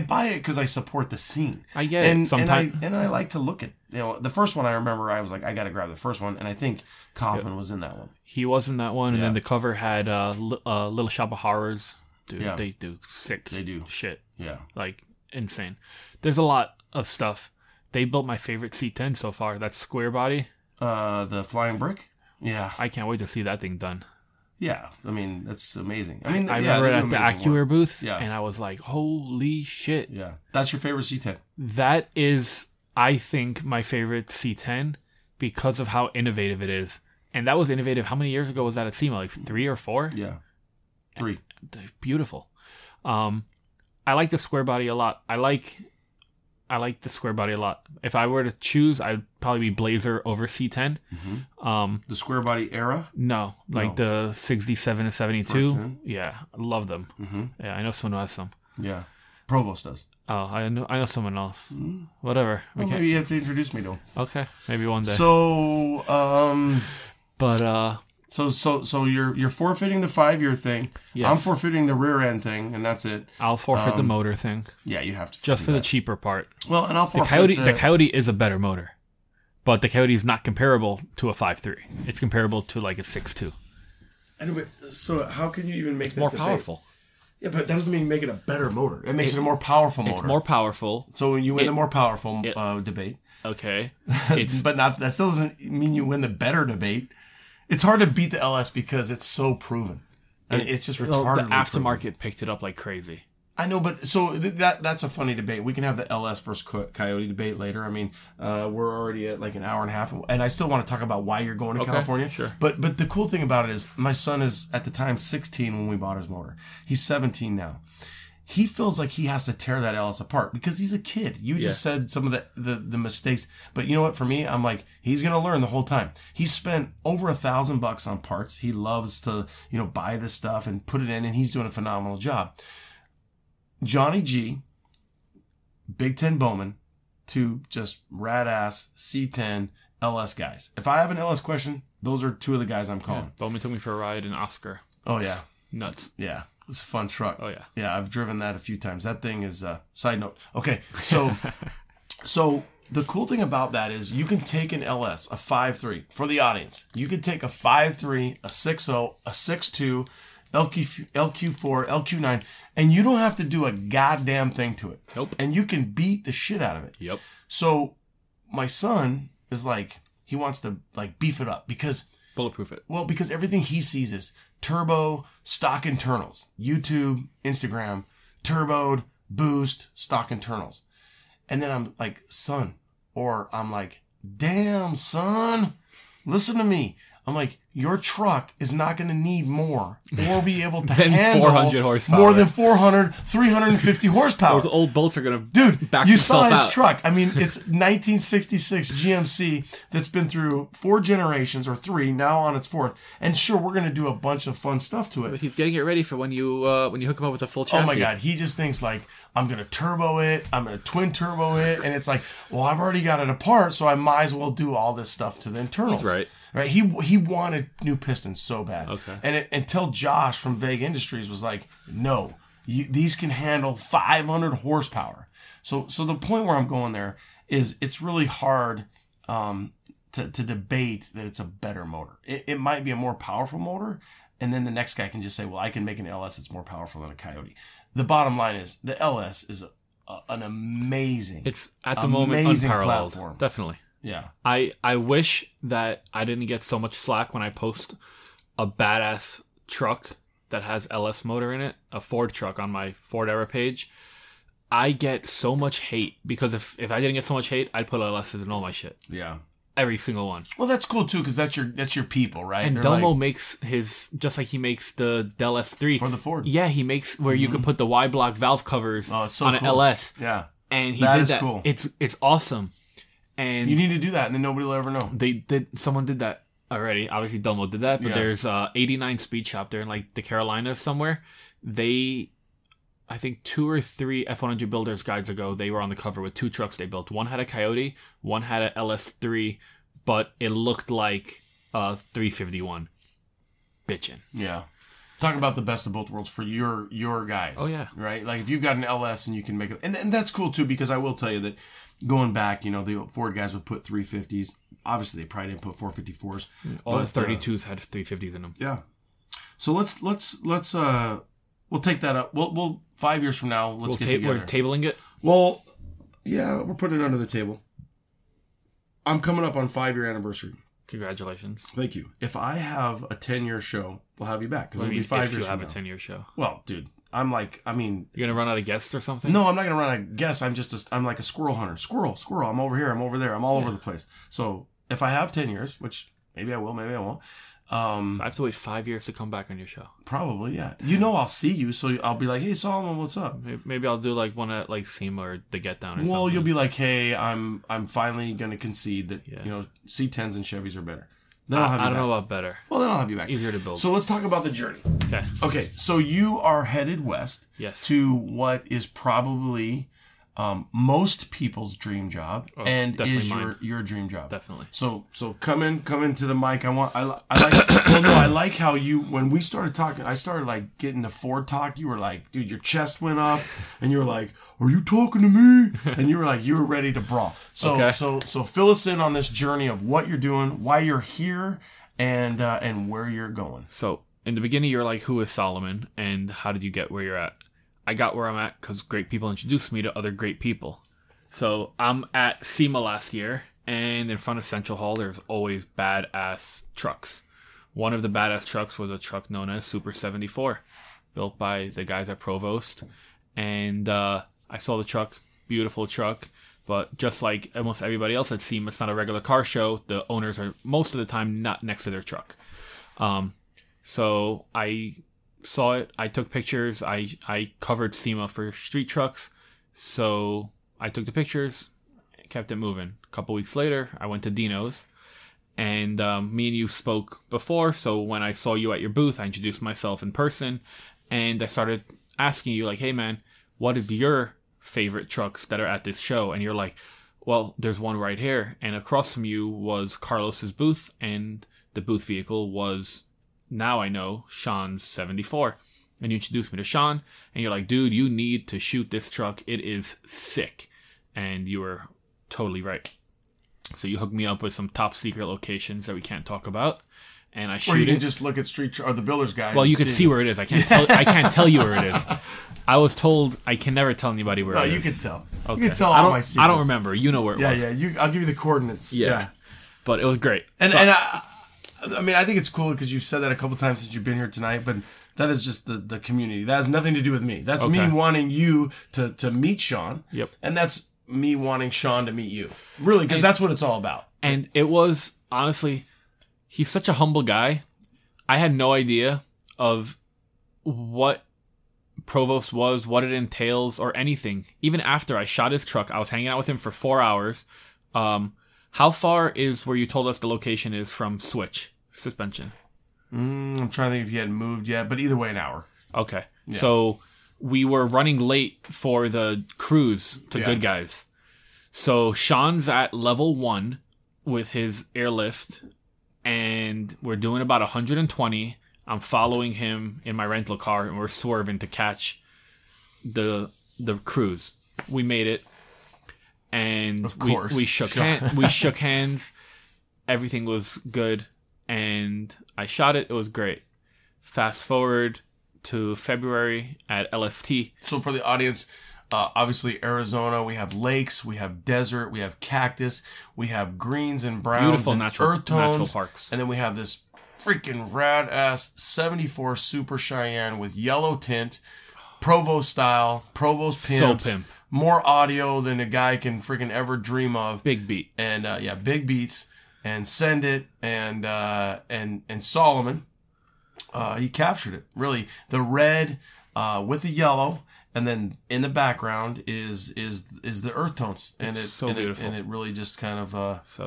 buy it because I support the scene. I get it. Sometimes, and I like to look at the first one. I remember I was like, I got to grab the first one, and I think Kaufman was in that one. He was in that one, and then the cover had Little Shop of Horrors. Dude, they do sick. They do shit. Yeah, like insane. There's a lot of stuff. They built my favorite C10 so far. That square body. The flying brick. Yeah, I can't wait to see that thing done. Yeah, I mean, that's amazing. I mean, I remember it at the AccuAir booth, yeah. And I was like, holy shit. Yeah. That's your favorite C10? That is, I think, my favorite C10 because of how innovative it is. And that was innovative. How many years ago was that at SEMA? Like 3 or 4? Yeah. 3. Beautiful. I like the square body a lot. I like the square body a lot. If I were to choose, I'd probably be Blazer over C10. Mm-hmm. The square body era? No, the 67 to 72. Yeah, I love them. Mm-hmm. Yeah, I know someone who has some. Yeah, Provost does. Oh, I know someone else. Whatever. Well, maybe you have to introduce me to him. Okay, maybe one day. So, but So you're forfeiting the 5-year thing. Yes. I'm forfeiting the rear end thing, and that's it. I'll forfeit the motor thing. Yeah, you have to. Just for the cheaper part. Well, and I'll forfeit the Coyote is a better motor, but the Coyote is not comparable to a 5.3. It's comparable to like a 6.2. Anyway, so how can you even make that more debate? powerful? Yeah, but that doesn't mean make it a better motor. It makes it a more powerful motor. It's more powerful. So when you win the more powerful debate. Okay. But that still doesn't mean you win the better debate. It's hard to beat the LS because it's so proven. And it's just retarded. The aftermarket picked it up like crazy. I know, but so that's a funny debate. We can have the LS versus Coyote debate later. I mean, we're already at like an hour and a half, and I still want to talk about why you're going to California. Sure. But the cool thing about it is, my son is at the time 16 when we bought his motor. He's 17 now. He feels like he has to tear that LS apart because he's a kid. You just said some of the mistakes, but you know what? For me, I'm like, he's gonna learn the whole time. He spent over $1,000 on parts. He loves to buy this stuff and put it in, and he's doing a phenomenal job. Johnny G, Big Ten Bowman, two just rad ass C10 LS guys. If I have an LS question, those are two of the guys I'm calling. Yeah, Bowman took me for a ride in Oscar. Oh yeah, Nuts. yeah. It's a fun truck. Oh, yeah. Yeah, I've driven that a few times. That thing is, side note. Okay, so the cool thing about that is you can take an LS, a 5.3, for the audience. You can take a 5.3, a 6.0, a 6.2, LQ4, LQ9, and you don't have to do a goddamn thing to it. Nope. And you can beat the shit out of it. Yep. So my son is like, he wants to like beef it up because... Bulletproof it. Well, because everything he sees is turbo, stock internals, YouTube, Instagram, turboed, boost, stock internals. And then I'm like, son, or I'm like, damn, son, listen to me. I'm like, your truck is not going to need more or be able to handle 400 horsepower. More than 400, 350 horsepower. Those old bolts are going to back you saw his out. Truck. I mean, it's 1966 GMC that's been through 4 generations or 3, now on its 4th. And sure, we're going to do a bunch of fun stuff to it. But he's getting it ready for when you hook him up with a full chassis. Oh my God. He just thinks like, I'm going to turbo it. I'm going to twin turbo it. And it's like, well, I've already got it apart, so I might as well do all this stuff to the internals. He's right. Right? He wanted new pistons so bad. Okay. And until Josh from Vague Industries was like, no, these can handle 500 horsepower. So the point where I'm going there is it's really hard to debate that it's a better motor. It might be a more powerful motor, and then the next guy can just say, well, I can make an LS that's more powerful than a Coyote. The bottom line is the LS is an amazing, it's at the moment unparalleled. platform. Definitely. Yeah. I wish that I didn't get so much slack when I post a badass truck that has LS motor in it, a Ford truck on my Ford Era page. I get so much hate because if I didn't get so much hate, I'd put LSs in all my shit. Yeah. Every single one. Well, that's cool too because that's your people, right? And They're Delmo like, makes his just like he makes the Del S3 for the Ford. Yeah, he makes where you can put the Y block valve covers it's so on cool. an LS. Yeah. And he That did is that. cool. It's awesome. And You need to do that, and then nobody will ever know. someone did that already. Obviously, Delmo did that, but there's 89 Speed Shop there in like the Carolinas somewhere. I think 2 or 3 F100 Builders guides ago, they were on the cover with 2 trucks they built. One had a Coyote, one had a LS3, but it looked like a 351. Bitchin'. Yeah. Talk about the best of both worlds for your guys. Oh, yeah. Right? Like, if you've got an LS and you can make it... And that's cool, too, because I will tell you that going back, the Ford guys would put 350s. Obviously, they probably didn't put 454s. All the 32s had 350s in them. Yeah. So let's we'll take that up. We'll 5 years from now, let's get together. We're tabling it? Well, yeah, we're putting it under the table. I'm coming up on 5-year anniversary. Congratulations. Thank you. If I have a 10-year show, we'll have you back because it'll be 5 years from now. If you have a 10-year show. Well, dude, you're going to run out of guests or something? No, I'm not going to run out of guests. I'm like a squirrel hunter. Squirrel. I'm over here. I'm over there. I'm all over the place. So if I have 10 years, which maybe I will, maybe I won't. So I have to wait 5 years to come back on your show. Probably, yeah. I'll see you, so I'll be like, hey, Solomon, what's up? Maybe I'll do like one at like SEMA or the Get Down or something. Well, you'll be like, hey, I'm finally going to concede that, C10s and Chevys are better. Then I'll have you back. I don't know about better. Well, then I'll have you back. Easier to build. So let's talk about the journey. Okay, so you are headed west to what is probably most people's dream job and is your dream job. Definitely. So come into the mic. I like how when we started talking, I started like getting the Ford talk. You were like, dude, your chest went up and you were like, are you talking to me? And you were like, you were ready to brawl. So fill us in on this journey of what you're doing, why you're here, and where you're going. So in the beginning, you're like, who is Solomon and how did you get where you're at? I got where I'm at because great people introduced me to other great people. So I'm at SEMA last year, and in front of Central Hall, there's always badass trucks. one of the badass trucks was a truck known as Super 74, built by the guys at Provost. And I saw the truck, beautiful truck. But just like almost everybody else at SEMA, it's not a regular car show. The owners are most of the time not next to their truck. So I saw it. I took pictures. I covered SEMA for street trucks. So I took the pictures, kept it moving. A couple weeks later, I went to Dino's. And me and you spoke before. So when I saw you at your booth, I introduced myself in person. And I started asking you, like, hey, man, what is your favorite trucks that are at this show? And you're like, well, there's one right here. And across from you was Carlos's booth, and the booth vehicle was, now I know, Sean's 74. And you introduced me to Sean, and you're like, dude, you need to shoot this truck. It is sick. And you were totally right. So you hooked me up with some top secret locations that we can't talk about. And I shoot it. Or you can just look at or the Builders guide. Well, you can see where it is. I can't tell you where it is. I was told I can never tell anybody where it is. No, you can tell. Okay. You can tell all my secrets. I don't remember. You know where it was. Yeah. I'll give you the coordinates. Yeah. But it was great. And I mean, I think it's cool because you've said that a couple times since you've been here tonight, but that is just the community. That has nothing to do with me. That's me wanting you to meet Sean. Yep. And that's me wanting Sean to meet you. Really, because that's what it's all about. And it was, honestly, he's such a humble guy. I had no idea of what Provost was, what it entails, or anything. Even after I shot his truck, I was hanging out with him for 4 hours. How far is where you told us the location is from Switch suspension? I'm trying to think if you hadn't moved yet, but either way, an hour. Okay. Yeah. So we were running late for the cruise to Good Guys. So Sean's at level 1 with his airlift, and we're doing about 120. I'm following him in my rental car, and we're swerving to catch the cruise. We made it, and of course we shook we shook hands. Everything was good, and I shot it. It was great. Fast forward to February at LST. So for the audience, obviously Arizona, we have lakes, we have desert, we have cactus, we have greens and browns, beautiful and natural earth tones, natural parks, and then we have this freaking rad ass 74 Super Cheyenne with yellow tint, Provost style, Provost pimps, so pimp, more audio than a guy can freaking ever dream of. Big beat, and big beats, and Send It, and Solomon, he captured it really. The red with the yellow. And then in the background is the earth tones, and it's so beautiful, and it really just kind of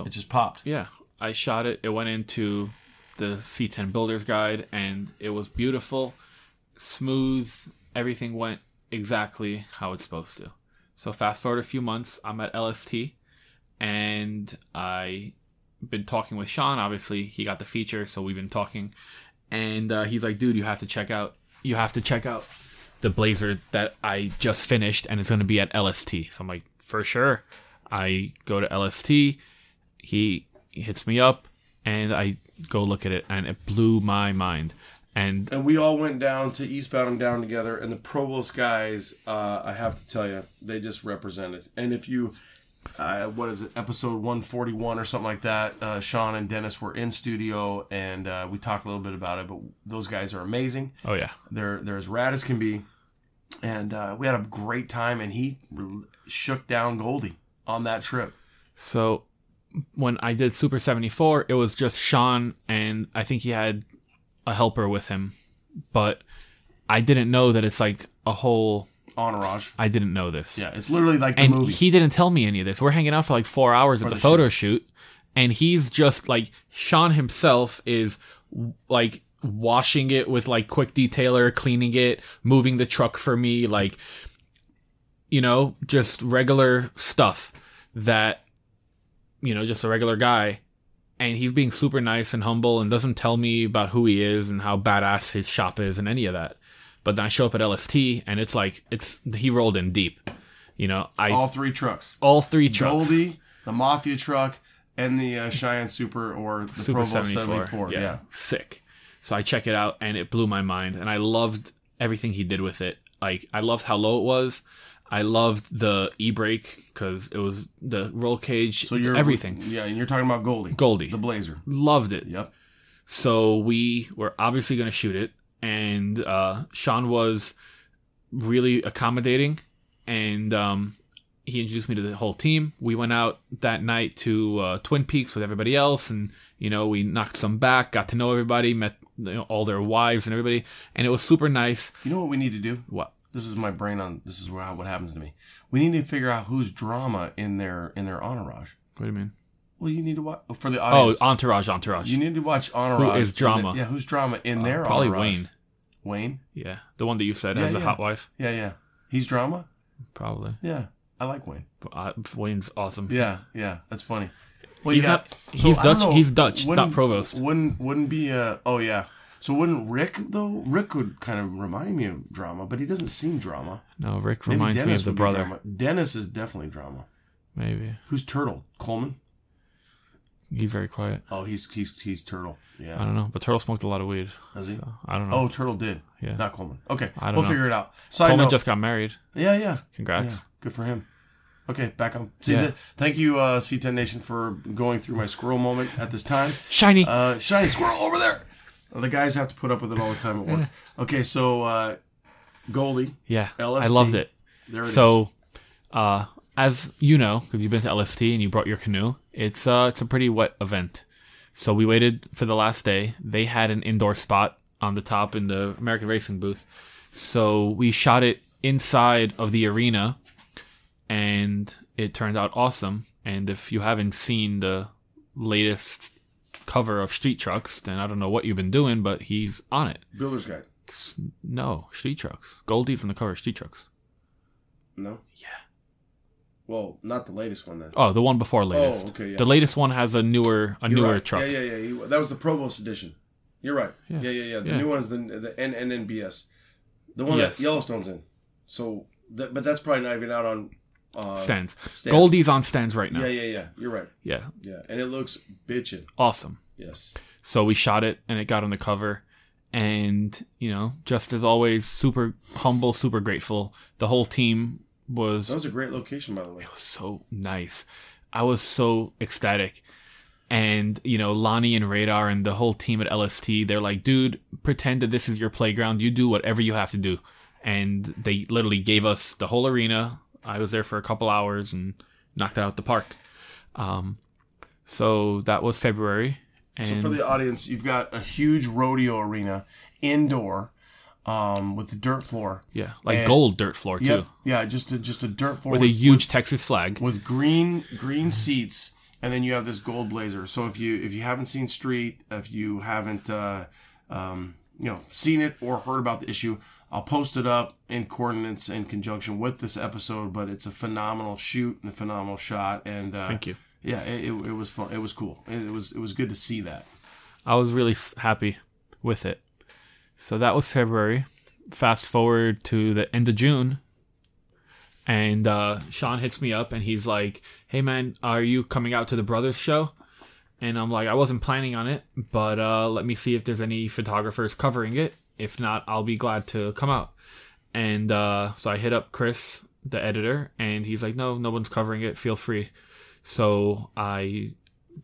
it just popped. Yeah, I shot it. It went into the C10 Builders guide, and it was beautiful, smooth. Everything went exactly how it's supposed to. So fast forward a few months, I'm at LST, and I been talking with Sean. Obviously, he got the feature, so we've been talking, and he's like, "Dude, you have to check out the Blazer that I just finished, and it's going to be at LST." So I'm like, for sure. I go to LST. He hits me up, and I go look at it, and it blew my mind. And we all went down to Eastbound and Down together, and the Provost guys, I have to tell you, they just represented. And if you, what is it, episode 141 or something like that, Sean and Dennis were in studio, and we talked a little bit about it, but those guys are amazing. Oh, yeah. They're as rad as can be. And we had a great time, and he shook down Goldie on that trip. So when I did Super 74, it was just Sean, and I think he had a helper with him. But I didn't know that it's like a whole entourage. I didn't know this. Yeah, it's literally like the and movie. He didn't tell me any of this. We're hanging out for like 4 hours at the photo shoot, and he's just like, Sean himself is like washing it with like quick detailer, cleaning it, moving the truck for me, like, you know, just regular stuff that, you know, just a regular guy. And he's being super nice and humble and doesn't tell me about who he is and how badass his shop is and any of that. But then I show up at LST, and it's like, he rolled in deep. You know, all three trucks. Goldie, the Mafia truck, and the Cheyenne Super or the Super Provost 74. Yeah. Sick. So I check it out, and it blew my mind. And I loved everything he did with it. Like, I loved how low it was. I loved the e-brake because it was the roll cage, everything. Yeah, and you're talking about Goldie. Goldie. The Blazer. Loved it. Yep. So we were obviously going to shoot it, and Sean was really accommodating, and he introduced me to the whole team. We went out that night to Twin Peaks with everybody else, and we knocked some back, got to know everybody, met all their wives and everybody, and it was super nice. You know what we need to do? What? This is my brain on. This is what happens to me. We need to figure out who's drama in their entourage. What do you mean? Well, you need to watch for the audience. Oh, entourage. You need to watch entourage. Who is drama? Who's drama in their probably entourage? Wayne. Wayne? Yeah, the one that you said has a hot wife. Yeah. He's drama? Probably. Yeah, I like Wayne. Wayne's awesome. Yeah, that's funny. Well, he's Dutch. He's Dutch, not Provost. Wouldn't be oh yeah. So wouldn't Rick though? Rick would kind of remind me of drama, but he doesn't seem drama. No, Rick reminds me of the brother. Dennis is definitely drama. Maybe. Who's Turtle? Coleman? He's very quiet. Oh, he's Turtle. Yeah. I don't know, but Turtle smoked a lot of weed. Does he? So, I don't know. Oh, Turtle did. Yeah. Not Coleman. Okay. We'll figure it out. Coleman just got married. Yeah. Congrats. Yeah, good for him. Okay, back on. Thank you, C10 Nation, for going through my squirrel moment at this time. Shiny. Shiny squirrel over there. The guys have to put up with it all the time at work. Okay, so Goldie. Yeah. LST. I loved it. There it is. So, as you know, because you've been to LST and you brought your canoe, it's a pretty wet event. So we waited for the last day. They had an indoor spot on the top in the American Racing booth. So we shot it inside of the arena, and it turned out awesome. And if you haven't seen the latest cover of Street Trucks, then I don't know what you've been doing, but he's on it. Builder's Guide. No, Street Trucks. Goldie's on the cover of Street Trucks. No? Yeah. Well, not the latest one then. Oh, the one before latest. Oh, okay, yeah. The latest one has a newer right. truck. Yeah. That was the Provost edition. You're right. Yeah. The new one is the NNBS. The one that Yellowstone's in. So, but that's probably not even out on stands. Goldie's on stands right now. Yeah. You're right. Yeah. And it looks bitchin'. Awesome. Yes. So we shot it, and it got on the cover. And, just as always, super humble, super grateful. The whole team was... That was a great location, by the way. It was so nice. I was so ecstatic. And, Lonnie and Radar and the whole team at LST, they're like, dude, pretend that this is your playground. You do whatever you have to do. And they literally gave us the whole arena. I was there for a couple hours and knocked it out the park. So that was February. And so for the audience, you've got a huge rodeo arena, indoor, with the dirt floor. Yeah, gold dirt floor too. Yeah, just a dirt floor with a huge Texas flag with green seats, and then you have this gold blazer. So if you haven't seen Street, if you haven't seen it or heard about the issue, I'll post it up in coordinates in conjunction with this episode. But it's a phenomenal shoot and a phenomenal shot. And thank you. Yeah, it was fun. It was cool. It was good to see that. I was really happy with it. So that was February. Fast forward to the end of June, and Sean hits me up, and he's like, "Hey man, are you coming out to the Brothers show?" And I'm like, "I wasn't planning on it, but let me see if there's any photographers covering it. If not, I'll be glad to come out." And so I hit up Chris, the editor, and he's like, "No one's covering it. Feel free." So I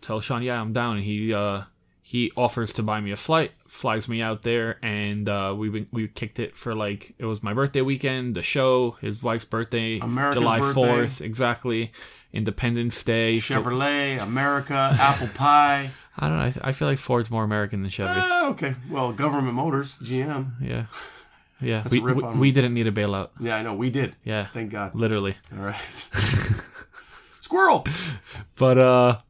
tell Sean, "Yeah, I'm down," and he offers to buy me a flight, flies me out there, and we kicked it for it was my birthday weekend, the show, his wife's birthday, America's July birthday. 4th, exactly, Independence Day, Chevrolet, America, apple pie. I don't know. I feel like Ford's more American than Chevy. Okay, well, Government Motors, GM. Yeah. That's a rip on We didn't need a bailout. Yeah, I know we did. Yeah, thank God. Literally. All right. Squirrel. But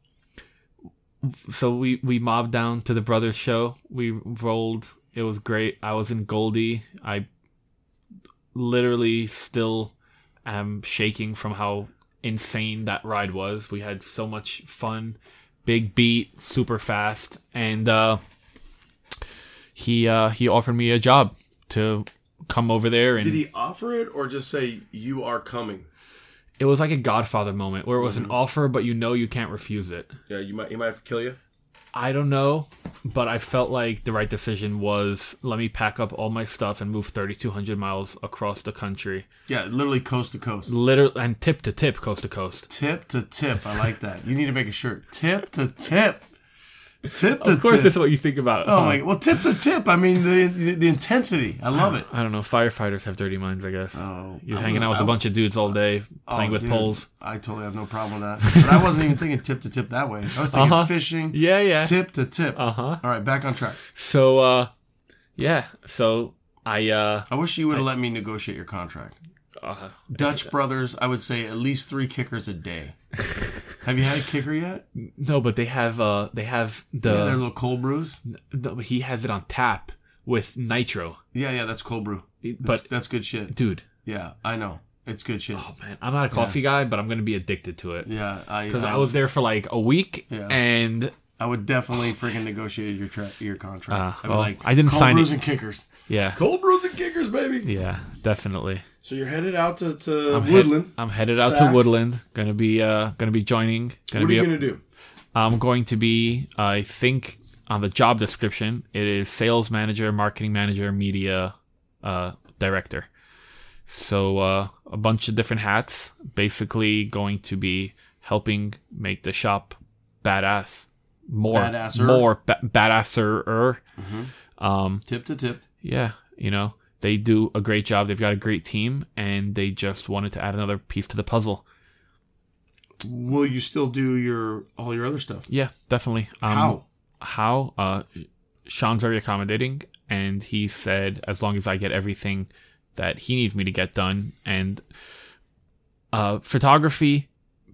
so we mobbed down to the Brothers show. We rolled. It was great. I was in Goldie. I literally still am shaking from how insane that ride was. We had so much fun. Big beat, super fast, and he offered me a job to come over there. And did he offer it or just say you are coming? It was like a Godfather moment where it was an offer, but you can't refuse it. Yeah, he might have to kill you. I don't know, but I felt like the right decision was let me pack up all my stuff and move 3,200 miles across the country. Yeah, literally coast to coast. Literally, and tip to tip, coast to coast. Tip to tip. I like that. You need to make a shirt. Tip to tip. Tip to Of course, tip. that's what you think about. Oh my! Well, tip to tip. I mean, the intensity. I love it. I don't know. Firefighters have dirty minds, I guess. Oh, You're hanging out with a bunch of dudes all day, playing with dude, poles. I totally have no problem with that. But I wasn't even thinking tip to tip that way. I was thinking fishing. Yeah. Tip to tip. Uh-huh. All right, back on track. So, yeah. So, I wish you would have let me negotiate your contract. Dutch Brothers, I would say at least 3 kickers a day. Have you had a kicker yet? No, but they have the their little cold brews. He has it on tap with nitro. Yeah, that's cold brew. But That's good shit. dude, Yeah, I know. It's good shit. oh man, I'm not a coffee guy, but I'm gonna be addicted to it. Yeah, Because I was there for like a week, and I would definitely freaking negotiate your contract. I'd be like, I didn't cold sign brews it. and kickers. Yeah, Cold brews and kickers, baby. yeah, definitely. So you're headed out to Woodland. I'm headed out Sac. to Woodland. Gonna be joining. What are you gonna do? I'm going to be, I think, on the job description, it is sales manager, marketing manager, media director. So a bunch of different hats. Basically, going to be helping make the shop badass, badasser. Tip to tip. Yeah, they do a great job. They've got a great team, and they just wanted to add another piece to the puzzle. Will you still do all your other stuff? Yeah, definitely. How? Sean's very accommodating, and he said as long as I get everything that he needs me to get done. And photography,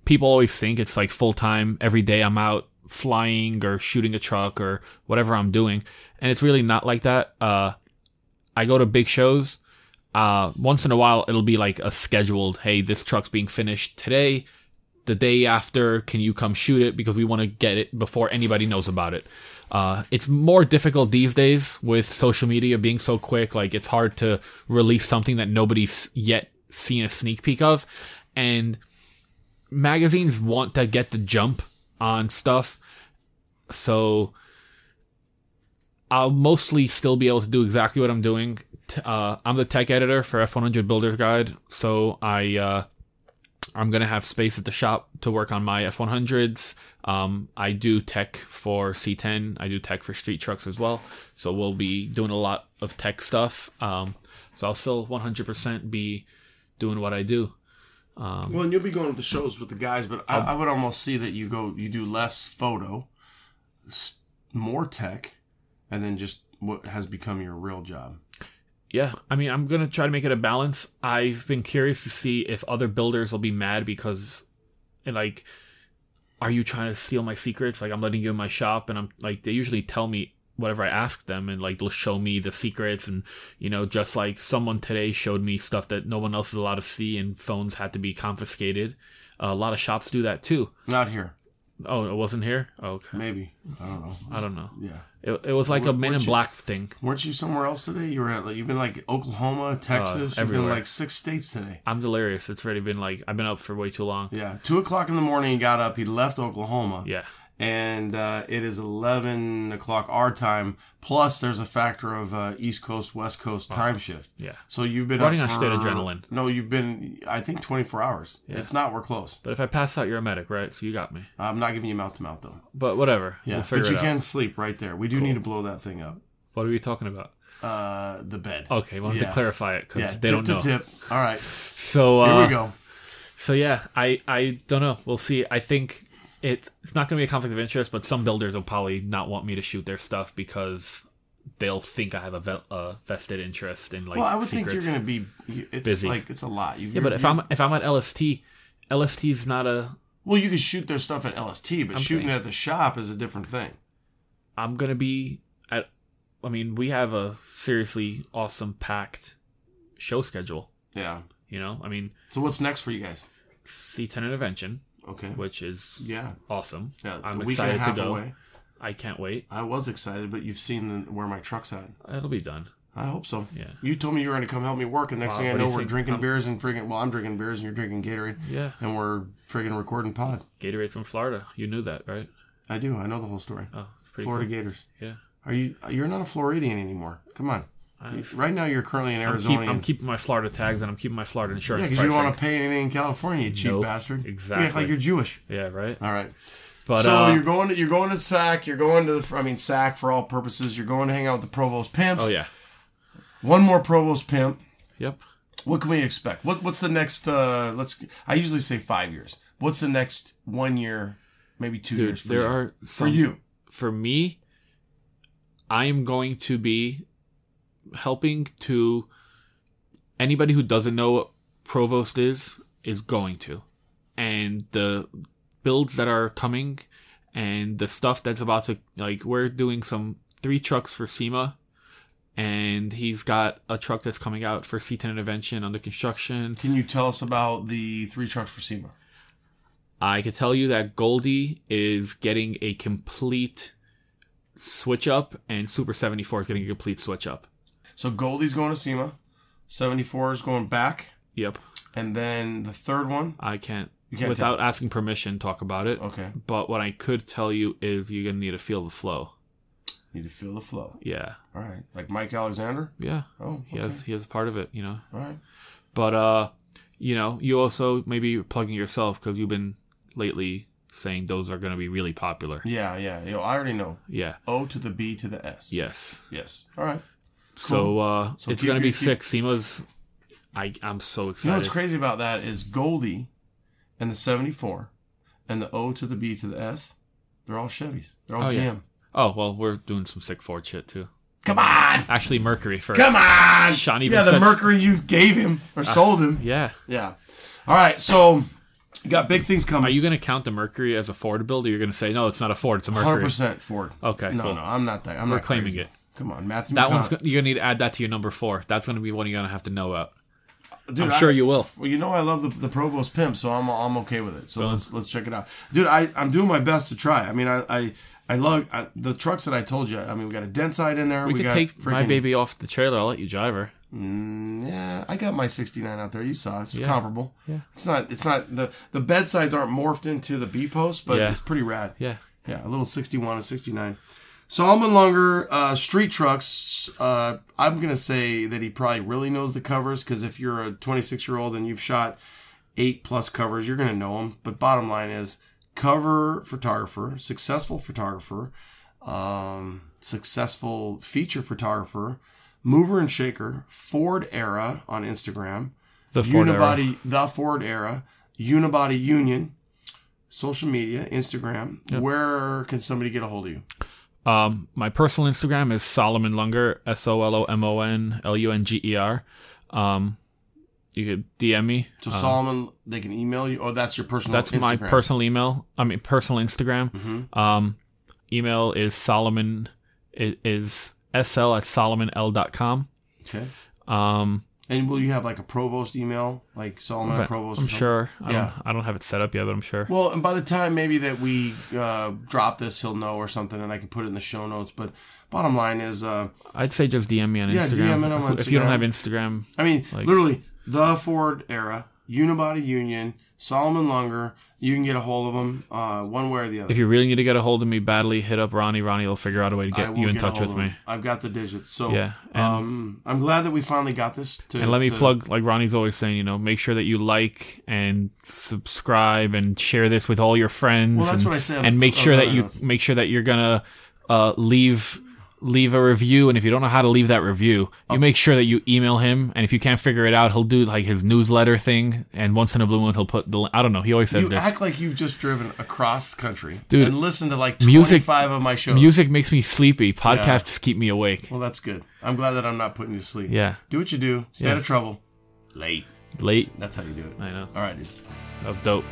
people always think it's like full time. Every day I'm out flying or shooting a truck or whatever I'm doing, and it's really not like that. I go to big shows. Once in a while, it'll be like a scheduled, hey, this truck's being finished today. The day after, can you come shoot it? Because we want to get it before anybody knows about it. It's more difficult these days with social media being so quick. Like, it's hard to release something that nobody's yet seen a sneak peek of. And magazines want to get the jump on stuff. So I'll mostly still be able to do exactly what I'm doing. I'm the tech editor for F100 Builders Guide. So I'm going to have space at the shop to work on my F100s. I do tech for C10. I do tech for street trucks as well. So we'll be doing a lot of tech stuff. So I'll still 100% be doing what I do. Well, and you'll be going to the shows with the guys, but I would almost see that you do less photo, more tech, and then just what has become your real job. Yeah, I mean, I'm going to try to make it a balance. I've been curious to see if other builders will be mad because, like, are you trying to steal my secrets? Like, I'm letting you in my shop, and I'm like, they usually tell me whatever I ask them, and like, they'll show me the secrets, and, just like someone today showed me stuff that no one else is allowed to see, and phones had to be confiscated. A lot of shops do that too. Not here. Oh, it wasn't here? Oh, okay. Maybe. I don't know. Yeah. It was like a Men in Black thing. Weren't you somewhere else today? You've been like Oklahoma, Texas. You've been like 6 states today. I'm delirious. It's already been like, I've been up for way too long. Yeah. 2:00 in the morning, he got up. He left Oklahoma. Yeah. And it is 11 o'clock our time. Plus, there's a factor of East Coast, West Coast time shift. Yeah. So you've been running up on state adrenaline. No, you've been, I think, 24 hours. Yeah. If not, we're close. But if I pass out, you're a medic, right? So you got me. I'm not giving you mouth to mouth, though. But whatever. Yeah. We'll figure but you it out. can sleep right there. We do need to blow that thing up. What are we talking about? The bed. Okay, wanted to clarify it because they tip don't know. Tip. All right. So here we go. So yeah, I don't know. We'll see. I think it's not going to be a conflict of interest, but some builders will probably not want me to shoot their stuff because they'll think I have a vested interest in like. Well, I would secrets. think you're going to be. It's busy. Like it's a lot. But if I'm at LST's not a. Well, you can shoot their stuff at LST, but shooting it at the shop is a different thing. I'm going to be at. I mean, we have a seriously awesome packed show schedule. Yeah. I mean. So what's next for you guys? C10 Intervention. Okay. Which is awesome. Yeah, I'm excited to go. Away. I can't wait. I was excited, but you've seen where my truck's at. It'll be done. I hope so. Yeah. You told me you were going to come help me work, and next thing I know, we're drinking beers and freaking. Well, I'm drinking beers and you're drinking Gatorade. Yeah. And we're freaking recording pod. Gatorade's from Florida. You knew that, right? I do. I know the whole story. Oh, it's pretty Florida cool. Gators. Yeah. You're not a Floridian anymore. Come on. Right now, you're currently in Arizona. I'm keeping my Florida tags and I'm keeping my Florida insurance. Yeah, because you don't want to pay anything in California, you cheap bastard. Exactly. You act like you're Jewish. Yeah, right. All right. But so you're going to SAC. You're going to SAC for all purposes. You're going to hang out with the Provost Pimps. Oh yeah. One more Provost Pimp. Yep. What can we expect? What's the next? I usually say 5 years. What's the next 1 year, maybe 2 years? For you. For me, I am going to be helping to anybody who doesn't know what Provost is going to, and the builds that are coming, and the stuff that's about to we're doing 3 trucks for SEMA. And he's got a truck that's coming out for C10 Intervention under construction. Can you tell us about the 3 trucks for SEMA? I could tell you that Goldie is getting a complete switch up, and Super 74 is getting a complete switch up. So Goldie's going to SEMA, 74 is going back. Yep. And then the third one? I can't without asking permission, talk about it. Okay. But what I could tell you is you're going to need to feel the flow. Need to feel the flow. Yeah. All right. Like Mike Alexander? Yeah. Oh, okay. He has part of it, All right. But, you also maybe plugging yourself because you've been lately saying those are going to be really popular. Yeah. I already know. Yeah. O to the B to the S. Yes. All right. Cool. So it's going to be sick. SEMA's, I'm so excited. You know what's crazy about that is Goldie and the 74 and the O to the B to the S, they're all Chevys. They're all GM. Yeah. Oh, well, we're doing some sick Ford shit, too. Come on! Actually, Mercury first. Come on! Sean even the Mercury you gave him or sold him. Yeah. All right, so you got big things coming. Are you going to count the Mercury as a Ford build, or you're going to say, no, it's not a Ford, it's a Mercury? 100% Ford. Okay, No, cool. I'm not that. I'm We're not claiming crazy. it. Come on, Matthew That McConaughey. you're going to need to add that to your number 4. That's going to be one you're going to have to know about. Dude, I'm sure you will. Well, you know I love the Provost Pimp, so I'm okay with it. So let's check it out. Dude, I'm doing my best to try. I mean, I love the trucks that I told you. I mean, we got a Densite in there. We could got take my baby off the trailer. I'll let you drive her. Yeah, I got my 69 out there. You saw it's comparable. Yeah. It's not the bed sides aren't morphed into the B post, but it's pretty rad. Yeah. A little 61 and 69. Solomon Lunger, street trucks. I'm gonna say that he probably really knows the covers because if you're a 26-year-old and you've shot 8+ covers, you're gonna know them. But bottom line is, cover photographer, successful photographer, successful feature photographer, mover and shaker, Ford Era on Instagram, The Ford Era, Unibody Union, social media, Instagram. Yep. Where can somebody get a hold of you? My personal Instagram is Solomon Lunger, SOLOMONLUNGER. You could DM me. So Solomon, they can email you. Oh, that's your personal. That's Instagram. my personal email. Personal Instagram. Mm-hmm. Email is Solomon. It is sl@solomonl.com. Okay. And will you have like a Provost email, like Solomon Provost? I'm sure. I don't have it set up yet, but I'm sure. Well, and by the time maybe that we drop this, he'll know or something, and I can put it in the show notes. But bottom line is, I'd say just DM me on Instagram. DM me on Instagram. If you don't have Instagram, I mean, literally the Ford Era, Unibody Union, Solomon Lunger. You can get a hold of them one way or the other. If you really need to get a hold of me badly, hit up Ronnie. Ronnie will figure out a way to get you in touch with me. I've got the digits. So yeah, I'm glad that we finally got this. And let me plug, like Ronnie's always saying, make sure that you like and subscribe and share this with all your friends. Well, that's what I said. And make sure that you're gonna leave a review, and if you don't know how to leave that review, you make sure that you email him, and if you can't figure it out, he'll do like his newsletter thing, and once in a blue moon he'll put I don't know, he always says this. You act like you've just driven across country, dude, and listened to like 25 of my shows. Music makes me sleepy. Podcasts keep me awake. Well, that's good. I'm glad that I'm not putting you to sleep. Yeah. Do what you do. Stay out of trouble. Late. That's how you do it. I know. All right, dude. That was dope.